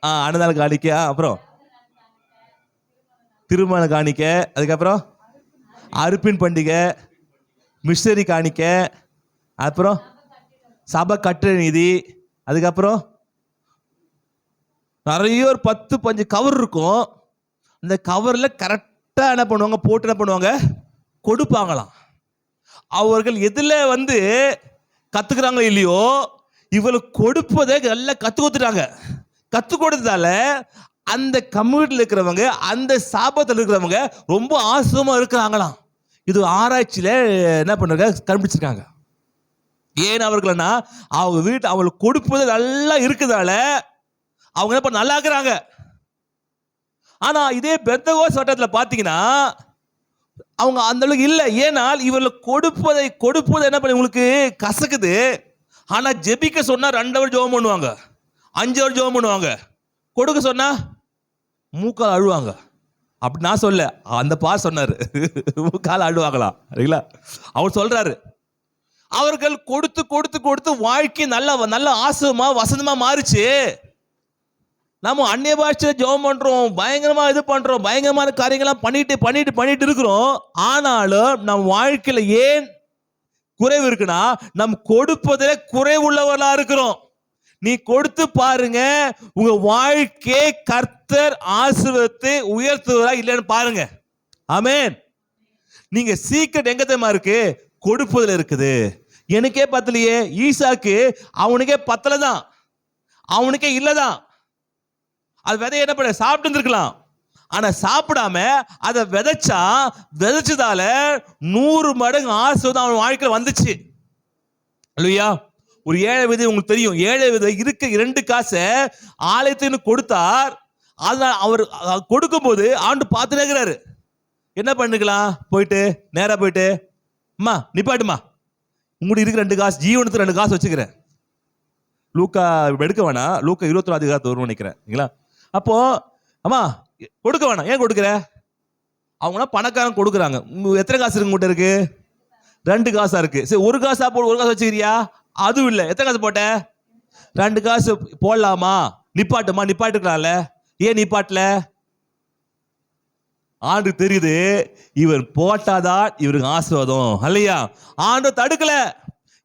அன்னதான காணிக்கை, அப்புறம் திருமண காணிக்கை, அதுக்கப்புறம் அறுப்பின் பண்டிகை, மிஷனரி காணிக்கை, அப்புறம் சபை கட்டுற நிதி, அதுக்கப்புறம் நிறைய ஒரு 10-15 கவர் இருக்கும். அந்த கவரில் கரெக்டாக என்ன பண்ணுவாங்க, போட்டு என்ன பண்ணுவாங்க, கொடுப்பாங்களாம். அவர்கள் எதில் கற்றுக்குறாங்களோ இல்லையோ, இவளுக்கு கொடுப்பதை நல்லா கற்றுக் கொடுத்துட்டாங்க. கற்றுக் கொடுத்ததால அந்த கம்யூனிட்டியில் இருக்கிறவங்க, அந்த சாபத்தில் இருக்கிறவங்க ரொம்ப ஆசுவமாக இருக்கிறாங்களாம். இது ஆராய்ச்சியில் என்ன பண்ணுறாங்க, கண்டுபிடிச்சிருக்காங்க. ஏன் அவர்கள்னா அவங்க வீட்டு அவங்களுக்கு கொடுப்பது நல்லா இருக்குதால அவங்க என்ன பண்ண நல்லா இருக்கிறாங்க. ஆனா இதே பெந்தகோஸ்து வட்டத்தில் பார்த்தீங்கன்னா அவங்க அந்த அளவுக்கு இல்லை. ஏனால் இவர்களுக்கு கொடுப்பதை என்ன பண்ணி உங்களுக்கு கசக்குது. ஆனா ஜெபிக்க சொன்னா 2 hour ஜெபம் பண்ணுவாங்க, 5 hour ஜெபம் பண்ணுவாங்க. கொடுக்க சொன்னா மூக்கால் அழுவாங்க. அப்படி நான் சொல்ல, அந்த சொன்னாரு மூக்கால் அழுவாங்களாம். சரிங்களா? அவர் சொல்றாரு, அவர்கள் கொடுத்து கொடுத்து கொடுத்து வாழ்க்கை நல்ல ஆசமா வசந்தமா மாறிச்சு. நம்ம அந்நிய பாஷையில ஜெபம் பண்றோம், பயங்கரமா இது பண்றோம், பயங்கரமான காரியங்கள்லாம் பண்ணிட்டு இருக்கிறோம். ஆனாலும் நம் வாழ்க்கையில ஏன் குறைவு இருக்குன்னா, நம் கொடுப்பதில் குறைவுள்ளவர்களா இருக்கிறோம். நீ கொடுத்து பாருங்க, உங்க வாழ்க்கையை கர்த்தர் ஆசீர்வதித்து உயர்த்துவதா இல்லைன்னு பாருங்க. ஆமென். நீங்க சீக்கிரம் எங்க தெரியுமா இருக்கு? கொடுப்பதில் இருக்குது. எனக்கே பத்தலையே, ஈசாக்கு அவனுக்கே பத்தல தான், அவனுக்கே இல்லதான். அது விதை என்ன பண்ண சாப்பிட்டு இருந்திருக்கலாம். ஆனா சாப்பிடாம அதை விதைச்சதால 100 மடங்கு ஆசீர்வாதம் அவன் வாழ்க்கையில வந்துச்சு. இல்லையா? ஒரு ஏழை விதை உங்களுக்கு தெரியும். ஏழை விதை இருக்க 2 காசை ஆலயத்தின்னு கொடுத்தார். அதனால அவர் கொடுக்கும் போது ஆண்டு பார்த்து நிற்கிறாரு. என்ன பண்ணிக்கலாம்? நேரா போயிட்டு அம்மா நிப்பாட்டுமா, உங்களுக்கு இருக்கிற 2 காசு, ஜீவனத்துக்கு 2 காசு வச்சுக்கிறேன். லூக்கா எடுக்க வேணாம், லூக்கா 21 வரும்னு நினைக்கிறேன். அப்போ அம்மா கொடுக்க வேணாம், ஏன் கொடுக்குற? அவங்களாம் பணக்காரன் கொடுக்குறாங்க. எத்தனை காசு இருக்கு உங்கள்கிட்ட? இருக்கு 2 காசா இருக்கு. சரி, 1 காசா போடு, 1 காசு வச்சுக்கிறியா? அதுவும் இல்லை. எத்தனை காசு போட்ட? 2 காசு போடலாமா? நிப்பாட்டுக்கலாம்ல, ஏன் நிப்பாட்டல? ஆண்டு தெரியுது இவர் போட்டாதான் இவருக்கு ஆசீர்வாதம். இல்லையா? ஆண்டு தடுக்கல,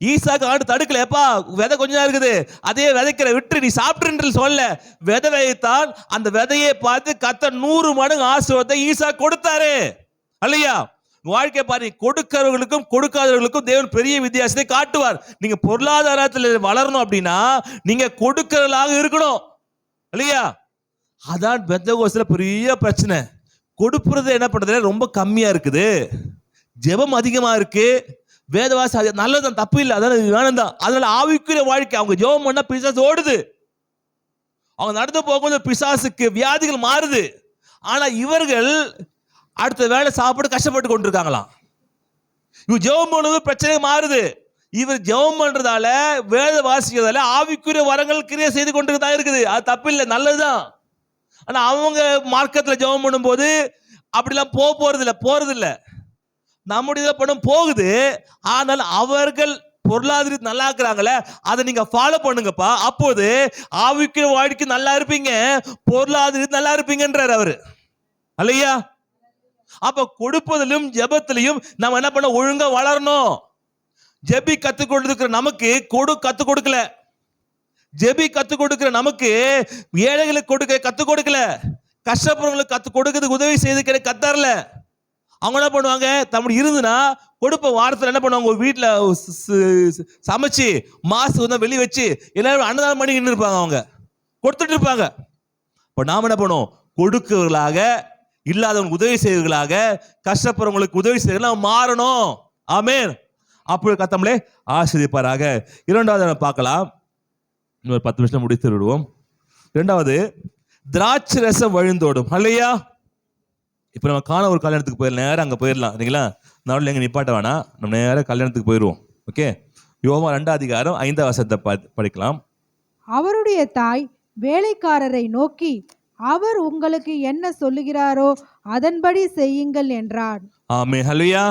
ஈசாக்கு ஆண்டு தடுக்கல. எப்பா விதை கொஞ்சம் இருக்குது, அதே விதைக்கிற விட்டு நீ சாப்பிட்டு சொல்ல. விதை விதைத்தான், அந்த விதையை பார்த்து கர்த்தர் 100 மடங்கு ஆசீர்வாதத்தை ஈசாக்கு கொடுத்தாரு. இல்லையா? வாழ்க்கை பாருங்க, கொடுக்கிறவர்களுக்கும் கொடுக்காதவர்களுக்கும் தேவன் பெரிய வித்தியாசத்தை காட்டுவார். நீங்க பொருளாதாரத்தில் வளரணும் அப்படின்னா நீங்க கொடுக்கிறவர்களாக இருக்கணும். இல்லையா? அதான் பெந்தகோஸ்துல பெரிய பிரச்சனை. கொடுப்பது என்ன பண்றது, ரொம்ப கம்மியா இருக்குது. ஜெபம் அதிகமா இருக்கு, வேதவாசி நல்லதான், தப்பு இல்லை, அதனால வேணும் தான். அதனால ஆவிக்குரிய வாழ்க்கை அவங்க ஜெபம் பண்ணா பிசாசு ஓடுது. அவங்க நடந்து போகும்போது பிசாசுக்கு வியாதிகள் மாறுது. ஆனா இவர்கள் அடுத்த வேலை சாப்பிட்டு கஷ்டப்பட்டு கொண்டிருக்காங்களாம். இவர் ஜெபம் பண்ணுவது பிரச்சனை மாறுது. இவர் ஜெபம் பண்றதால, வேத வாசிக்கிறதால ஆவிக்குரிய வரங்கள் கிரியை செய்து கொண்டு தான் இருக்குது. அது தப்பு இல்லை, நல்லதுதான். ஆனா அவங்க மார்க்கத்துல ஜெபம் பண்ணும்போது அப்படிலாம் போறது இல்லை. நம்முடைய பணம் போகுது. ஆனால் அவர்கள் பொருளாதார நல்லா இருக்கிறாங்களே, அதை நீங்க ஃபாலோ பண்ணுங்கப்பா. அப்போது ஆவிக்குரிய வாழ்க்கை நல்லா இருப்பீங்க, பொருளாதார நல்லா இருப்பீங்கன்றார் அவரு. இல்லையா? அப்ப கொடுப்பதிலும் ஜெபத்திலையும் நம்ம என்ன பண்ண, ஒழுங்கா வளரணும். ஜெபி கத்துக் கொடுக்கிற நமக்கு கத்துக் கொடுக்கல. ஜெபி கத்துக் கொடுக்கிற நமக்கு ஏழைகளுக்கு கத்துக் கொடுக்கல. கஷ்டப்படுறவங்களுக்கு கத்துக் கொடுக்கிறதுக்கு உதவி செய்து கத்தார்ல. அவங்க என்ன பண்ணுவாங்க, தம்முடைய இருந்துன்னா கொடுப்ப வாரத்தில் என்ன பண்ணுவாங்க, வீட்டில் சமைச்சு மாசு வெளியே வச்சு எல்லாரும் அன்னதானம் பண்ணிக்கிட்டு இருப்பாங்க. அவங்க கொடுத்துட்டு இருப்பாங்க. இப்போ நாம் என்ன பண்ணுவோம், கொடுக்கிறவர்களாக, இல்லாதவங்களுக்கு உதவி செய்வர்களாக, கஷ்டப்படுறவங்களுக்கு உதவி செய்வர்களாக மாறணும். ஆமென். அப்போ கத்தம்லே ஆசீர்வதிப்பாராக. 2வது பார்க்கலாம், இன்னொரு 10 நிமிஷம் முடித்து விடுவோம். 2வது, திராட்சை ரசம் வழிந்தோடும். இல்லையா? இப்போ நம்ம காண ஒரு கல்யாணத்துக்கு போயிடலாம், நேரம் அங்கே போயிடலாம். இல்லைங்களா? நடுவில் எங்கே நிப்பாட்ட வேணாம், நம்ம நேரம் கல்யாணத்துக்கு போயிடுவோம். ஓகே, யோவான் 2 அதிகாரம் 5 வசனத்தை படிக்கலாம். அவருடைய தாய் வேலைக்காரரை நோக்கி, அவர் உங்களுக்கு என்ன சொல்லுகிறாரோ அதன்படி செய்யுங்கள் என்றார். ஆமென். ஹல்லேலூயா.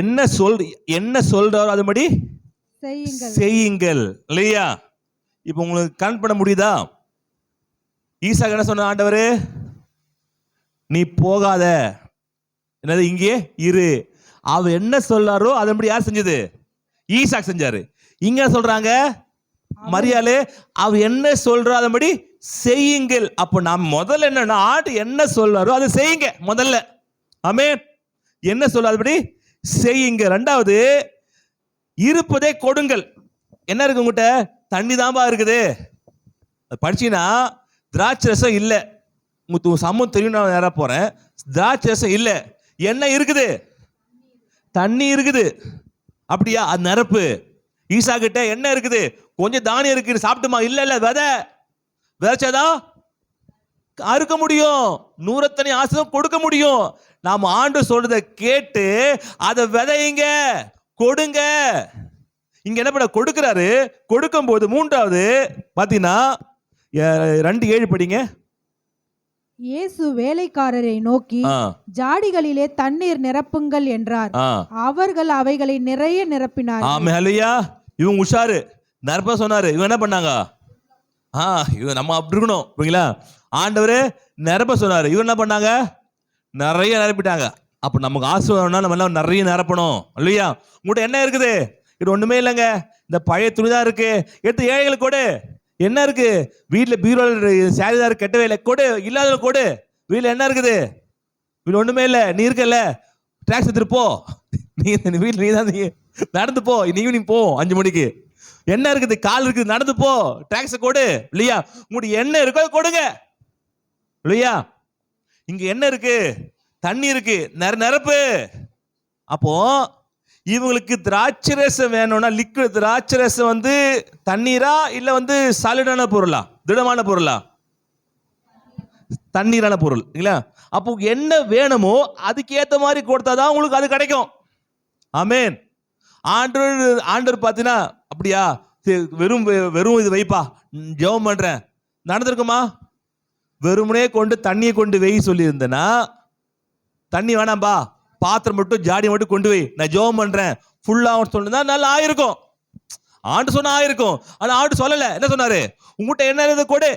என்ன சொல்றாரோ அதன்படி செய்யுங்கள். இல்லையா? இப்போ உங்களுக்கு கண் பண்ண முடியுதா? ஈசாக்கு என்ன சொன்ன, ஆண்டவரே நீ போகாத, என்னது இங்கே இரு. அவர் என்ன சொல்றாரோ அதன்படி யார் செஞ்சது? ஈசாக்கு செஞ்சாரு. இங்க சொல்றாங்க மரியாளே, அவர் என்ன சொல்றோ அதன்படி செய்யுங்கள். அப்போ நாம் முதல்ல என்னன்னா, ஆண்டு என்ன சொல்றாரோ அதை செய்யுங்க முதல்ல. ஆமென். என்ன சொல்ற அதுபடி செய்யுங்க. 2வது, இருப்பதே கொடுங்கள். என்ன இருக்கு உங்ககிட்ட? தண்ணி தான்பா இருக்குது. படிச்சீங்கன்னா திராட்சை ரசம் இல்லை. உங்களுக்கு சம்மம் தெரியும், நான் நேராக போறேன். திராட்சை ரசம் இல்லை, என்ன இருக்குது? தண்ணி இருக்குது. அப்படியா? அது நிரப்பு. ஈசா கிட்ட என்ன இருக்குது? கொஞ்சம் தானியம் இருக்குது, சாப்பிட்டுமா? இல்ல விதைச்சாதான் அறுக்க முடியும், 100 ஆசீர்வாதம் கொடுக்க முடியும். நாம் ஆண்டு சொல்றதை கேட்டு அதை விதைங்க, கொடுங்க. இங்க என்ன பண்ண கொடுக்கிறாரு? கொடுக்கும் போது 3வது பாத்தீங்கன்னா 2:7 படிங்க. இயேசு வேலைக்காரரை நோக்கி, ஜாடிகளிலே தண்ணீர் நிரப்புங்கள் என்றார். அவர்கள் அவைகளை நிறைய நிரப்பினார். ஆமென். ஹல்லேலூயா. இவங்க உஷாரு, நிரப்ப சொன்னாரு. இவங்க என்ன பண்ணாங்க? இவங்க நம்ம அப்படி இருக்கணும். புரியுங்களா? ஆண்டவரே நிரப்ப சொன்னாரு, இவங்க என்ன பண்ணாங்க? நிறைய நிரப்பிட்டாங்க. அப்ப நமக்கு ஆசீர்வாதம்னா நம்ம எல்லாம் நிறைய நிரப்பணும். இல்லையா? உங்கள்கிட்ட என்ன இருக்குது? இது ஒண்ணுமே இல்லைங்க, இந்த பழைய துணிதான் இருக்கு, எடுத்து ஏழைகளுக்கு கொடு. என்ன இருக்கு வீட்டில்? பீரோல சாரிதார் கெட்டவே இல்லை, கொடு. இல்லாத கொடு. வீட்டில் என்ன இருக்குது? வீட்டில் ஒண்ணுமே இல்லை, நீ இருக்கல, டாக்ஸ் எடுத்துட்டு போ. நீ வீட்டில் நீ தான் நடந்து போ, ஈவினிங் போ 5 மணிக்கு. என்ன இருக்குது? கால் இருக்குது, நடந்து போ, டாக்ஸ் கொடு. இல்லையா? உங்களுடைய என்ன இருக்கோ கொடுங்க. இல்லையா? இங்க என்ன இருக்கு? தண்ணி இருக்கு, நிரப்பு. அப்போ இவங்களுக்கு திராட்சரசம் வேணும்னா, லிக்விட் திராட்சரசம் வந்து தண்ணீரா இல்ல சாலிடான பொருளா, திடமான பொருளா? தண்ணீரான பொருள் இல்லைங்களா? அப்போ என்ன வேணுமோ அதுக்கு ஏத்த மாதிரி கொடுத்தாதான் உங்களுக்கு அது கிடைக்கும். ஆமென். ஆண்டவர் பார்த்தீங்கன்னா அப்படியா வெறும் இது வைப்பா ஜெபம் பண்றேன் நடந்திருக்குமா? வெறுமனே கொண்டு தண்ணியை கொண்டு வெய் சொல்லி இருந்தேன்னா, தண்ணி வேணாம்பா பாத்திரம் மட்டும் ஜாடி மட்டும் கொண்டு வை நான் ஜெபம் பண்றேன் ஃபுல்லா சொன்னா நல்லா ஆயிருக்கும். ஆண்டு சொன்னா ஆயிருக்கும். ஆனா ஆண்டு சொல்லல. என்ன சொன்னாரு? உங்ககிட்ட என்ன இருக்கு கொடு.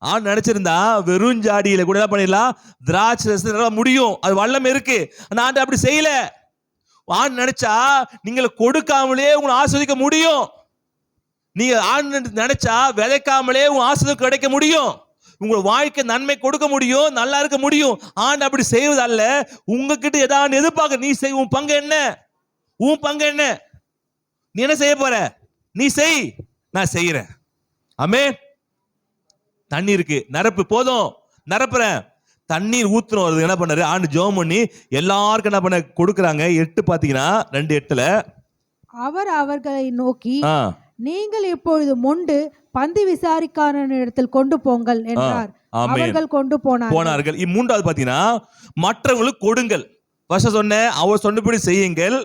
ஆண்டு நினைச்சிருந்தா வெறும் ஜாடியில கூட என்ன பண்ணிடலாம், திராட்சை முடியும், அது வல்லம் இருக்கு. ஆனா ஆண்டு அப்படி செய்யல. ஆண்டு நினைச்சா நீங்க கொடுக்காமலே உங்களை ஆஸ்வதிக்க முடியும். நீங்க ஆண்டு நினைச்சா விதைக்காமலே உங்க ஆசீர்வாதம் கிடைக்க முடியும். உங்க வாழ்க்கை நன்மை கொடுக்க முடியும், நல்லா இருக்க முடியும். ஆண்டு அப்படி செய்வதல்ல. உங்ககிட்ட ஏதாவது எதிர்பார்க்க, நீ செய், உன் பங்கு என்ன? உன் பங்கு என்ன? நீ என்ன செய்ய போற? நீ செய், நான் செய்யறேன். ஆமென். தண்ணி இருக்கு, நிரப்பு, போதும் நிரப்புறேன். தண்ணீர் ஊத்துறோம். வருது என்ன பண்ணாரு? ஆண்டு ஜெபம் பண்ணி எல்லாருக்கும் என்ன பண்ண கொடுக்குறாங்க. 8 பாத்தீங்கன்னா 2:8 அவர் அவர்களை நோக்கி, நீங்கள் இப்பொழுது மொண்டு பந்தி விசாரிக்காரனிடத்தில் கொண்டு போங்கள் என்றார். அவர்கள் கொண்டு போனார்கள். மூன்றாவது பாத்தீங்கன்னா மற்றவங்களுக்கு கொடுங்கள். ஃபர்ஸ்ட் சொன்னேன், அவர் சொன்னபடி செய்யுங்கள்,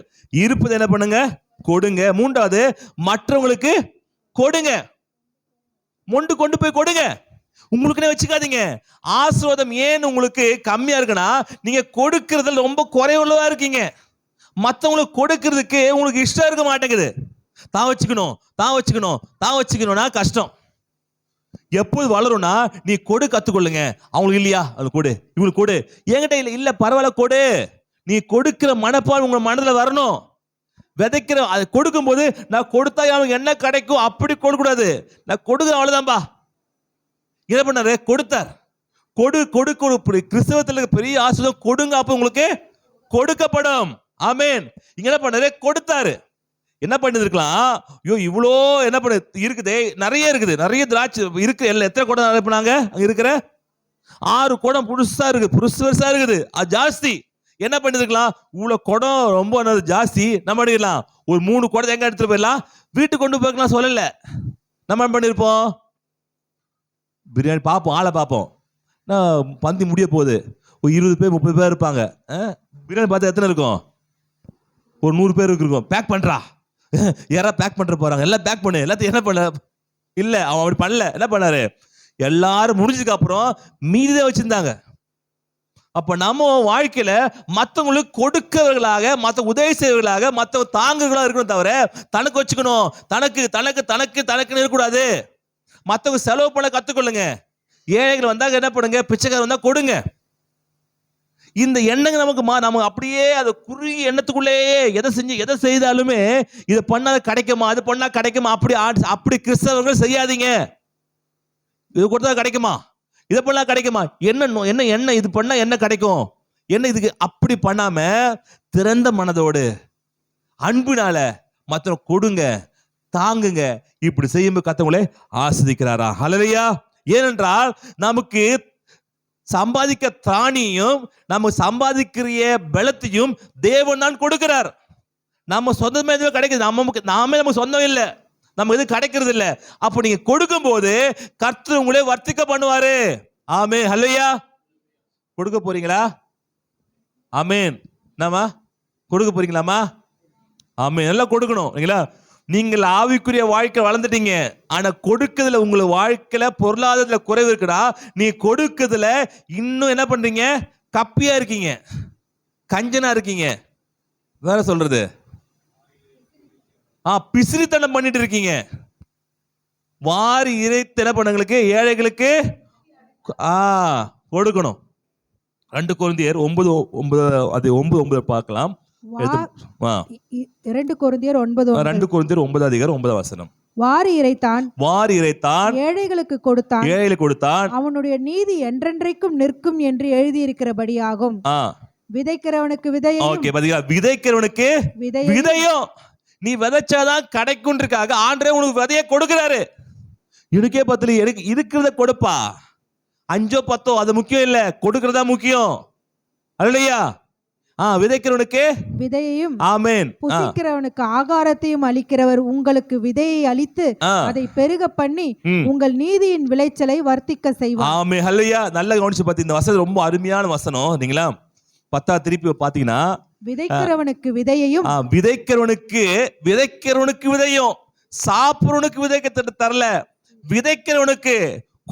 இருப்பது என்ன பண்ணுங்க, கொடுங்க. மூன்றாவது மற்றவங்களுக்கு கொடுங்க. மொண்டு கொண்டு போய் கொடுங்க. உங்களுக்குன்னே வச்சுக்காதீங்க. ஆசீர்வாதம் ஏன் உங்களுக்கு கம்மியா இருக்குன்னா, நீங்க கொடுக்கறதுல ரொம்ப குறைவுள்ளதா இருக்கீங்க. மற்றவங்களுக்கு கொடுக்கறதுக்கு உங்களுக்கு இஷ்டம் இருக்க மாட்டேங்குது. தான் வச்சுக்கணும்னா கஷ்டம். எப்போது வளரும்னா, நீ கொடு கத்துக்கொள்ளுங்க. அவங்களுக்கு இல்லையா, அது கொடு, இவங்களுக்கு கொடு. என்கிட்ட இல்ல பரவாயில்ல கொடு. நீ கொடுக்கிற மனப்பால் உங்க மனதுல வரணும். விதைக்கிற அது கொடுக்கும் போது, நான் கொடுத்தா அவனுக்கு என்ன கிடைக்கும் அப்படி கொடுக்க கூடாது. நான் கொடுக்குற அவ்வளவுதான்பா. என்ன பண்ணாரு? கொடுத்தார். கொடு. கிறிஸ்தவத்தில் பெரிய ஆசீர்வாதம் கொடுங்க, அப்ப உங்களுக்கு கொடுக்கப்படும். ஆமென். இங்க என்ன பண்ணாரு? கொடுத்தாரு. என்ன பண்ணிருக்கலாம்? ஐயோ இவ்வளோ என்ன பண்ண இருக்குதே, நிறைய இருக்குது, நிறைய திராட்சை இருக்கு. எல்லாம் எத்தனை குடம் அனுப்புனாங்க? அங்க இருக்கிற 6 குடம் புதுசா இருக்குது. அது ஜாஸ்தி. என்ன பண்ணிருக்கலாம்? இவ்வளவு குடம் ரொம்ப ஜாஸ்தி. நம்ம பண்ணிடலாம் ஒரு 3 குடத்தை எங்க எடுத்துட்டு போயிடலாம், வீட்டுக்கு கொண்டு போய்க்கலாம் சொல்லல. நம்ம என்ன பண்ணிருப்போம்? பிரியாணி பார்ப்போம், ஆளை பார்ப்போம். நான் பந்தி முடிய போகுது, ஒரு 20 பேர் 30 பேர் இருப்பாங்க. பிரியாணி பார்த்தா எத்தனை இருக்கும்? ஒரு 100 பேர் இருக்கும். பேக் பண்றா, யாராவது பேக் பண்ற போறாங்க, எல்லாம் பேக் பண்ணு. எல்லாத்தையும் என்ன பண்ண இல்ல, அவன் அப்படி பண்ணல. என்ன பண்ணாரு? எல்லாரும் முடிஞ்சதுக்கு அப்புறம் மீதிதான் வச்சிருந்தாங்க. அப்ப நம்ம வாழ்க்கையில மற்றவங்களுக்கு கொடுக்கிறவர்களாக, மற்ற உதவி செய்வர்களாக, மற்ற தாங்குகளா இருக்கணும். தவிர தனக்கு வச்சுக்கணும், தனக்கு தனக்கு தனக்கு தனக்குன்னு இருக்கக்கூடாது. மற்றவங்க செலவு பண்ண கத்துக்கொள்ளுங்க. ஏழைகள் வந்தா என்ன பண்ணுங்க, பிச்சைக்காரர் வந்தா கொடுங்க. இந்த எண்ணங்க நம்ம அப்படியே அது குறுகிய எண்ணத்துக்குள்ளேயே எதை செய்தாலுமே இதை பண்ணா கிடைக்குமா, அது பண்ணா கிடைக்குமா, அப்படி கிறிஸ்தவர்கள் செய்யாதீங்க. இது கொடுத்தா கிடைக்குமா, இதை பண்ணா கிடைக்குமா, என்ன இது பண்ணா என்ன கிடைக்கும், என்ன இதுக்கு, அப்படி பண்ணாம திறந்த மனதோடு அன்பினால மற்ற கொடுங்க, தாங்குங்க. இப்படி செய்யும்போது கர்த்தர் ஆசீர்வதிக்கிறாரா? ஹல்லேலூயா. ஏனென்றால் நமக்கு சம்பாதிக்க திராணியும் நம்ம சம்பாதிக்கிற பலத்தையும் தேவன் தான் கொடுக்கிறார். நம்ம சொந்தமே எதுவும் கிடைக்குது, நாமே சொந்தம் இல்லை, நம்ம எதுவும் கிடைக்கிறது இல்லை. அப்ப நீங்க கொடுக்கும் போது கர்த்தர் உங்களே வர்த்திக்க பண்ணுவாரு. ஆமென். ஹல்லேலூயா. கொடுக்க போறீங்களா? ஆமென். நாம கொடுக்க போறீங்களாமா? ஆமென். எல்லாம் கொடுக்கணும் இல்லைங்களா? நீங்கள் ஆவிக்குரிய வாழ்க்கை வளர்ந்துட்டீங்க, ஆனா கொடுக்கிறதுல உங்களுக்கு வாழ்க்கையில பொருளாதாரத்துல குறைவு இருக்குடா. நீ கொடுக்கிறதுல இன்னும் என்ன பண்றீங்க? கப்பியா இருக்கீங்க, கஞ்சனா இருக்கீங்க, வேற சொல்றது பிசிறித்தனம் பண்ணிட்டு இருக்கீங்க. வாரி இறைத்த என்ன பண்ணங்களுக்கு, ஏழைகளுக்கு கொடுக்கணும். 2 கொரிந்தியர் 9:9 பார்க்கலாம். 2 கொரிந்தியர் 9 அதிகாரம் 9 வசனம். வாரி இறைத்தான், ஏழைகளுக்கு கொடுத்தான், அவனுடைய நீதி என்றென்றைக்கும் நிற்கும் என்று எழுதியிருக்கிறபடியாகும். விதைக்கிறவனுக்கு விதைக்கிறவனுக்கு விதையும் நீ விதைச்சாதான் கிடைக்கும்ன்றதுக்காக ஆண்டவரே உனக்கு விதைய கொடுக்கிறாரு. எனக்கே பத்தல, எனக்கு இருக்கிறத கொடுப்பா, 5 10 அது முக்கியம் இல்ல, கொடுக்கறதா முக்கியம். அல்லேலூயா. விதைக்கிறவனுக்கு விதையையும் ஆமென், புசிக்கிறவனுக்கு ஆகாரத்தையும் அளிக்கிறவர் உங்களுக்கு விதையை அளித்து அதை பெருக பண்ணி உங்கள் நீதியின் விளைச்சலை வர்த்திக்க செய்வார். ஆமென், ஹல்லேலூயா. நல்ல கவனிச்சு பாத்தீங்க, இந்த வசனம் ரொம்ப அருமையான வசனம். நீங்களா 10 திருப்பி பாத்தீங்கன்னா, விதைக்கிறவனுக்கு விதையையும் விதைக்கிறவனுக்கு விதையும், சாப்பிடுறவனுக்கு விதைக்க தரல, விதைக்கிறவனுக்கு,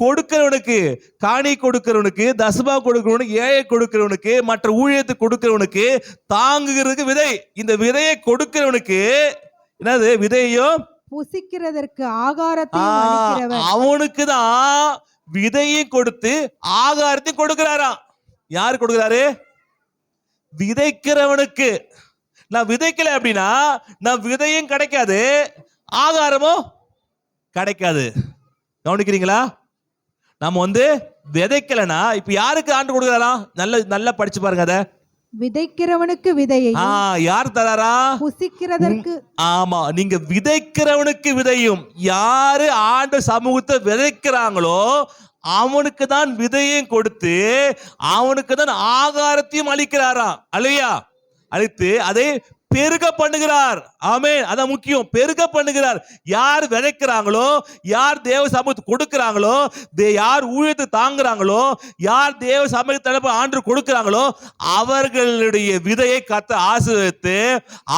கொடுக்கிறவனுக்கு, காணி கொடுக்கிறவனுக்கு, தசமா கொடுக்கிறவனுக்கு, ஏழை கொடுக்கிறவனுக்கு, மற்ற ஊழியத்தை கொடுக்கிறவனுக்கு, தாங்குகிறதுக்கு விதை. இந்த விதையை கொடுக்கிறவனுக்கு என்னது? விதையும் புசிக்கிறதற்கு ஆகாரத்தையும் அளிக்கிறவர். அவனுக்கு தான் விதையும் கொடுத்து ஆகாரத்தையும் கொடுக்கிறாராம். யாரு கொடுக்கிறாரு? விதைக்கிறவனுக்கு. நான் விதைக்கல அப்படின்னா நான் விதையும் கிடைக்காது, ஆகாரமும் கிடைக்காது. கவனிக்கிறீங்களா? நம்ம விதைக்கலனா இப்ப யாருக்கு ஆண்டு கொடுக்கிறாராம்? நல்லா படிச்சு பாருங்க. அத விதைக்கிறவனுக்கு விதையையும் யார் தராரா? புசிக்கிறதற்கு. ஆமா, நீங்க விதைக்கிறவனுக்கு விதையும், யாரு ஆண்டு சமூகத்தை விதைக்கிறாங்களோ அவனுக்கு தான் விதையும் கொடுத்து அவனுக்கு தான் ஆகாரத்தையும் அளிக்கிறாராம். அல்லையா? அளித்து அதை பெருக பண்ணுகிறார். ஆமென், அதான் முக்கியம். பெருக பண்ணுகிறார். யார் விதைக்கிறாங்களோ, யார் தேவ சமூகத்துக்கு கொடுக்கிறாங்களோ, யார் ஊழியத்தை தாங்குறாங்களோ, யார் தேவ சமூகத்தை ஆண்டு கொடுக்கிறாங்களோ அவர்களுடைய விதையை கர்த்தர் ஆசீர்வதித்து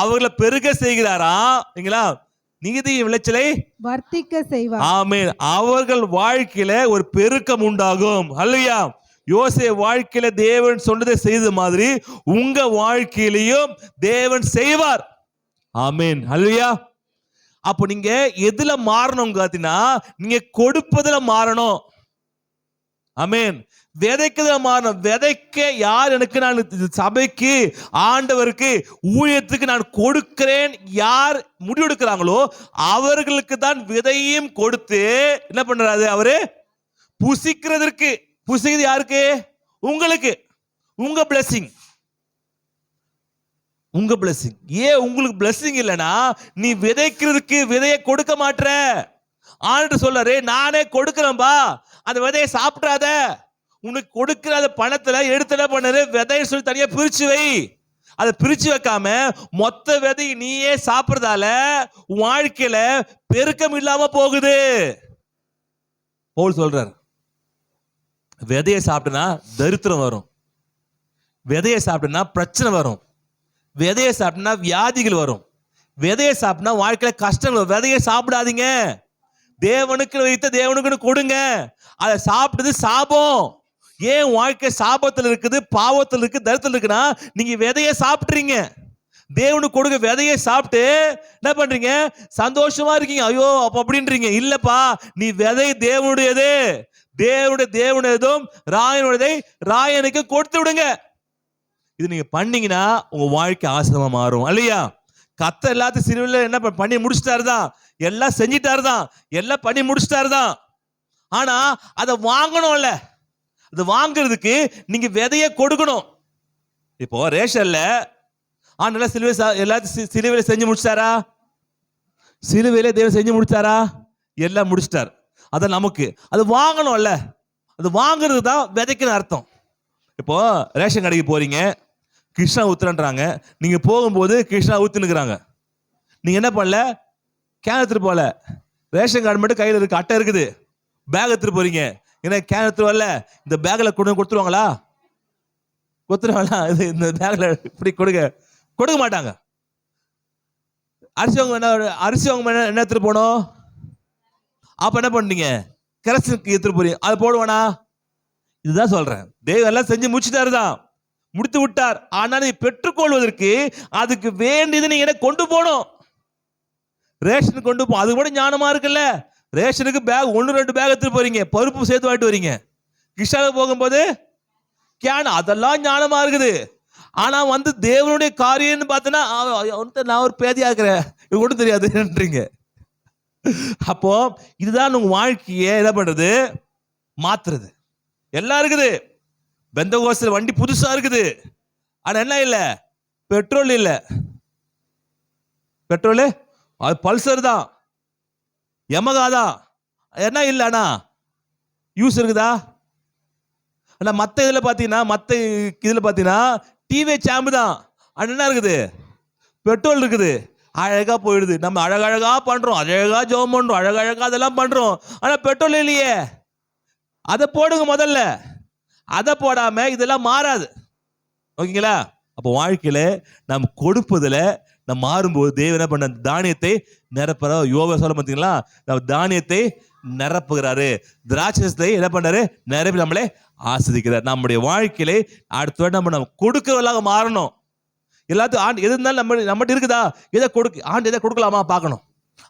அவர்களை பெருக செய்கிறாராம். நீதியின் விளைச்சலை வர்த்திக்க செய்வார். ஆமென். அவர்கள் வாழ்க்கையில ஒரு பெருக்கம் உண்டாகும். அல்லேலூயா. யோசேப்பு வாழ்க்கையில தேவன் சொன்னதை செய்த மாதிரி உங்க வாழ்க்கையிலையும் தேவன் செய்வார். ஆமென், அல்லேலூயா. அப்ப நீங்க எதுல மாறணும் காத்தினா, நீங்க கொடுப்பதுல மாறணும். ஆமென். விதைக்கிறதுல மாறணும். விதைக்க யார் எனக்கு, நான் சபைக்கு, ஆண்டவருக்கு, ஊழியத்துக்கு நான் கொடுக்கிறேன் யார் முடிவெடுக்கிறாங்களோ அவர்களுக்கு தான் விதையும் கொடுத்து என்ன பண்றாரு? அவரு புசிக்கிறதற்கு. புசிக்கிறது யாருக்கு? உங்களுக்கு. உங்க பிளஸிங், உங்க பிளஸிங். ஏன் உங்களுக்கு பிளஸிங் இல்லைன்னா நீ விதைக்கிறதுக்கு விதையை கொடுக்க மாட்ற. ஆண்டு சொல்றாரு, நானே கொடுக்கிறேன்பா, அந்த விதையை சாப்பிடாத. உனக்கு கொடுக்கிற அந்த பணத்துல எடுத்து என்ன பண்ணு? விதையை சொல்லி தனியா பிரிச்சு வை. அதை பிரிச்சு வைக்காம மொத்த விதை நீயே சாப்பிடுறதால உன் வாழ்க்கையில பெருக்கம் இல்லாம போகுது. பவுல் சொல்றார், விதையை சாப்பிட்டனா தரித்திரம் வரும், விதையை சாப்பிட்டனா பிரச்சனை வரும், விதையை சாப்பிட்டனா வியாதிகள் வரும், விதையை சாப்பிட்டனா வாழ்க்கையில கஷ்டங்கள் வரும். விதையை சாப்பிடாதீங்க. தேவனுக்கு வைத்த தேவனுக்கு கொடுங்க. அதை சாப்பிட்டது சாபம். ஏன் வாழ்க்கை சாபத்தில் இருக்குது, பாவத்தில் இருக்கு, தரித்திரம் இருக்குன்னா நீங்க விதையை சாப்பிட்றீங்க. தேவனுக்கு கொடுக்க விதையை சாப்பிட்டு என்ன பண்றீங்க? சந்தோஷமா இருக்கீங்க. ஐயோ அப்ப அப்படின்றீங்க. இல்லப்பா, நீ விதை தேவனுடையது. தேவனுடையதும் ராயனுடையதை ராயனுக்கு கொடுத்து விடுங்க. இது நீங்க பண்ணீங்கன்னா உங்க வாழ்க்கை ஆசீர்வாதமா மாறும். அல்லையா? கர்த்தர் எல்லாத்தையும் சிறுவில் என்ன பண்ணி முடிச்சிட்டாரு தான், எல்லாம் செஞ்சிட்டாரு தான், எல்லாம் பண்ணி முடிச்சிட்டாரு தான். ஆனா அதை வாங்கணும்ல, அது வாங்குறதுக்கு நீங்க விதையை கொடுக்கணும். இப்போ ரேஷன்ல ஆனா சிலுவை எல்லாத்தையும் சிலுவையில செஞ்சு முடிச்சாரா? சிலுவையில தேவன் செஞ்சு முடிச்சாரா? எல்லாம் முடிச்சிட்டார். அதான் நமக்கு அது வாங்கணும்ல, அது வாங்குறது தான் விதைக்குன்னு அர்த்தம். இப்போ ரேஷன் கடைக்கு போறீங்க, கிருஷ்ணா ஊத்துறன்றாங்க. நீங்க போகும்போது கிருஷ்ணா ஊத்துனுக்குறாங்க. நீங்க என்ன பண்ணல? கேன் எடுத்துட்டு போல, ரேஷன் கார்டு மட்டும் கையில் இருக்கு, அட்டை இருக்குது, பேக் எடுத்துட்டு போறீங்க. ஏன்னா கேன் எடுத்துட்டு வரல, இந்த பேக்ல கொடுத்துருவாங்களா? கொடுத்துருவாங்களா? இந்த பேக்ல இப்படி கொடுக்க மாட்டாங்க. அரிசி வாங்க என்ன எடுத்துட்டு போனோம்? அப்ப என்ன பண்ணீங்க? கரசுக்கு எடுத்துட்டு போறீங்க, அதை போடுவானா? இதுதான் சொல்றேன், தேவன் எல்லாம் செஞ்சு முடிச்சுட்டாருதான், முடித்து விட்டார். ஆனால் நீ பெற்றுக்கொள்வதற்கு அதுக்கு வேண்டியது நீங்க கொண்டு போகணும். ரேஷன் கொண்டு போ, அது கூட ஞானமா இருக்குல்ல. ரேஷனுக்கு பேக் 1-2 பேக் எடுத்துட்டு போறீங்க, பருப்பு சேர்த்து வாங்கிட்டு வரீங்க. கிருஷ்ணாவுக்கு போகும்போது கேன், அதெல்லாம் ஞானமா இருக்குது. ஆனா தேவனுடைய காரியம்னு பார்த்தனா நான் ஒரு பேதியா இருக்கிறேன், இது கூட தெரியாதுன்றீங்க. அப்போ இதுதான் உங்க வாழ்க்கையை என்ன பண்றது? மாத்துறது. எல்லாம் இருக்குது, பெந்தகோஸ்தல வண்டி புதுசா இருக்குது, ஆனா என்ன இல்ல? பெட்ரோல் இல்ல. பெட்ரோல் அது பல்சர் தான், யமகா தான், என்ன இல்ல. ஆனா யூஸ் இருக்குதா? ஆனா மற்ற இதில் பார்த்தீங்கன்னா டிவி சாம்பு தான். அது என்ன இருக்குது? பெட்ரோல் இருக்குது. அழகா போயிடுது. நம்ம அழகழகா பண்றோம், அழகா ஜெபம் பண்றோம், அழகழகா அதெல்லாம் பண்றோம். ஆனா பெட்ரோல் இல்லையே. அதை போடுங்க முதல்ல. அதை போடாம இதெல்லாம் மாறாது. ஓகேங்களா? அப்போ வாழ்க்கையில நம்ம கொடுப்பதில் நம்ம மாறும்போது தேவன் என்ன பண்ண? தானியத்தை நிரப்புற. யோகா சொல்ல பார்த்தீங்களா, நம்ம தானியத்தை நிரப்புகிறாரு, திராட்சத்தை என்ன பண்றாரு? நிரப்பி நம்மளே ஆஸ்வதிக்கிறார். நம்முடைய வாழ்க்கையிலே அடுத்த நம்ம கொடுக்கிறவர்களாக மாறணும். எல்லாத்துக்கும் ஆண்டு எது இருந்தாலும் நம்மகிட்ட இருக்குதா, எதை ஆண்டு எதை கொடுக்கலாமா பார்க்கணும்,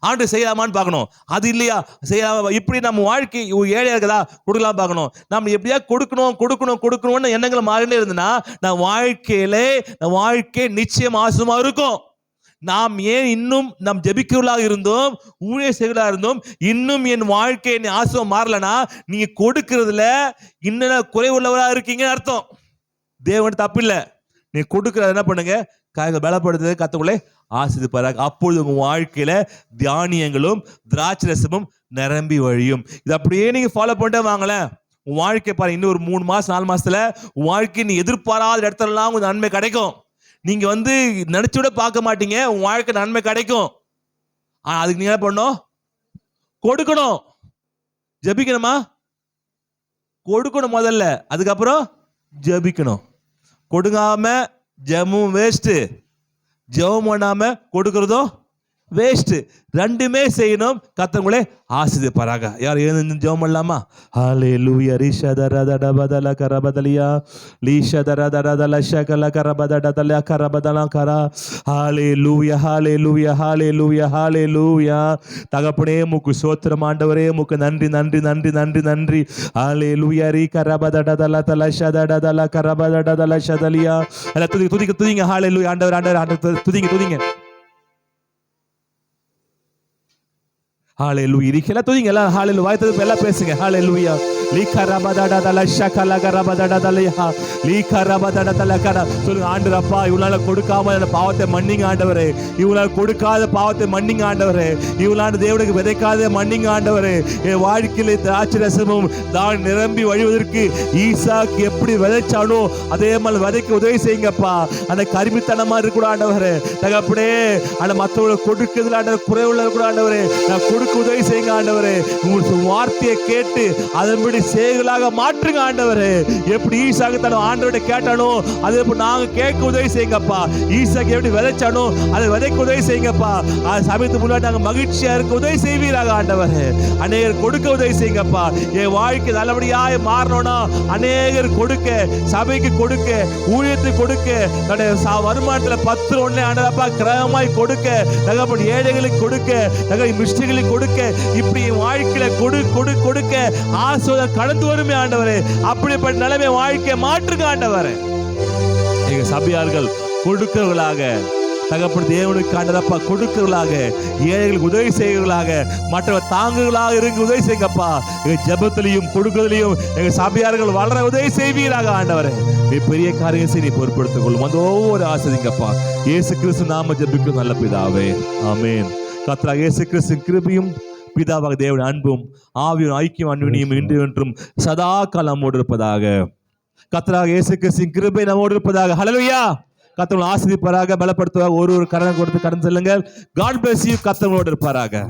ஆண்டு செய்யலாமான்னு பார்க்கணும். அது இல்லையா செய்யலாமா, இப்படி நம்ம வாழ்க்கை ஏழையா இருக்குதா கொடுக்கலாம் பார்க்கணும். நம்ம எப்படியா கொடுக்கணும்னு எண்ணங்கள் மாறினே இருந்ததுன்னா நம்ம வாழ்க்கை நிச்சயம் ஆசுமா இருக்கும். நாம் ஏன் இன்னும் நாம் ஜெபிக்கிறவர்களாக இருந்தோம், ஊழிய செய்வர்களாக இருந்தோம், இன்னும் என் வாழ்க்கை ஆசுவம் மாறலனா நீங்க கொடுக்கறதுல இன்னும் குறைவுள்ளவராக இருக்கீங்கன்னு அர்த்தம். தேவன் தப்பு இல்லை. நீ கொடுக்கறது என்ன பண்ணுங்க? காய்கள் பலப்படுத்துறது கத்தக்குள்ளே ஆசிர்வதிப்பாராக. அப்பொழுது உங்க வாழ்க்கையில தானியங்களும் திராட்சரசமும் நிரம்பி வழியும். இது அப்படியே நீங்க ஃபாலோ பண்ணிட்டே வாங்களேன். உன் வாழ்க்கை பாரு, இன்னும் ஒரு 3 மாசம் 4 மாசத்துல உன் வாழ்க்கை நீ எதிர்பாராத இடத்துலலாம் உங்க நன்மை கிடைக்கும். நீங்க நினைச்சு விட பார்க்க மாட்டீங்க. உன் வாழ்க்கை நன்மை கிடைக்கும். ஆனா அதுக்கு நீங்க என்ன பண்ணணும்? கொடுக்கணும். ஜெபிக்கணுமா? கொடுக்கணும் முதல்ல, அதுக்கப்புறம் ஜெபிக்கணும். கொடுக்காம ஜெபமும் வேஸ்ட், ஜெபம் பண்ணாம கொடுக்கறதும் வேஸ்ட். ரெண்டுமே செய்யணும். கர்த்தங்களே ஆசீர்வதிப்பாராக. யார் எழுந்து ஜெபம் பண்ணலாமா? ஹல்லேலூயா ரிஷதரதடபதல கரபதலியா லிஷதரதடதல ஷகல கரபதடதல கரபதல கரா. ஹல்லேலூயா ஹல்லேலூயா ஹல்லேலூயா ஹல்லேலூயா. தகப்பனே முக்கு ஸ்தோத்திரம் ஆண்டவரே, முக்கு நன்றி நன்றி நன்றி நன்றி நன்றி. ஹல்லேலூயா ரி கரபதடதல தல ஷதடதல கரபதடதல ஷதலியா. எல்லாம் துதிங்க. ஹல்லேலூயா. ஆண்டவர் துதிங்க. ஹல்லேலூயா. இருக்கல துதிங்க எல்லாம். ஹல்லேலூயா. வாய்த்தது எல்லாம் பேசுங்க. ஹல்லேலூயா. லீகரபதடதல ஷகலகரபதடதலயா லீகரபதடதலகர. சொல்லுங்க, ஆண்டவரப்பா இவளால கொடுக்காம அந்த பாவத்தை மன்னிங்க ஆண்டவரே. இவளால கொடுக்காத பாவத்தை மன்னிங்க ஆண்டவரே. இவளான தேவனுக்கு விதைக்காத மன்னிங்க ஆண்டவரே. என் வாழ்க்கையில திராட்சரசமும் தான் நிரம்பி வழிவதற்கு ஈசாக்கு எப்படி விதைச்சானோ அதே மாதிரி விதைக்க உதவி செய்யுங்கப்பா. அந்த கருமித்தனமா இருக்கூட ஆண்டவரே. தகப்பனே அந்த மற்றவங்களுக்கு கொடுக்கிறதுல ஆண்டவர் குறைவுள்ள கூட ஆண்டவரே, நான் கொடுக்க உதவி செய்யுங்க ஆண்டவரே. உங்களுக்கு வார்த்தையை கேட்டு அதன்படி சேகலாக மாற்றுங்க ஆண்டவரே. எப்படி ஈசாக்கு தன் ஆண்டவரை கேட்டானோ அதே போல நாங்க கேட்க உதவி செய்யுங்கப்பா. ஈசாக்கு எப்படி விதைச்சானோ அதை விதைக்க உதவி செய்யுங்கப்பா. சமயத்துக்கு முன்னாடி நாங்க மகிழ்ச்சியா இருக்க உதவி செய்வீராக ஆண்டவரே. அநேகர் கொடுக்க உதவி செய்யுங்கப்பா. என் வாழ்க்கை நல்லபடியாக மாறணும்னா அநேகர் கொடுக்க, சபைக்கு கொடுக்க, ஊழியத்துக்கு கொடுக்க, தன்னுடைய வருமானத்துல 10 ஆண்டவரப்பா கிரகமாய் கொடுக்க, தகப்பன் ஏழைகளுக்கு கொடுக்க, தகவல் மிஸ்டேகளுக்கு கொடுக்க, இப்படி என் வாழ்க்கையில கொடுக்க ஆசோத கடந்து வருமே ஆண்டவரே. அப்படிப்பட்ட நிலைமை வாழ்க்கை மாற்றுங்க ஆண்டவரே. எங்க சபையார்கள் கொடுக்கிறவர்களாக, தகப்பன் தேவனுக்கு ஆண்டவரப்பா கொடுக்கிறவர்களாக, ஏழைகளுக்கு உதவி செய்கிறவர்களாக, மற்றவர் தாங்குகளாக இருந்து உதவி செய்யுங்கப்பா. எங்க ஜெபத்திலையும் கொடுக்கிறதுலையும் எங்க சபையார்கள் வளர உதவி செய்வீராக ஆண்டவரே. பெரிய காரியம் செய்ய பொறுப்படுத்திக் கொள்ளும். அந்த ஒவ்வொரு ஆசீர்வதிங்கப்பா. இயேசு கிறிஸ்து நாம ஜெபிக்கும் நல்ல பிதாவே, ஆமென். கர்த்தராகிய இயேசு கிறிஸ்துவின் கிருபையும் பிதாவாக தேவனுடைய அன்பும் ஆவியின் ஐக்கியம் அன்பினையும் இன்று என்றும் சதா காலம் நம்மோடு இருப்பதாக. கர்த்தராகிய இயேசு கிறிஸ்துவின் கிருபை நம்மோடு இருப்பதாக. ஹல்லேலூயா. கர்த்தர் ஆசீர்வதிப்பாராக, பலப்படுத்துவார். ஒரு கடன் கொடுத்து கடன் செல்லுங்கள். God bless you. கர்த்தரோடு இருப்பாராக.